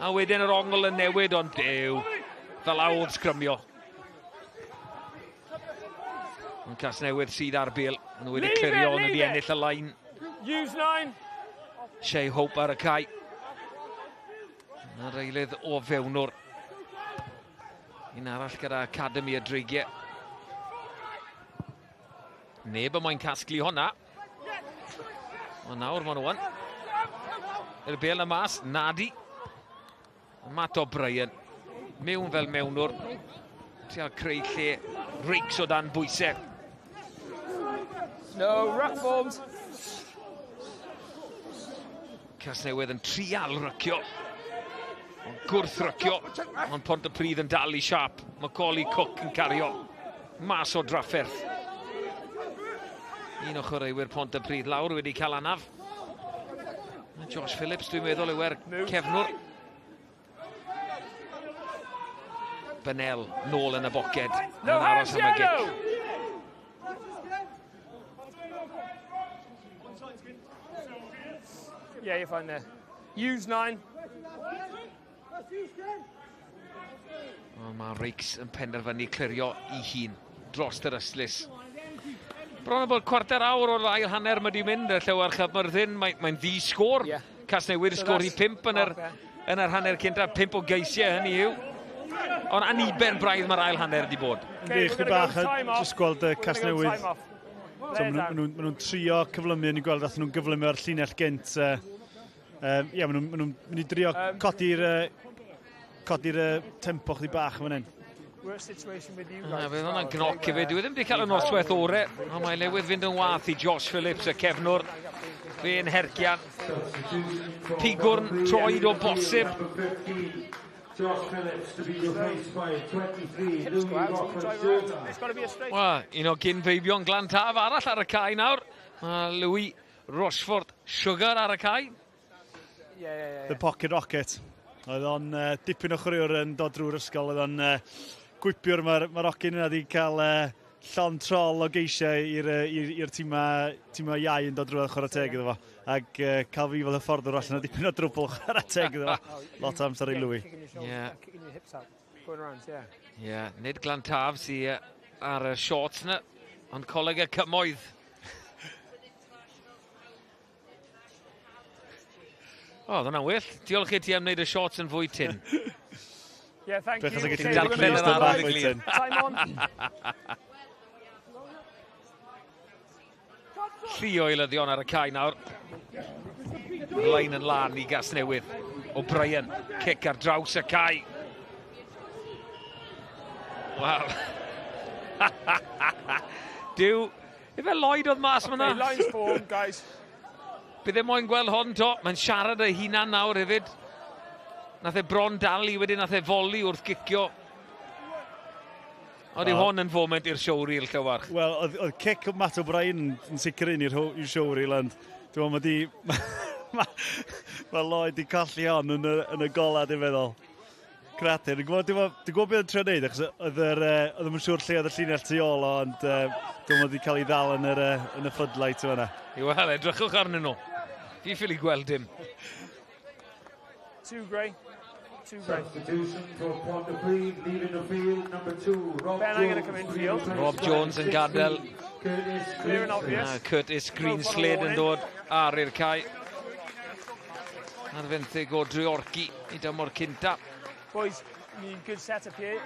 a wedyn yr ongl yn newid, ond dew, fel awodd sgrymio. Ond Casnewydd sydd ar bil, yn wedi clirio, ond wedi ennill y lain. Use 9. Shea Hope ar y cae. Yna'r eilydd o fewnwr. Un arall gyda Academy y dreigiau. Neb yn moyn casglu honna. Ond nawr maen nhw'n. Yr bel y mas, Nadi. Matt O'Brien. Mewn fel mewnwr. Trial creu lle. Reics o dan bwysau. No, ruck formed. Casnewydd yn trial rycio. Gwrth rycio. Ond Pontypridd yn dal i siap. Macaulay Cook yn cario. Mas o drafferth. Un o chwaraewyr Pontypridd lawr wedi cael anaf. Josh Phillips dwi'n meddwl yw cefnwr. Benel nôl yn y boced. Yn aros am y gic. Yeah, you're fine there. Use 9. Mae Reics yn penderfynu clirio I hun dros yr yslys. Bron o bod cwarter awr o'r ail hanner mae di mynd y Llywarch Myrddin. Mae'n ddi-sgôr. Casnewydd sgori 5 yn yr yn yr hanner cynta, 5 o geisiau hynny yw. Ond aniben braidd mae'r ail hanner wedi bod. Ynddi, chdi bach a jyst gweld Casnewydd. Maen nhw'n trio cyflymu, ni'n gweld att nhw'n gyflymu ar llinell gynt. Maen nhw'n mynd i drio codi'r tempo chdi bach fan hyn. Bydd hwnna'n gnoc i fe. Dwi ddim wedi cael y noswaith ore, ond mae newydd fynd yn wath i Josh Phillips, y cefnwr. Fe'n hercian. Pigwrn troed o bosib. Josh Phillips to be replaced by 23, Louis Rochford. Wel, un o gyn-feibion glantaf arall ar y cae nawr. Louis Rochford Sugar ar y cae. The Pocket Rocket. Oedd o'n dipyn o chwaraewr yn dod drwy'r ysgol. Oedd o'n gwipio'r mae'r ocyn yna wedi cael llon trol o geisiau i'r tîma iau yn dod drwy'r chwarae teg iddo fo. Ac cael fi fel y fforddwr allan o dipyn o drwbl chwarae teg iddo fo. Lot o amser i Louis. Nid glantaf sy'n ar y shorts yna, ond coleg y cymoedd. O, ddod hwnna'n well. Diolch i ti am wneud y shorts yn fwy tin. Thank you. Time on. Lluoelyddion ar y cae nawr. Lain yn lan i Casnewydd. O'Brien, cic ar draws y cae. Wel. Dyw, efe Lloyd oedd mas fyna. Lines form, guys. Bydd e moyn gweld hon to. Mae'n siarad y hunan nawr hefyd. Nath e bron dalu wedyn, nath e foli wrth gicio. Oedd yw hon yn foment i'r showreel Llywarch. Wel, oedd cic Matt O'Brien yn sicr un i'r showreel, ond dwi'n meddwl mae Lloyd wedi colli hon yn y gola, dwi'n meddwl. Gradur. Dwi'n gwybod beth yn trio wneud, achos oedd yn siŵr lle oedd y llinell tu ôl, ond dwi'n meddwl wedi cael ei ddal yn y floodlight yma. Wel, edrychwch arnyn nhw. Fi ffili gweld dim. Two grey. Substitution for Pontypridd, leaving the field, number 2, Rob Jones. Rob Jones yn gadael. Clear and obvious. Curtis Greenslade yn dod ar i'r cae. Ar 20 o Driorci i dymor cynta. Boys, good set-up here.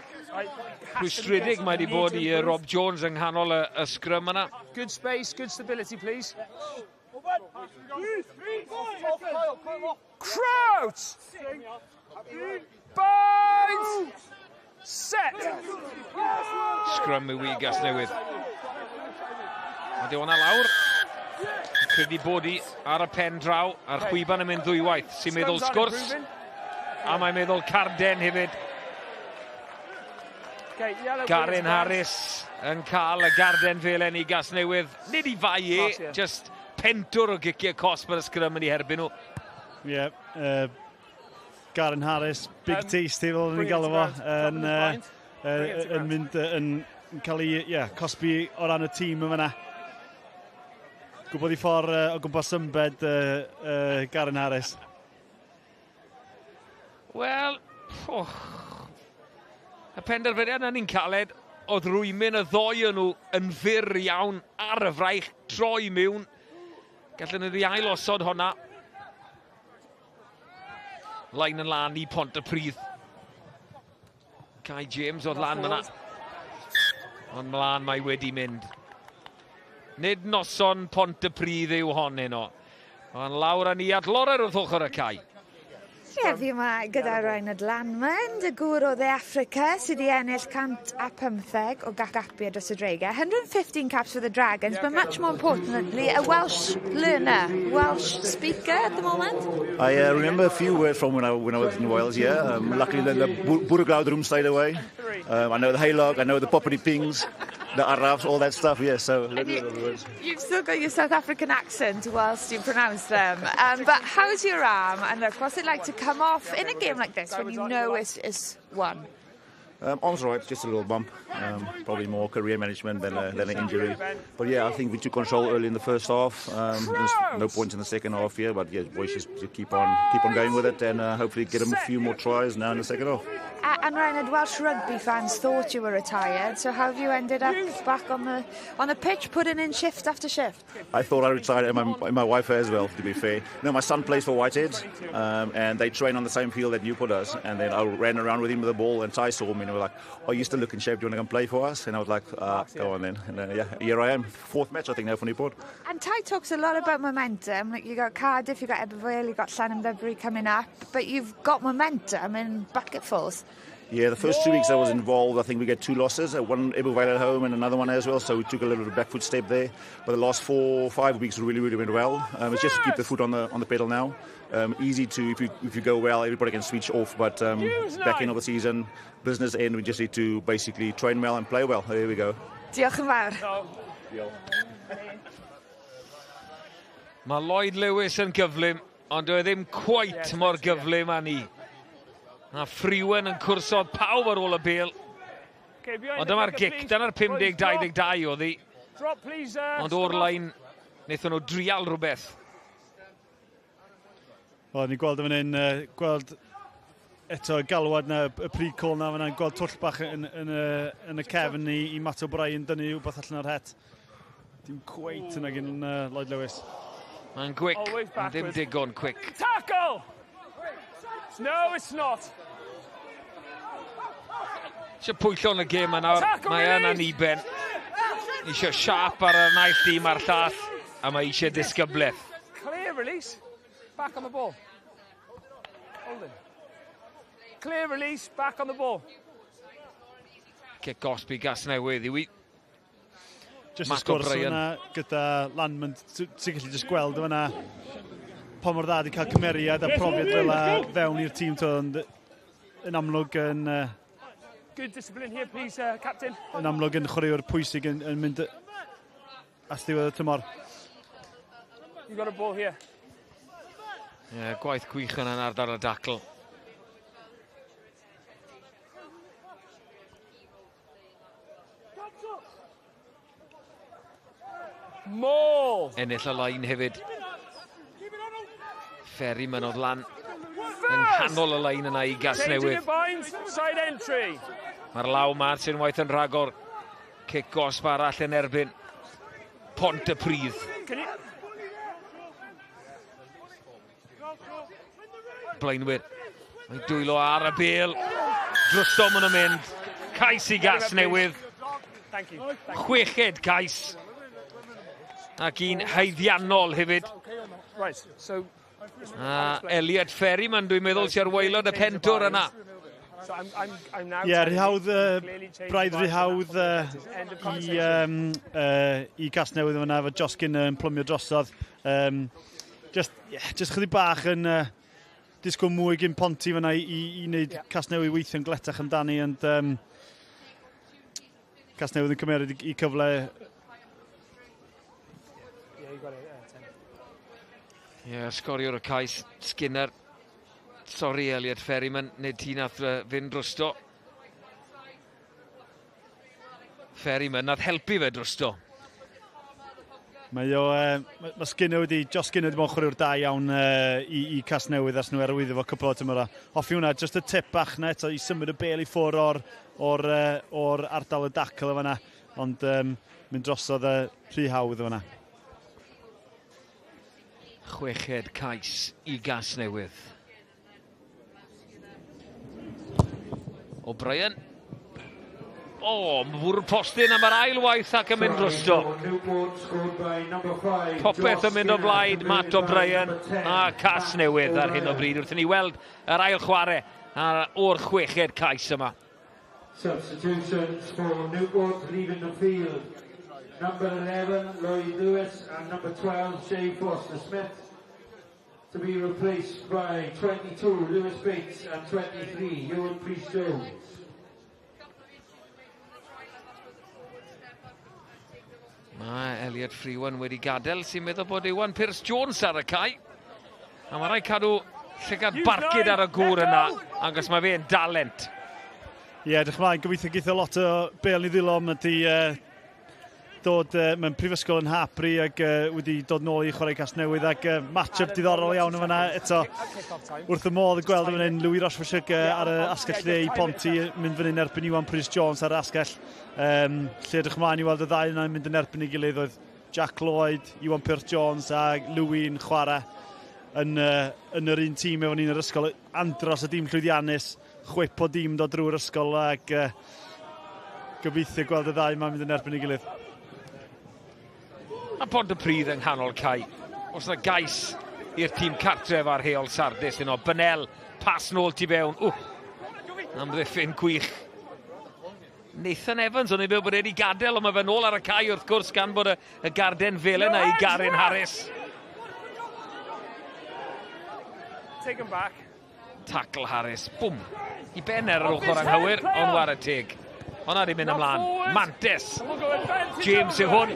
Rwystredig mae wedi bod i Rob Jones yng nghanol y scrum yna. Good space, good stability, please. Crouch! Bind! Set! Scrum yw i Casnewydd. Mae hwnna lawr. Credu bod i ar y pen draw, a'r chwiban yn mynd ddwywaith. Sy'n meddwl sgwrs. A mae'n meddwl Carden hefyd. Garen Harris yn cael y garden felen i Casnewydd. Nid i fai just pentwr o giciau cosp ar y scrum yn ei herbyn nhw. Garen Harris, big tasty fel ni'n galw fo, yn mynd yn cael ei cosbi o ran y tîm yma. Gwybod i ffordd o gwmpas symbed Garen Harris. Wel, y penderfyniad na ni'n caled, oedd rwymyn y ddoi yn nhw yn fyr iawn ar y fraich, troi mewn. Gallen nhw'n ail osod honna. Lain yn lan i Pontypridd. Kai James oedd lan fyna. Ond mlaen mae wedi mynd. Nid noson Pontypridd yw hon heno. Ond lawr â ni adlorer wrth ochr y cae. Fi yma gyda Rheinald Lanman, dy gŵr o The Africa, sydd wedi ennill 115 o gapiau dros y dreigiau. 115 caps for the Dragons, but much more importantly, a Welsh learner, Welsh speaker at the moment. I remember a few words from when I was in Wales, yeah. Luckily, the Bwrwglawd room stayed away. I know the Heilog, I know the Poppity Pings, the Arabs, all that stuff, yeah, so a little bit of the words. You've still got your South African accent whilst you pronounce them. But how's your arm? And look, what's it like to come off in a game like this when you know it's won? Arm's right, just a little bump. Probably more career management than an injury. But yeah, I think we took control early in the first half. There's no points in the second half here, but yeah, boys just keep on going with it and hopefully get them a few more tries now in the second half. And Ryan, Welsh rugby fans thought you were retired, so how have you ended up back on the pitch, putting in shift after shift? I thought I retired, and my wife as well, to be fair. No, my son plays for Whitehead, and they train on the same field that Newport does, and then I ran around with him with the ball, and Ty saw me and were like, oh, you still look in shape, do you want to come play for us? And I was like, go on then. And yeah, here I am, 4th match I think now for Newport. And Ty talks a lot about momentum, like you got Cardiff, you got Eberville, you got Llanymdebri coming up, but you've got momentum in bucketfuls. Yeah, the first 2 weeks I was involved, I think we get 2 losses, one Eberville at home and another one as well, so we took a little bit of a back foot step there. But the last 4 or 5 weeks really went well. It's just to keep the foot on the pedal now. Easy to, if you go well, everybody can switch off, but back end of the season, business end, we just need to basically train well and play well. There we go. Diolch yn fawr. Mae Lloyd Lewis yn gyflym, ond dwi ddim cweit mor gyflym â ni. A Frewen yn cwrsodd pawb ar ôl y bêl. Ond dyma'r gic, dyna'r 50-22 oedd hi. Ond o'r lain, wnaethon nhw drial rhywbeth. O, ni'n gweld yn hyn, gweld eto galwad na, y pre-call na fyna, gweld twll bach yn y cefn i Matt O'Brien, dynnu rhywbeth allan o'r het. Dim cweit yna gyn Lloyd Lewis. Mae'n gwic, ond ddim digon quick. Tackle! No, it's not. Eisiau pwyllo yn y gêm yna, mae yna ni ben. Eisiau siap ar y naill dim ar llall, a mae eisiau disgybleth. Clear release, back on the ball. Hold in. Clear release, back on the ball. Cic Gosby Casnewydd i wi. Just y sgwrs yna gyda Landman, ti'n gallu just gweld yna pa mor dda di cael cymeriad a profiad fel fewn i'r tîm yn amlwg yn... Good discipline here, please, Captain. Yn amlwg yn chwaraewr pwysig yn mynd at ddiwedd y tymor. You've got a ball here. Gwaith gwych yn ardal y dacl. More! Ennill y lain hefyd. Ferry mynodd lan. Yn canol y lain yna i Casnewydd. Side entry. Mae'r law Martin waith yn rhagor. Cic gosb arall yn erbyn Pontypridd. Blaenwyr. Mae'n dwylo ar y bêl. Drwstom yn y mynd. Cais i Casnewydd. Chweched cais. Ac un haeddiannol hefyd. Right, so... Elliot Ferryman, dwi'n meddwl sy'n waelod y pentwr yna. Ie, braidd rhyhawdd i Casnewydd yma, efo Josgyn yn plymio drosodd. Just chydig bach yn disgwyl mwy gyn Ponty fyna i wneud Casnewydd weithio'n gletach amdani, ond Casnewydd yn cymeryd i cyfle. Sgoriwr y cais, Skinner. Sorry, Elliot Ferryman, nid ti nath fynd drosto. Ferryman nath helpu fe drosto. Mae Skinner Josh Skinner wedi bod yn chwaraewr da iawn i Casnewydd as nhw arwyddo fo cwpl o tymor. Hoffi hwnna, just y tip bach na eto i symud y bêl i ffwr o'r ardal y dacl o fanna, ond mynd drosodd rhy hawdd o fanna. Chweched cais i Casnewydd. O'Brien. Mae bwrw postyn am yr ail waith ac yn mynd drosto. Popeth yn mynd o blaid, Matt O'Brien a Casnewydd ar hyn o bryd. Wrth i ni weld yr ail chwarae o'r chweched cais yma. Substitutions for Newport leaving the field. Number 11, Lloyd Lewis, and number 12, Jay Foster-Smith, to be replaced by 22, Lewis Bates, and 23, Ewan Priest-Jones. Mae Elliot Frewen wedi gadael sy'n meddwl bod Ewan Pearce-Jones ar y cae. A mae rai cadw llygad barcud ar y gŵr yna, angos mae fe'n dalent. Ie, edrych mlaen, gobeithio geithio lot o bêl ni ddilo am ydy dod mewn prifysgol yn Hapri ac wedi dod nôl i chwarae Casnewydd ac match-up diddorol iawn yn fanna. Eto, wrth y modd y gweld yn fan hyn, Louis Rochefort ar y asgell lle i Ponty, mynd fan hyn erbyn Iwan Pris Jones ar y asgell. Lle edrych ymlaen i weld y ddau yna'n mynd yn erbyn ei gilydd oedd Jack Lloyd, Iwan Pris Jones a Louis yn chwarae yn yr un tîm efo ni'n yr ysgol. Andros y dîm llwyddiannus, chwip o dîm dod drwy'r ysgol ac gobeithio gweld y ddau yma'n mynd yn erbyn ei gilydd. A Bontypridd yng nghanol cae. Os yna gais i'r tîm cartref ar Heol Sardis, un o Bynel, pas nôl tu fewn. Amddiffyn gwych. Nathan Evans, o'n i fel bod wedi gadael, ond mae fe nôl ar y cae wrth gwrs gan bod y garden felen a i Garin Harris. Take him back. Tackle Harris, bwm. I ben ar yr ochr anghywir, ond war y teg. Honna di mynd ymlaen. Mantes. James yw hwn.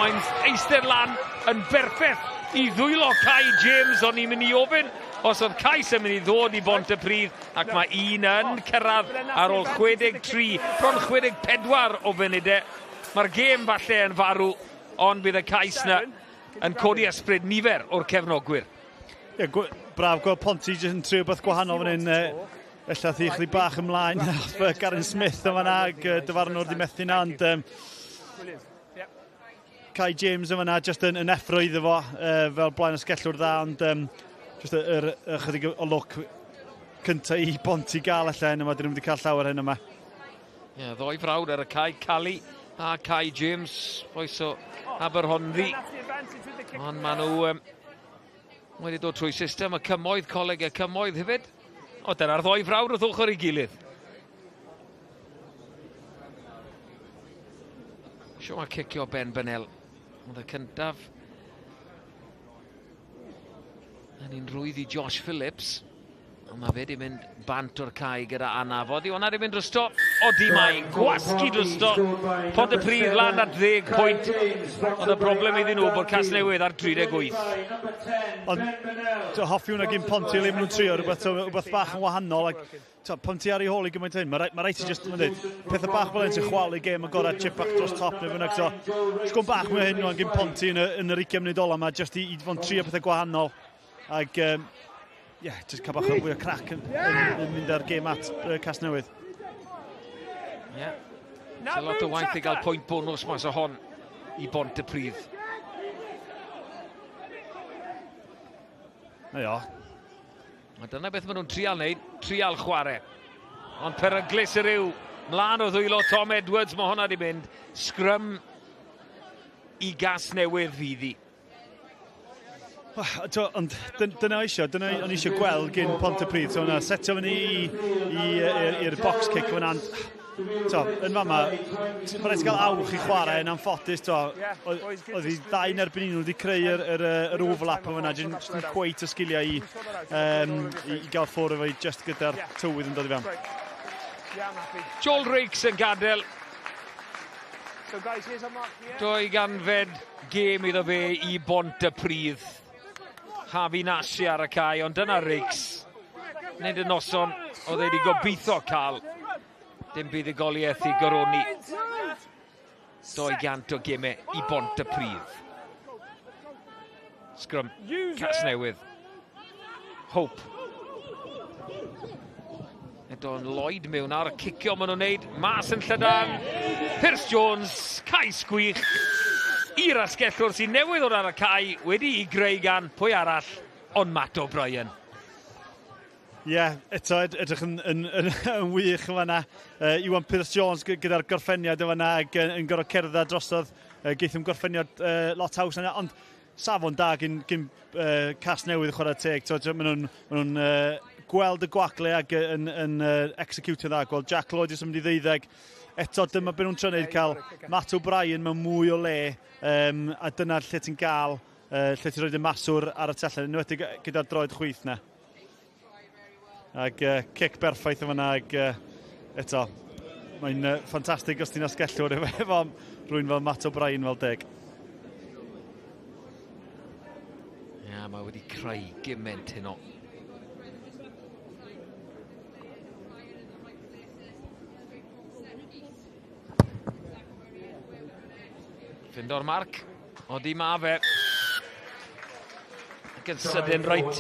Mae'n eistedd lan yn berffaith i ddwylo Kai James, ond ni'n mynd i ofyn os oedd Cais yn mynd i ddod i Bontypridd ac mae un yn cyrraedd ar ôl 63, bron 64 o funudau. Mae'r gêm falle yn farw, ond bydd y Cais na yn codi ysbryd nifer o'r cefnogwyr. Braf gweld Ponty jyst yn trio beth gwahanol fan hyn. Ella thi chdi bach ymlaen off Garen Smith yn fanna ag dyfarnwr di methu na, ond Kai James yn fanna jyst yn effro iddo fo fel blaen ysgellwr dda, ond jyst chydig o look cynta i Ponty gael allan hyn yma, dyn nhw wedi cael llawer hyn yma. Ddoi frawd ar y cae, Cali a Kai James, oes o Aberhonddu, ond maen nhw wedi dod trwy system y cymoedd, coleg y cymoedd hefyd. Dyna'r ddoi frawd wrth ochr ei gilydd. Sio a cicio Ben Bynel. Oedd y cyntaf yn un rwydd i Josh Phillips. Ond mae fe di mynd bant o'r cae gyda anafod. Hwna di mynd drysto. Di mae'n gwasgu drysto. Pontypridd lan at 10 pwynt. Ond y broblem iddyn nhw bod Casnewydd ar 38. Ond hoffi hwnna gyn Ponty le maen nhw'n trio rhywbeth bach yn wahanol. Ponty ar ei hôl i gymaint hyn. Mae rhaid i just pethau bach fel hyn sy'n chwalu gêm agorad chip bach dros top neu fynnag. Sgwm bach mewn hyn nhw'n gyn Ponty yn yr 20 munud ola yma just i fod yn trio pethau gwahanol. Ac just cael bach o fwy o crac yn mynd ar gêm at Casnewydd. So lot o waith i gael pwynt bonus mas o hon i Bontypridd. A dyna beth maen nhw'n trial wneud, trial chwarae. Ond peryglis yr yw, mlaen o ddwylo Tom Edwards, mae hwnna di mynd. Scrum i Casnewydd fydd i. Ond dyna o'n eisiau gweld gyn Pontypridd. Hwna setio fyny i'r box kick fyna. Yn fama, mae'n rhaid gael awch i chwarae yn anffodus. Oedd hi ddau erbyn nhw wedi creu yr overlap yma. Jyst yn cweit o sgiliau i gael ffwrdd efo just gyda'r tywydd yn dod i fewn. Joel Rakes yn gadael. 200 gêm iddo fe i Bontypridd. Hafi Nasi ar y cae, ond dyna Rakes. Nid y noson oedd wedi gobeithio cael. Dim buddigoliaeth i goroni. 200 o gemau i Bontypridd. Scrum Casnewydd. Hope. Edo'n Lloyd mewn ar y cicio maen nhw'n neud. Mas yn llydan. Pierce Jones, Cais gwych. I'r asgellwr sy'n newydd o'r ar y cae wedi i greu gan pwy arall, ond Matt O'Brien. Eto edrych yn wych yma. Iwan Pris Jones gyda'r gorffeniad yma ac yn gorau cerdded drosodd. Geithim gorffeniad lot haws yna, ond safon da gyn Casnewydd chwarae teg. Maen nhw'n gweld y gwacle ac yn executio dda. Gweld Jack Lloyd ys mynd i 12. Eto dyma beth nhw'n trwy'n cael Matt O'Brien mewn mwy o le, a dyna lle ti'n gael, lle ti'n rhoid y maswr ar y tellen, enwedig gyda'r droed chwith na. Ac cic berffaith yma, ac eto, mae'n ffantastig os ti'n asgellwr efo rhywun fel Matt O'Brien fel deg. Mae wedi creu gyment hyn o. Fynd o'r marc. Odi ma fe. Ac yn sydyn reit.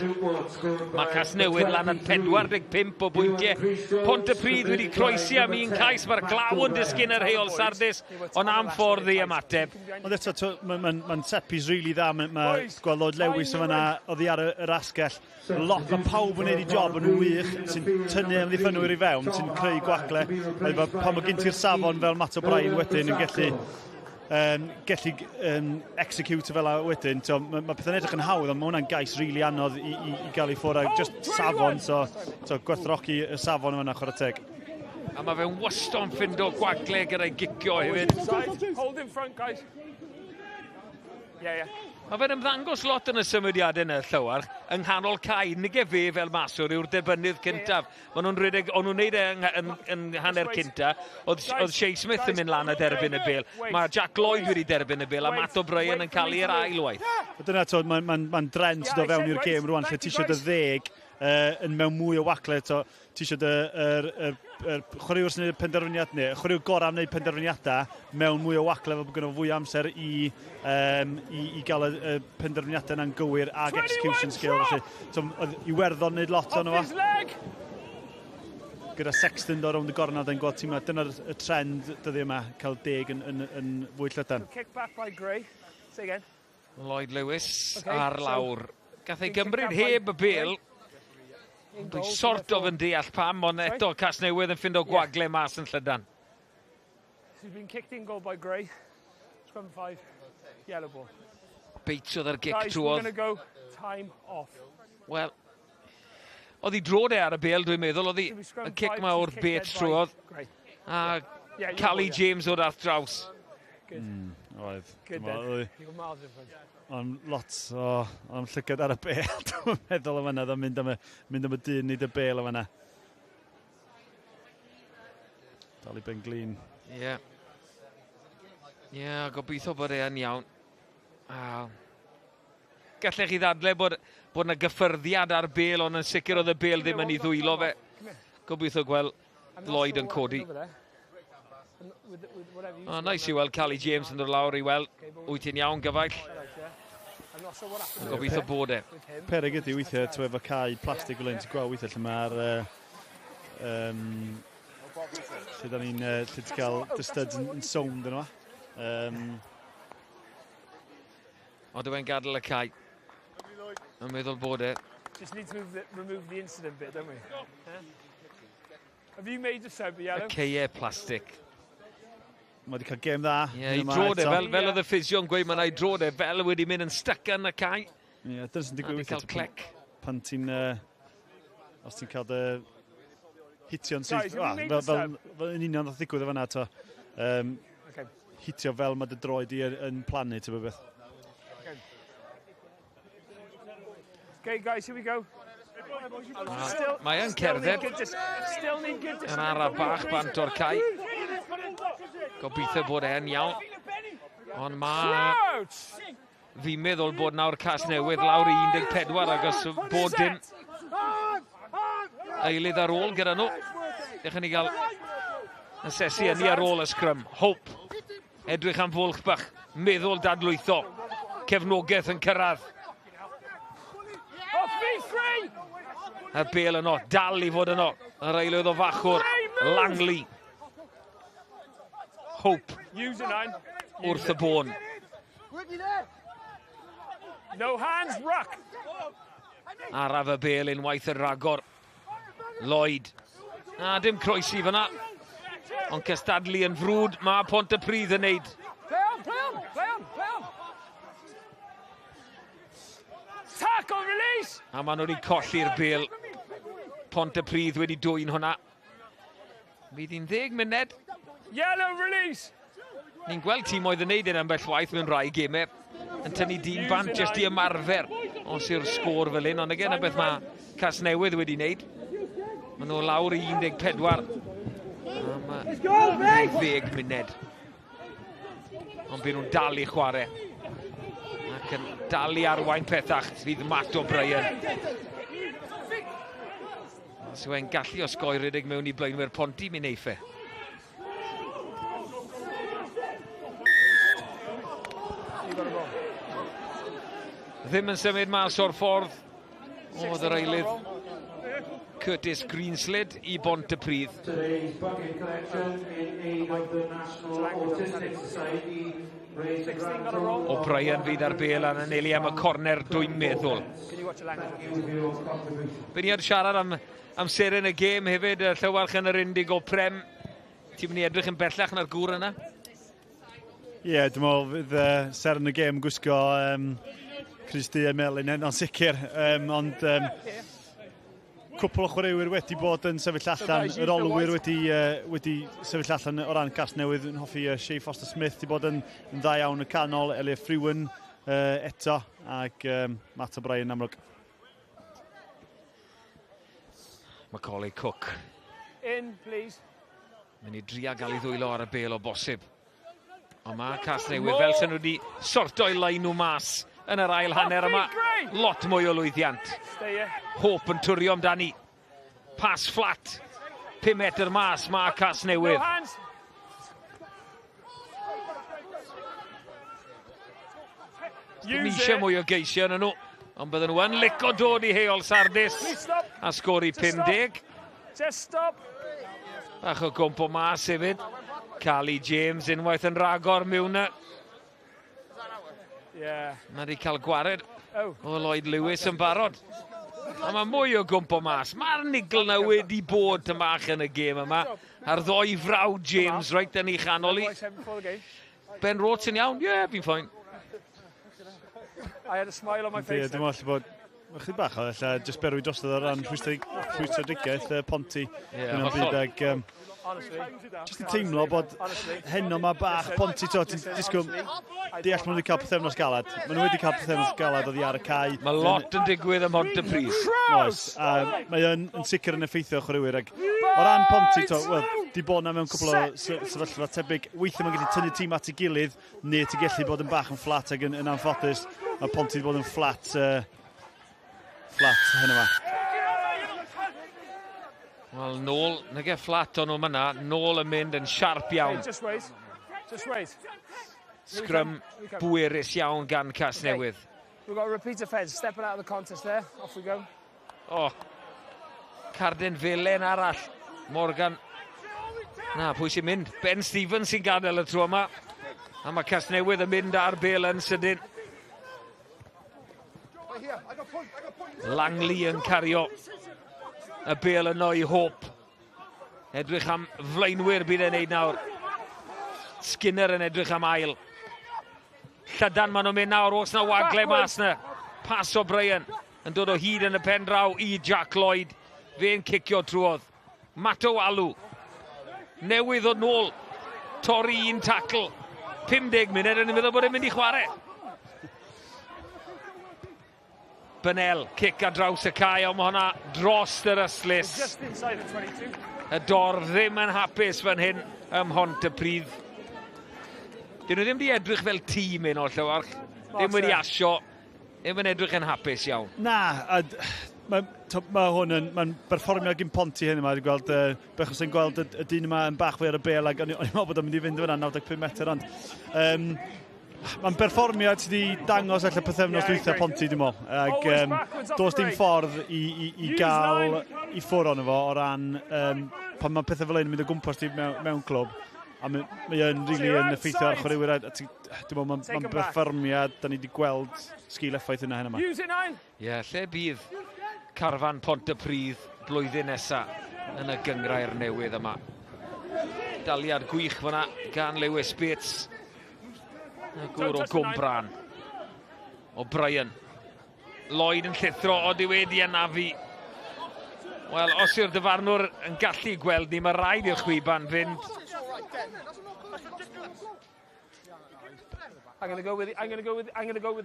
Mae Casnewydd lan at 45 o bwyntiau. Pontypridd wedi croesi am un cais. Mae'r glaw yn disgyn yr Heol Sardis. Ond am ffordd i ymateb. Ond eto, mae'n sepis rili dda. Mae gweld Lord Lewis yn fanna, oddi ar yr asgell. Mae pawb yn gwneud i job yn wych, sy'n tynnu amddiffynwyr i fewn, sy'n creu gwacle. Pan mae gen ti'r safon fel Matt O'Brien wedyn yn gallu execute fel a wedyn. Mae pethau'n edrych yn hawdd, ond mae hwnna'n gais rili anodd i gael ei ffwrdd. Just safon, so gwerthrogi y safon yma chwarae teg. A mae fe'n wyston ffind o gwagle gyda'i gicio hefyd. Hold in front, guys. Yeah. Mae fe'n ymddangos lot yn y symudiadau yn y Llywarch yng nghanol cae. Nige fe fel maswr yw'r debynydd cyntaf. Maen nhw'n rhedeg, o'n nhw'n neud yn hanner cynta. Oedd Chasnewydd yn mynd lan a derbyn y bel. Mae Jack Lloyd wedi derbyn y bel a Matt O'Brien yn cael i'r ailwaith. Dyna to, mae'n drend sydd o fewn i'r gêm rwan, lle ti eisiau dy ddeg yn mewn mwy o wacle. Ti eisiau y chwaraewr sy'n gwneud penderfyniad neu, y chwaraewr gorau yn gwneud penderfyniadau mewn mwy o wacle, fel bod gyda fwy amser i gael y penderfyniadau yna'n gywir ag execution skill. I werddon wneud lot o'n efo. Gyda Sexton do rownd y gornad yn gweld tîm. Dyna'r trend dyddi yma, cael deg yn fwy llydan. Kick back by Gray. Say again. Lloyd Lewis ar lawr. Gath ei gymryd heb y bel. Dwi'n sort of yn deall pam, ond eto Casnewydd yn ffind o gwagle mas yn llydan. He's been kicked in goal by Gray. Scrum 5. Yellow ball. Beitiodd ar gic Guys, we're going to go time off. Wel, oedd hi drode ar y bel, dwi'n meddwl. Oedd hi y cic ma o'r bet trwodd. A Cali James o'r arth draws. Oedd. Good then. You got miles in front. Ond lot o llygad ar y bel, dwi'n meddwl o fanna, mynd am y dyn nid y bel o fanna. Dal i ben glin. Ie, gobeithio bod e'n iawn. Gallech chi ddadle bod yna gyffyrddiad ar bel, ond yn sicr oedd y bel ddim yn ei ddwylo fe. Gobeithio gweld Lloyd yn codi. Nice i weld Cali James yn dod lawr i weld. Wyt ti'n iawn gyfaill? Gobeithio bod e. Peryg ydi weithiau, ti'n efo cae plastig fel un ti'n gweld weithiau lle mae'r lle da ni'n cael dystyds yn sound yn yma. Ond dwi'n gadael y cae. Yn meddwl bod e. Just need to remove the incident bit, don't we? Have you made the sub, Yellow? Y ceie plastig. Mae wedi cael gêm dda. Ie, i drod e, fel oedd y ffisio'n gweud, mae'n ei drod e, fel wedi mynd yn stuck yn y cae. Ie, dyna sy'n digwydd cael clec. Pan ti'n, os ti'n cael dy hitio'n syth, fel yn union oedd ddigwydd o fanna, to. Hitio fel mae dy droed i yn plannu, ti'n beth. Okay, guys, here we go. Mae yn cerdded. Yn ara bach bant o'r cae. Gobeithio bod e'n iawn. Ond mae... Fi'n meddwl bod nawr Casnewydd lawr i 14 agos bod dim eilydd ar ôl gyda nhw. Dechrau ni gael asesu yn ni ar ôl y scrum. Hope. Edrych am fwlch bach. Meddwl dadlwytho. Cefnogaeth yn cyrraedd. Y bel yno, dal i fod yno. Yr eilydd o fachwr. Langley. Hope. Wrth y bôn. No hands, ruck. Araf y bel unwaith y ragor. Lloyd. Dim croesi fyna. Ond cystadlu yn frwd, mae Pontypridd yn neud. Play on. Tackle, release! A maen nhw wedi colli'r bel. Pontypridd wedi dwy'n hwnna. Bydd 10 munud. Yellow, release! Ni'n gweld tîm oedd yn neud yn ambell waith mewn rai gemau. Yn tynnu dyn bant jyst i ymarfer. Os yw'r sgôr fel un, ond again y beth mae Casnewydd wedi wneud. Maen nhw lawr i 14. A mae 10 munud. Ond bydd nhw'n dal i chwarae. Ac yn dal i arwain pethach fydd Matt O'Brien. Os yw'n gallu osgoi rhedeg mewn i blaenwyr Ponty, mi'n eiffe. ddim yn symud mas o'r ffordd oedd yr eilydd Curtis Greenslid I Bontypridd. Today's bucket collection in aid of the National Autistic Society. O'Brien fydd ar bel a'n anelu am y corner, dwi'n meddwl. Be ni ar siarad am seren y gêm hefyd, Llywalch yn yr Indigo Prem. Ti'n mynd I edrych yn bellach na'r gŵr yna? Ie, dwi'n meddwl fydd seren y gêm gwisgo Christy a Melin yn sicr, ond cwpl o chwaraewyr wedi bod yn sefyll allan, yr olwyr wedi sefyll allan o ran Casnewydd yn hoffi Shea Foster Smith wedi bod yn dda iawn y canol, Elliot Frewen eto, ac Matt O'Brien amlwg. Macaulay Cook. In, please. Mynd I dria gael I ddwylo ar y bel o bosib. Ond mae Casnewydd fel sy'n nhw wedi sorto I lain nhw mas yn yr ail hanner yma. Lot mwy o lwyddiant. Hope yn twrio amdani. Pas flat. 5 metr mas mae Casnewydd. Dim eisiau mwy o geisio yn nhw. Ond bydden nhw yn lico dod I Heol Sardis. A sgori 50. Just stop. Bach o gwmpo mas hefyd. Cali James unwaith yn ragor mewn y... Mae wedi cael gwared o Lloyd Lewis yn barod. A mae mwy o gwmpo mas. Mae'r nigl na wedi bod tymach yn y gêm yma. A'r ddoi frawd James reit yn ei chanol I. Ben Roth yn iawn? Ie, fi'n ffain. I had a smile on my face. Dwi'n meddwl bod chydig bach o just berwi drostodd o ran rhwystredigaeth Ponty. Just yn teimlo bod heno ma bach Ponty, ti'n disgwyl deall maen nhw wedi cael pethefnos galad. Maen nhw wedi cael pethefnos galad oddi ar y cae. Mae lot yn digwydd ym Bontypridd. Oes, mae yn sicr yn effeithio chwaraewyr. O ran Ponty, di bod na mewn cwbl o sefyllfa tebyg. Weithio mae'n gallu tynnu tîm at ei gilydd, neu ti gallu bod yn bach yn fflat ac yn anffodus. Mae Ponty wedi bod yn fflat heno ma. Wel, nôl, nage fflat o'n nhw myna, nôl yn mynd yn siarp iawn. Just wait. Just wait. Sgrym bwyrus iawn gan Casnewydd. We've got a repeat offence, stepping out of the contest there. Off we go. Carden felen arall. Morgan. Na, pwy sy'n mynd? Ben Stevens sy'n gadael y tro yma. A mae Casnewydd yn mynd ar bel yn sydyn. Langley yn cario y bel yno I Hope. Edrych am flaenwyr bydd e'n neud nawr. Skinner yn edrych am ail. Llydan maen nhw'n mynd nawr, os na wagle mas na. Pas O'Brien yn dod o hyd yn y pen draw I Jack Lloyd. Fe'n cicio trwodd. Mato Alw. Newydd o nôl. Torri un tackle. 50 munud yn y meddwl bod e'n mynd I chwarae. Bynel, cic ar draws y cae, ond mae hwnna dros yr yslys. Y dorf ddim yn hapus fan hyn ym Pontypridd. Dyn nhw ddim wedi edrych fel tîm un o'r Llywalch. Ddim wedi asio, ddim yn edrych yn hapus iawn. Na, mae hwn yn berfformio gyn Ponty hyn yma. Bechos yn gweld y dyn yma yn bach fwy ar y bel, ac o'n i'n meddwl bod o'n mynd I fynd fyna 95 metr, ond mae'n berfformiad sydd wedi dangos allan pethefnos dwytha Ponty, dwi'n meddwl. Ac does dim ffordd I gael I ffwr ono fo o ran pan mae pethau fel un yn mynd o gwmpas ti mewn clwb. A mae yn rili yn effeithio ar chwaraewyr. Dwi'n meddwl mae'n berfformiad, da ni wedi gweld sgil effaith yna hyn yma. Ie, lle bydd carfan Pontypridd blwyddyn nesa yn y gyngrau'r newydd yma. Daliad gwych fyna gan Lewis Bates. Y gŵr o Gwmbran. O'Brien. Lloyd yn llithro o diwedi anafu. Wel, os yw'r dyfarnwr yn gallu gweld ni, mae rhaid i'r chwiban fynd. I'm going to go with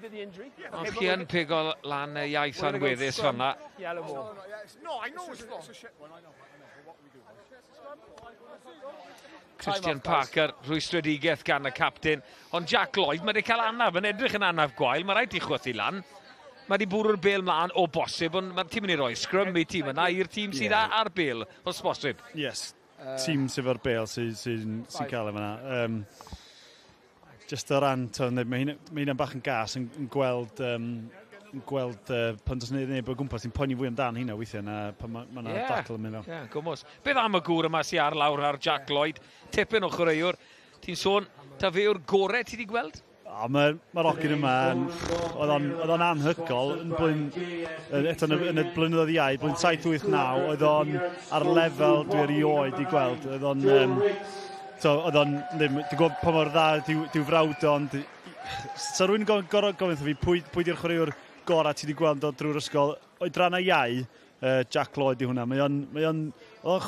the injury. Ond chi yn pigo lan y iaith anweddus fanna. Yellow ball. No, I know it's a shit one. I know. Christian Parker, rwystredigaeth gan y captain. Ond Jack Lloyd, mae wedi cael anaf, yn edrych yn anaf gwael. Mae rhaid I chwythu lan. Mae wedi bwrw'r bel mlaen o bosib, ond mae'r tîm yn ei roi sgrym I tîm yna i'r tîm sydd ar bel, os bosib. Yes, tîm sydd ar bel sy'n cael yma. Just o ran, mae hynna'n bach yn gas yn gweld gweld pan does neb o gwmpas sy'n poeni fwy amdan hynna weithiau na pan mae'na dacl yn mynd fewn. Ie, gwmws. Beth am y gŵr yma sy'n ar lawr ar Jack Lloyd? Tipyn o chwaraewr. Ti'n sôn, ta fe yw'r gorau ti wedi gweld? Mae rocyn yma, oedd o'n anhygol, eto yn y blynyddoedd iau, blwyddyn 7-8-9, oedd o'n ar lefel dwi erioed i gweld. Oedd o'n, ddim gwybod pa mor dda diw frawd o, ond sa rwy'n gofyn fi, pwy di'r chwaraewr gorau ti wedi gweld o drwy'r ysgol? Oedran a iau, Jack Lloyd i hwnna. Mae o'n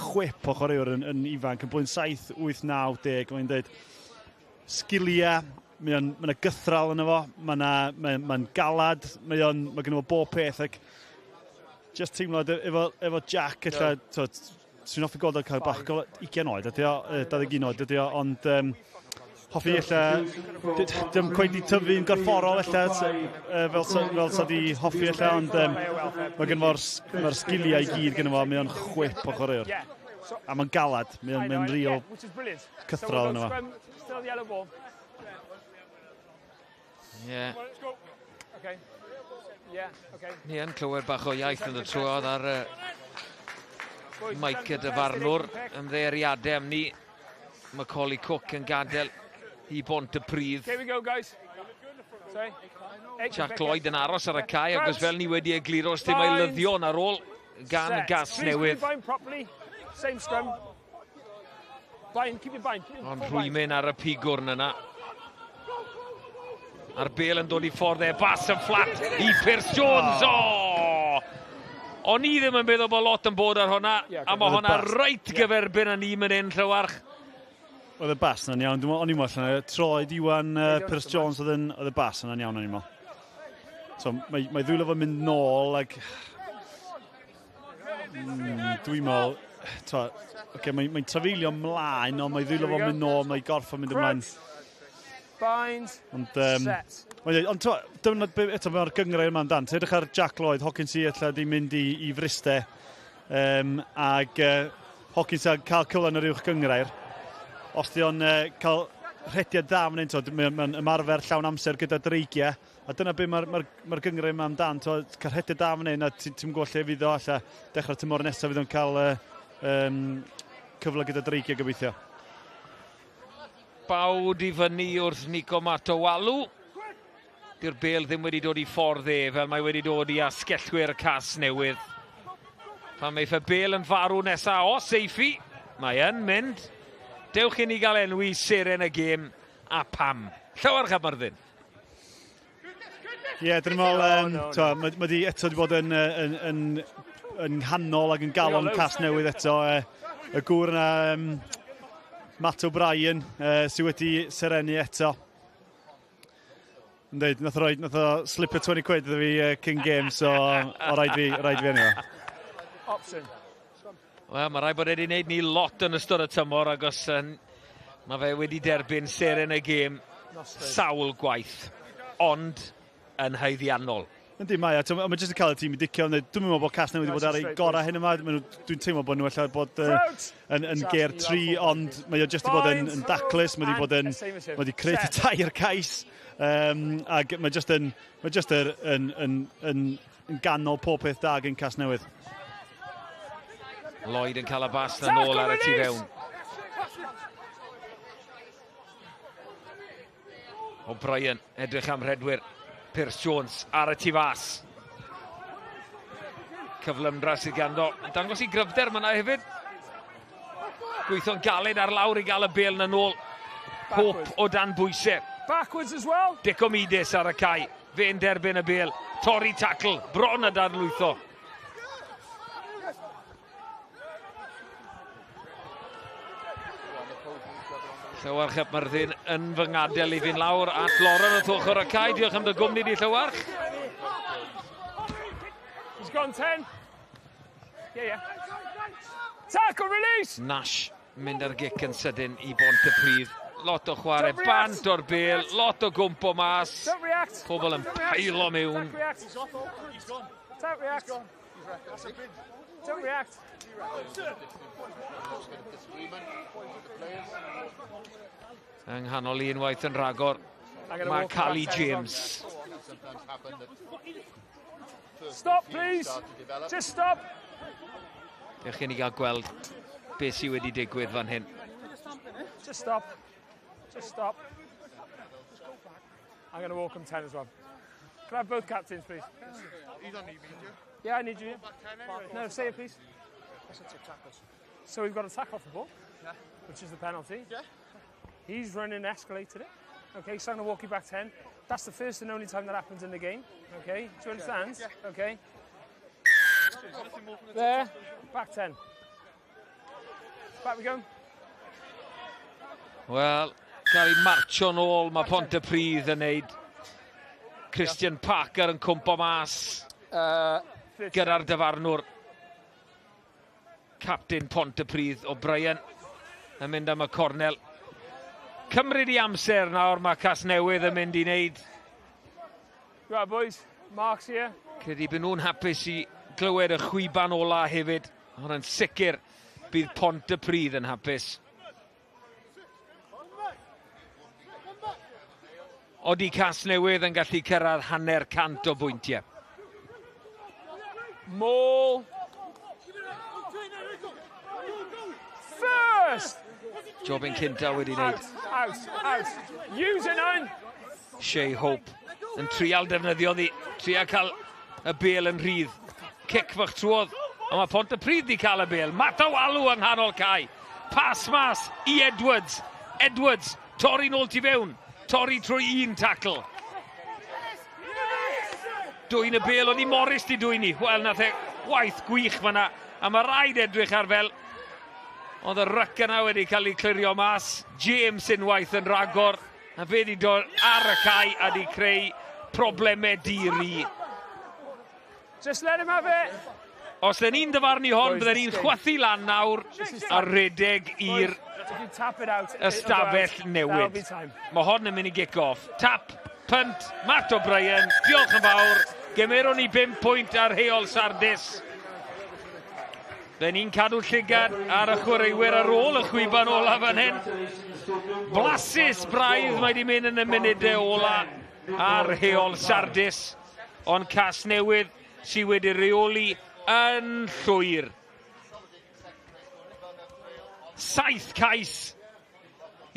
chwip o chwaraewr yn ifanc, yn blwyddyn 7, 8, 9, 10. Mae'n dweud sgiliau, mae'n gythral yna fo, mae'n galad, mae gen fo bob peth. Ac just teimlad efo Jack, sy'n hoffi gweld o'n cael bach 20 oed, 21 oed ydy o, ond hoffi ddim cweith i tyfu'n gorfforol fel sa di hoffi ond mae gen fo'r sgiliau i gyd gen fo, mae o'n chwip o chwaraewr. A mae'n galad, mae'n real cythral yna fo. Ie. Ni yn clywed bach o iaith yn y trwodd ar Mike y dyfarnwr, ymddeiriadau am ni. Macaulay Cook yn gadael i Bontypridd. Jack Lloyd yn aros ar y cae, ac os fel ni wedi egluro, os ddim ei lyddion ar ôl gan Casnewydd. Ond rhwymen ar y pigwrn yna. A'r bel yn dod i ffordd bas yn fflat i Pierce Jones. O'n i ddim yn meddwl bod lot yn bod ar hwnna, a mae hwnna reit gyferbyn yn 1 yn Llywarch. Oedd y bas yna'n iawn, o'n i'n meddwl, troed Iwan Pierce Jones oedd y bas yna'n iawn o'n i'n meddwl. So, mae ddwylo fo'n mynd nôl, ag dwi'n meddwl, mae'n trafeilio mlaen, ond mae ddwylo fo'n mynd nôl, mae gorff yn mynd ymlaen. Ond eto mae'r gyngrau yma amdan. Te edrych ar Jack Lloyd, Hawkins i ella di mynd i friste, ag Hawkins a cael cylan yr uwch gyngrau'r. Os di o'n cael rhediad da fan hyn, mae'n ymarfer llawn amser gyda dreigiau, a dyna be mae'r gyngrau yma amdan. Cael rhediad da fan hyn, a ti'n gweld lle fydd o alla dechrau tymor nesaf fydd o'n cael cyfle gyda dreigiau gobeithio. Bawd i fyny wrth Nico Matowalu. Di'r bel ddim wedi dod i ffordd fel mae wedi dod i asgellwyr Casnewydd. Pan mae y bel yn farw nesaf o seifi, mae yn mynd. Dewch i ni gael enwi seren y gêm a pam. Llywarch Aberdeen. Ie, dyn ni'n meddwl, mae di eto wedi bod yn nghanol ac yn galon Casnewydd eto. Y gŵr yna, Matt O'Brien, sydd wedi serenu eto. Nath o slip o 20 quid iddo fi cyn game, so o rhaid fi enw. Wel, mae rhaid bod wedi gwneud ni lot yn ystod y tymor, ac os mae fe wedi derbyn seren y gêm sawl gwaith, ond yn haeddiannol. Yndi, mae jyst yn cael y tîm i dicio. Dwi'n meddwl bod Casnewydd wedi bod ar ei gorau hyn yma. Dwi'n teimlo bod nhw allan bod yn ger 3, ond mae o jyst wedi bod yn daclus. Mae wedi creu tair cais. Ac mae jyst yn ganol pob peth da gen Casnewydd. Lloyd yn cael y bas na nôl ar y tu fewn. O'Brien edrych am redwyr. Pierce Jones ar y tu fas. Cyflymdra sydd ganddo. Dangos i gryfder yma hefyd. Gweithio'n galed ar lawr i gael y bel na nôl. Hope o dan bwysau. Backwards as well. Dicomidis ar y cae. Fe'n derbyn y bel. Torri tackle. Bron a dadlwytho. Llywarch Aberdeen yn fy ngadael i fynd lawr at Loren wrth ochr y cae. Diolch am dy gwmni di, Llywarch. He's gone 10. Yeah. Tackle, release! Nash mynd ar gic yn sydyn i Bontypridd. Lot o chwarae, bant o'r bel, lot o gwmpo mas. Pobl yn peilo mewn. Don't react. Don't react. Yng nghanol unwaith yn rhagor, mae Cali James. Stop, please. Just stop. Ewch i ni gael gweld beth sydd wedi digwydd fan hyn. Just stop. Just stop. I'm going to walk him 10 as well. Can I have both captains, please? You don't need me, do you? Yeah, I need you. No, say it, please. So we've got a tackle off the ball, which is the penalty. Yeah. He's running, escalated it. Okay, so I'm going to walk you back 10. That's the first and only time that happens in the game. Okay, do you understand? Yeah. Okay. There, back 10. Back we go. Wel, gael ei marcho nôl, mae Pontypridd yn neud. Christian Parker yn cwmpo mas gyda'r dyfarnwr. Captain Pontypridd O'Brien yn mynd am y cornel. Cymryd i amser nawr, mae Casnewydd yn mynd i wneud. Right, boys, Mark's here. Credu bydd nhw'n hapus i glywed y chwiban ola hefyd, ond yn sicr bydd Pontypridd yn hapus. Odi Casnewydd yn gallu cyrraedd 100% o bwyntiau. Maul. First. Jobyn cynta wedi wneud. Out. Using on. Shea Hope yn trial defnyddio ddi. Trial cael y bel yn rhydd. Cic fach trwodd. Ond mae Pontypridd wedi cael y bel. Matawalw yng nghanol cae. Pas mas i Edwards. Edwards, torri nôl tu fewn. Torri trwy un tackle. Dwy'n y bel, oedd i Morris di dwy'n ni. Wel, nath e waith gwych fyna. A mae rhaid edrych ar fel. Oedd y ryc yna wedi cael ei clirio mas. James yn waith yn ragor. A fe di dod ar y cae a di creu problemau diri. Just let him have it. Os ydyn ni'n dyfarnu hon, bydden ni'n chwythu lan nawr a redeg i'r ystafell newid. Mae hon yn mynd i gick-off. Tap, punt, Matt O'Brien. Diolch yn fawr. Gymeron ni 5 pwynt ar Heol Sardis. Bydden ni'n cadw llygad ar y chwaraewyr ar ôl y chwiban ola fan hyn. Blasus braidd mae di mynd yn y munudau ola ar Heol Sardis. Ond Casnewydd sydd wedi reoli yn llwyr. 7 cais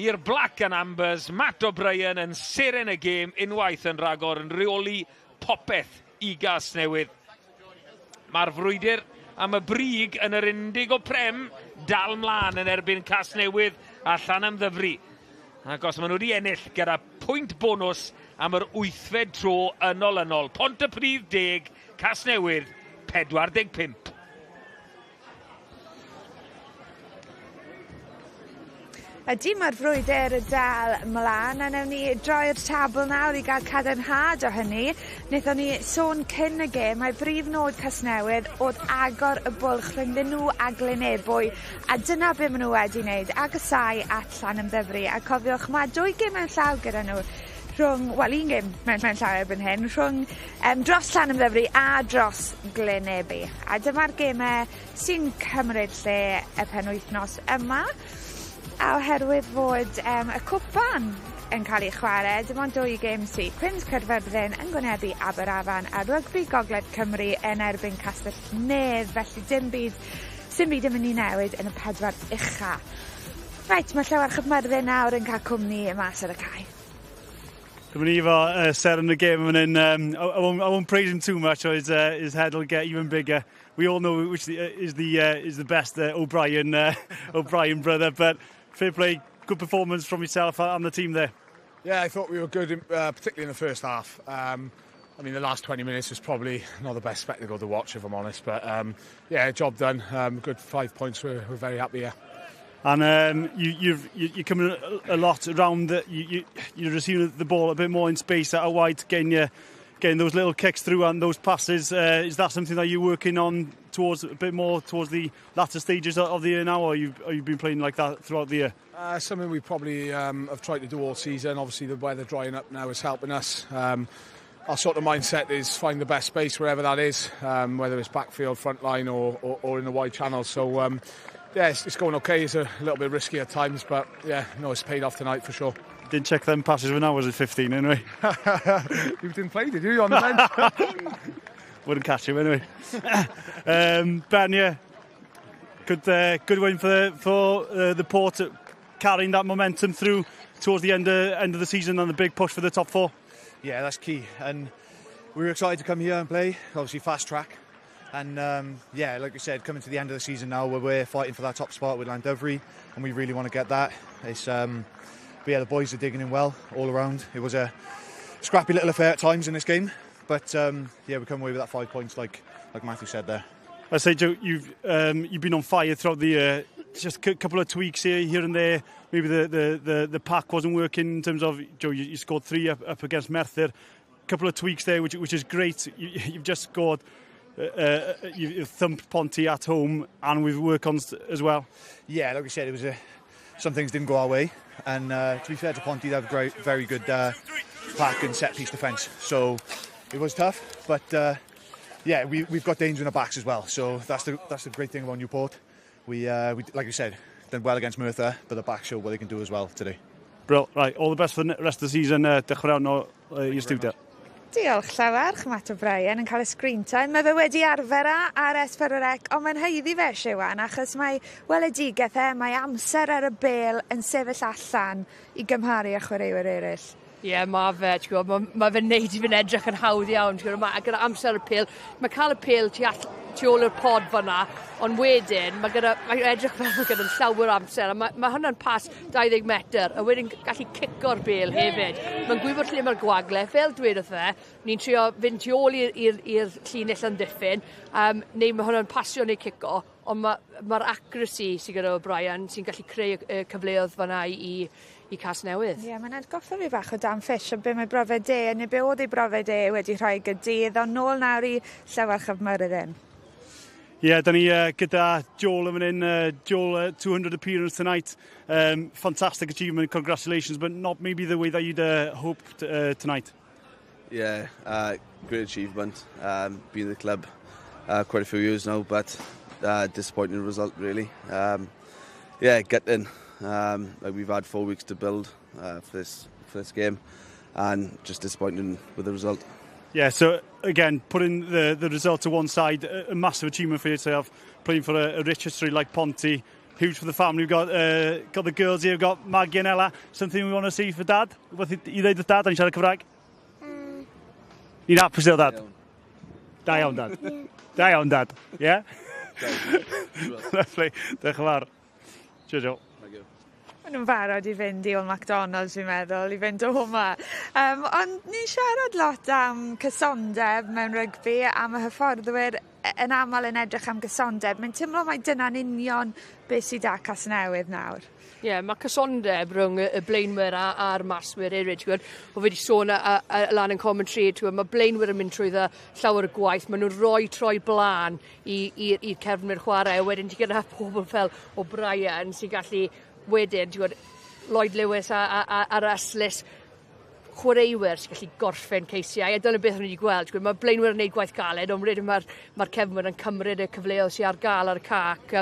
i'r Black and Ambers. Matt O'Brien yn seren y gêm unwaith yn ragor yn reoli popeth i Casnewydd. Mae'r frwydr am y brig yn yr Indigo Prem dal mlaen yn erbyn Casnewydd a Llanymddyfri. Ac os maen nhw wedi ennill gyda pwynt bonus am yr 8fed tro ynol. Pontypridd 10, Casnewydd 45. Ydy mae'r frwydr dal mlaen a newn ni droi'r tabl nawr i gael cadarnhad o hynny. Wnaethon ni sôn cyn y gêm, mae brif nod Casnewydd oedd agor y bwlch rhyngddyn nhw a Glenebwy, a dyna be maen nhw wedi wneud, agosáu at Llanymddyfri. A cofiwch, mae 2 gêm mewn llaw gyda nhw. Un gêm mewn llaw erbyn hyn, dros Llanymddyfri a dros Glenebwy. A dyma'r gemau sy'n cymryd lle y penwythnos yma. A oherwydd fod y cwpan yn cael ei chwarae, dim ond 2 gêm sydd. Cwins Caerfyrddin yn gwynebu Aberafan a Rugby Gogledd Cymru yn erbyn Casnewydd, felly dim byd yn mynd i newid yn y 4 ucha. Reit, mae Llawer Chymyrddin nawr yn cael cwmni mas ar y cae. Dyma ni efo Ser in the game, and then I won't praise him too much, or his head will get even bigger. We all know which is the best O'Brien brother, but fair play, good performance from yourself and the team there. Yeah, I thought we were good, particularly in the first half. I mean, the last 20 minutes was probably not the best spectacle to watch, if I'm honest. But yeah, job done. Good 5 points. We're very happy here. And you're coming a lot around. You're receiving the ball a bit more in space out wide, getting those little kicks through and those passes. Is that something that you're working on towards a bit more towards the latter stages of the year now, or you've been playing like that throughout the year? Something we probably have tried to do all season. Obviously, the weather drying up now is helping us. Our sort of mindset is find the best space wherever that is, whether it's backfield, front line, or in the wide channel. So. Yeah, it's going okay. It's a little bit risky at times, but yeah, no, it's paid off tonight for sure. Didn't check them passes when I was at 15 anyway. You didn't play, did you? On the bench? Wouldn't catch him anyway. Ben, yeah, good win for the Port, carrying that momentum through towards the end of the season and the big push for the top 4. Yeah, that's key, and we were excited to come here and play. Obviously, fast track, and yeah, like I said, coming to the end of the season now, where we're fighting for that top spot with Llandovery, and we really want to get that. It's but yeah, the boys are digging in well all around. It was a scrappy little affair at times in this game, but yeah, we come away with that 5 points, like Matthew said there. I say, Joe, you've been on fire throughout the year. Just a couple of tweaks here and there. Maybe the pack wasn't working in terms of, Joe, you scored 3 up against Merthyr. A couple of tweaks there, which is great. You've just scored, you've thumped Ponty at home, and with work on as well. Yeah, like I said, it was some things didn't go our way, and to be fair to Ponty, they have a very good pack and set piece defence. So it was tough, but yeah, we've got danger in our backs as well. So that's the great thing about Newport. We like you said, done well against Merthyr, but the back showed what they can do as well today. Brilliant. Right, all the best for the rest of the season. Dechrau o i'r stiwdio. Diolch llawer, Matt O'Brien yn cael y screen time. Mae fe wedi arfer ar S4C, ond mae'n heiddi fe Siwan, achos mae weledigaeth mae amser ar y bêl yn sefyll allan I gymharu â chwaraewyr eraill. Ie, mae fe, mae fe'n neud I fy'n edrych yn hawdd iawn, gyda amser y pêl. Mae cael y pêl tu ôl yr pod fan'na, ond wedyn mae'n edrych fel gyda'n llawer amser, a mae hwnna'n pas 20 metr, a wedyn gallu cico'r bêl hefyd. Mae'n gwybod lle mae'r gwagle, fel dweud wrth ni'n trio fynd tu ôl i'r llinell yn diffyn, neu mae hwnna'n pasio neu cico, ond mae'r accuracy sydd gyda O'Brien sy'n gallu creu cyfleoedd fan'na I Casnewydd. Ie, mae'n atgoffa fi bach o Dan Fish o be mae brofed e, neu be oedd ei brofed e wedi rhoi gydydd, ond nôl nawr I llawer chyfmyrddin. Yeah, da ni gyda Joel yn fan hyn. Joel, 200 appearance tonight. Fantastic achievement, congratulations, but not maybe the way that you'd hoped tonight. Yeah, great achievement. Been in the club quite a few years now, but disappointing result really. Yeah, getting. Like we've had 4 weeks to build for this game, and just disappointing with the result. Yeah, so again, putting the result to one side, a massive achievement for yourself, playing for a rich history like Ponty. Huge for the family. We've got the girls here, we've got Maggie and Ella. Something we want to see for Dad? What I ddweud wrth Dad, a'n siarad Cymraeg? Ni'n hapus i'r Dad? Da iawn, Dad. Da iawn, Dad. Yeah? Lovely. Diolch yn fawr. Cheers, Joe. Maen nhw'n barod I fynd I Old McDonald's fi'n meddwl, I fynd o hwma. Ond ni'n siarad lot am cysondeb mewn rygbi, am y hyfforddwyr yn aml yn edrych am cysondeb. Mae'n teimlo mai dyna'n union beth sydd â Casnewydd nawr. Ie, mae cysondeb rhwng y blaenwyr a'r maswyr eraill. O fe wedi sôn lan yn commentary, mae blaenwyr yn mynd trwy llawer y gwaith. Maen nhw'n rhoi troi blaen i'r cefnwyr chwarae. Wedyn ti gyda pobl fel O'Brien sy'n gallu wedyn, Lloyd Lewis a'r Aslis, chwaraewyr sy'n gallu gorffen ceisiau. A dyna beth o'n i wedi gweld. Mae blaenwyr yn gwneud gwaith galed, ond wedyn mae'r cefnwyr yn cymryd y cyfleoedd sy'n ar gael ar y cac.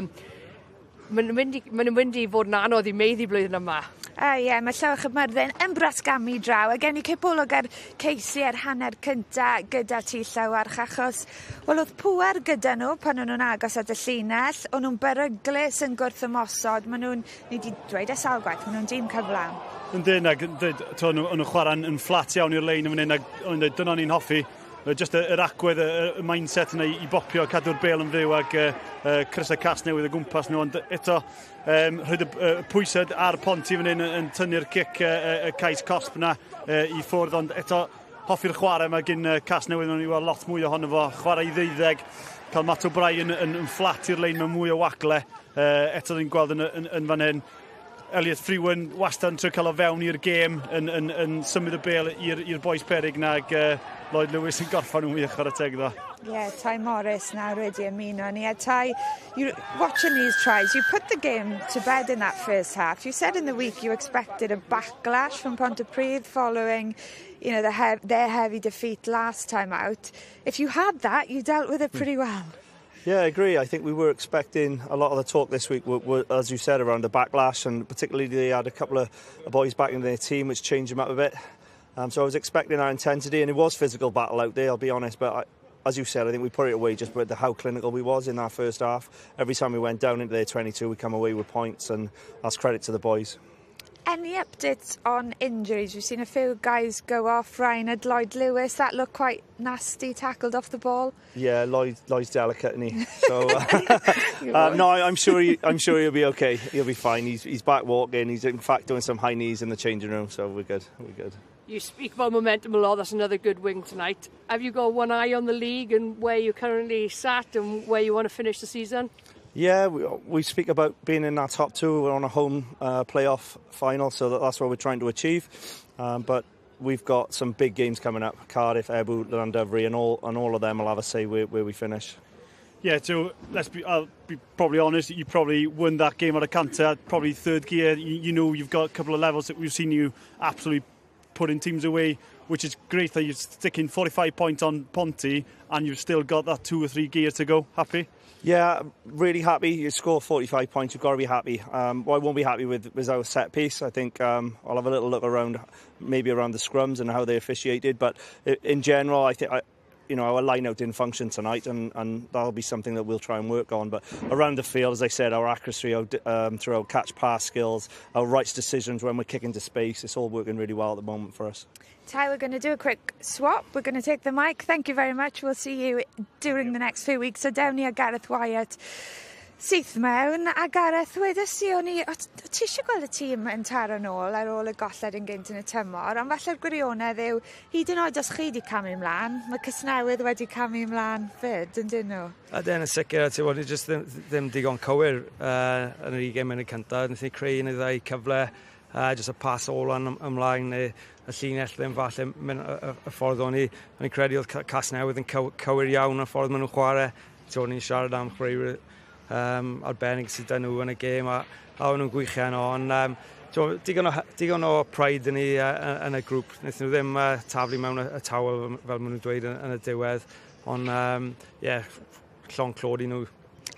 Mae'n mynd I fod yn anodd I meiddi blwyddyn yma. Ie, mae llawer chyfmyrddin yn brasgamu draw, a gen I cipolwg ar ceisiau'r hanner cynta gyda ti Llawarch, achos oedd pŵer gyda nhw pan o'n nhw'n agos at y llinell, o'n nhw'n beryglus yn gwrthymosod, maen nhw'n, ni wedi dweud sawl gwaith, maen nhw'n dîm cyflawn. Yndyn, o'n nhw'n chwarae yn fflat iawn i'r lein yn fan hyn, dyna ni'n hoffi. Just yr agwedd, y mindset yna I bopio, cadw'r bêl yn fyw ag Chris a Casnewydd o gwmpas nhw, ond eto rhaid y pwysad ar Ponty fan hyn yn tynnu'r cic y cais cosp yna I ffwrdd, ond eto hoffi'r chwarae yma gyn Casnewydd, o'n I weld lot mwy ohono fo, chwarae I 12, cael Matt O'Brien yn fflat i'r lein mewn mwy o wagle, eto ni'n gweld yn fan hyn. Elliot Freeman wastad yn trio cael o fewn i'r gêm yn symud y bêl i'r boes peryg nag Lloyd Lewis yn gorffan nhw'n wych ar y teg dda. Yeah, Ty Morris nawr wedi ymuno ni. Ty, watching these tries, you put the game to bed in that first half. You said in the week you expected a backlash from Pontypridd following their heavy defeat last time out. If you had that, you dealt with it pretty well. Yeah, I agree. I think we were expecting a lot of the talk this week, as you said, around the backlash, and particularly they had a couple of boys back in their team, which changed them up a bit. So I was expecting our intensity, and it was physical battle out there, I'll be honest, but as you said, I think we put it away just with how clinical we was in that first half. Every time we went down into their 22, we come away with points, and that's credit to the boys. Any updates on injuries? We've seen a few guys go off. Ryan and Lloyd Lewis, that looked quite nasty, tackled off the ball. Yeah, Lloyd's delicate, isn't he? So no, I'm sure he'll be okay. He'll be fine. He's back walking. He's in fact doing some high knees in the changing room, so we're good. We're good. You speak about momentum a lot. That's another good win tonight. Have you got one eye on the league and where you currently sat and where you want to finish the season? Yeah, we speak about being in that top two. We're on a home playoff final, so that's what we're trying to achieve. But we've got some big games coming up: Cardiff, Ebbw, Llandovery, and all of them will have a say where we finish. Yeah, so I'll be probably honest, you probably won that game at a canter, probably third gear. You know you've got a couple of levels that we've seen you absolutely putting teams away, which is great that you're sticking 45 points on Ponty and you've still got that 2 or 3 gear to go. Happy? Yeah, really happy. You score 45 points, you've got to be happy. What I won't be happy with is our set piece. I think I'll have a little look around, maybe around the scrums and how they officiated. But in general, I think our line-out didn't function tonight, and that'll be something that we'll try and work on. But around the field, as I said, our accuracy through our catch-pass skills, our rights decisions when we're kicking to space, it's all working really well at the moment for us. Ty, we're going to do a quick swap. We're going to take the mic. Thank you very much. We'll see you during the next few weeks. So down here, Gareth Wyatt, syth mewn. A Gareth, wedes i o'n i... Ti eisiau gweld y tîm yn taro nôl ar ôl y golled yn gynt yn y tymor, ond falle'r gwirionedd yw, hyd yn oed os chi wedi camu ymlaen, mae Casnewydd wedi camu ymlaen fyd, yn dyn nhw? Yn y sicr, ti bod, ni jyst ddim digon cywir yn yr 20 munud cyntaf. Wnaeth ni creu yn y ddau cyfle, jyst y pas ôl ymlaen, neu y llinell ddim falle mynd y ffordd o'n i. O'n i'n credu oedd Casnewydd yn cywir iawn y ffordd maen nhw'n chwarae. O'n i'n siarad am chreu arbennig sydd dyn nhw yn y gêm, a o'n nhw'n gwych heno. Ond digon o pride yn ni yn y grŵp. Wnaethon nhw ddim taflu mewn y tawel fel maen nhw'n dweud yn y diwedd. Ond, llon clod i nhw.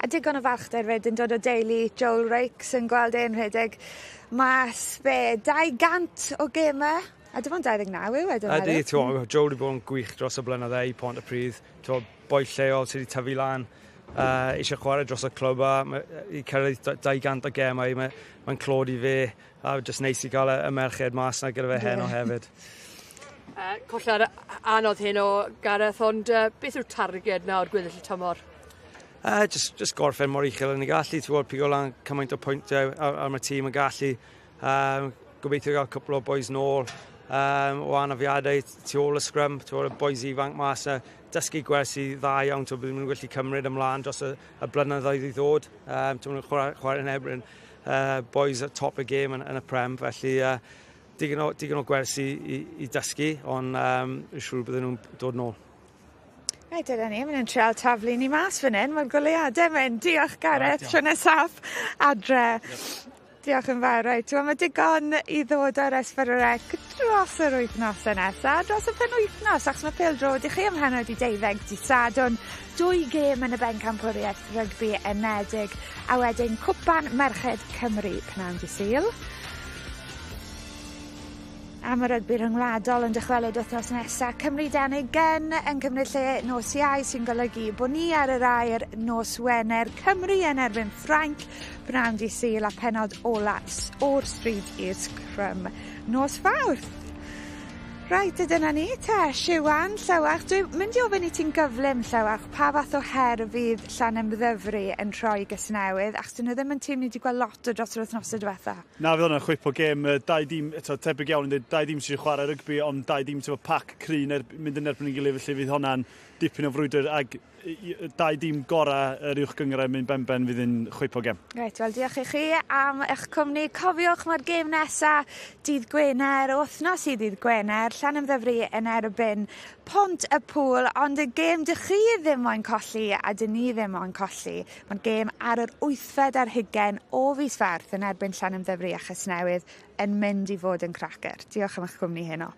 A digon o falchder fyd yn dod o deulu Joel Rakes yn gweld e'n rhedeg mas 200 o gemau. A dim ond 29 yw wedyn. Ydy, Joel wedi bod yn gwych dros y blynydde i Pontypridd. Boi lleol sydd wedi tyfu lan. Eisiau chwarae dros y clwb a i cyrraedd 200 o gemau. Mae'n clod i fe. A jyst neis i gael y merched mas na gyda fe heno hefyd. Collar anodd heno, Gareth, ond beth yw'r targed nawr gweddill y tymor? Just gorffen mor uchel yn ei gallu. Ti'n gwybod pigo lan cymaint o pwyntiau ar y tîm yn gallu. Gobeithio gael cwpl o bois nôl o anafiadau tu ôl y sgrym, tu ôl y bois ifanc mas na, dysgu gwersi dda iawn, bydd nhw'n gallu cymryd ymlaen dros y blynyddoedd i ddod. Ti'n nhw'n chwarae yn ebrin bois at top y gêm yn y Prem, felly digon o gwersi i dysgu, ond yn siŵr byddwn nhw'n dod nôl. Reit, dyna ni, mae'n trial taflu ni mas fan hyn, mae'r goleuadau mynd. Diolch Gareth, tro nesaf adre. Diolch yn fawr, reit. Mae digon i ddod ar S4C dros yr wythnosau nesaf, dros y penwythnos, achos mae pêl-drod i chi am heno di 12 di Sadwn, 2 gêm yn y bencampwriaeth rygbi enedig, a wedyn cwpan Merched Cymru pnawn di Sul. Am y rygbi rhyngwladol yn dychwelyd wythnos nesaf, Cymru Denigen yn cymryd lle nos Iau sy'n golygu bod ni ar yr air nos Wener, Cymru yn erbyn Ffrainc, pnawn di Sul a penod ola o'r stryd i'r sgrym nos Fawrth. Reit, dyna ni te, Siwan, Llywach. Dwi'n mynd i ofyn i ti'n gyflym, Llywach, pa fath o her fydd Llanymddyfri yn troi Casnewydd, achos dyn nhw ddim yn tîm ni wedi gweld lot o dros yr wythnosau diwetha. Na, fydd hwnna'n chwip o gêm, 2 dîm, tebyg iawn yn dweud, 2 dîm sy'n chwarae rygbi, ond 2 dîm sy'n pac cry mynd yn erbyn ei gilydd, felly fydd hwnna'n dipyn o frwydr, ag 2 dîm gorau yr uwch gyngor mynd ben fydd yn chwip o gêm. Reit, wel diolch i chi am eich cwmni. Cofiwch mae'r gêm nesaf dydd Gwener, wythnos i dydd Gwener, Llanymddyfri yn erbyn Pontypridd, ond y gêm dych chi ddim moyn colli a dyn ni ddim moyn colli. Mae'r gêm ar yr 8fed ar 20 o fis Fawrth yn erbyn Llanymddyfri a Chasnewydd yn mynd i fod yn cracer. Diolch am eich cwmni heno.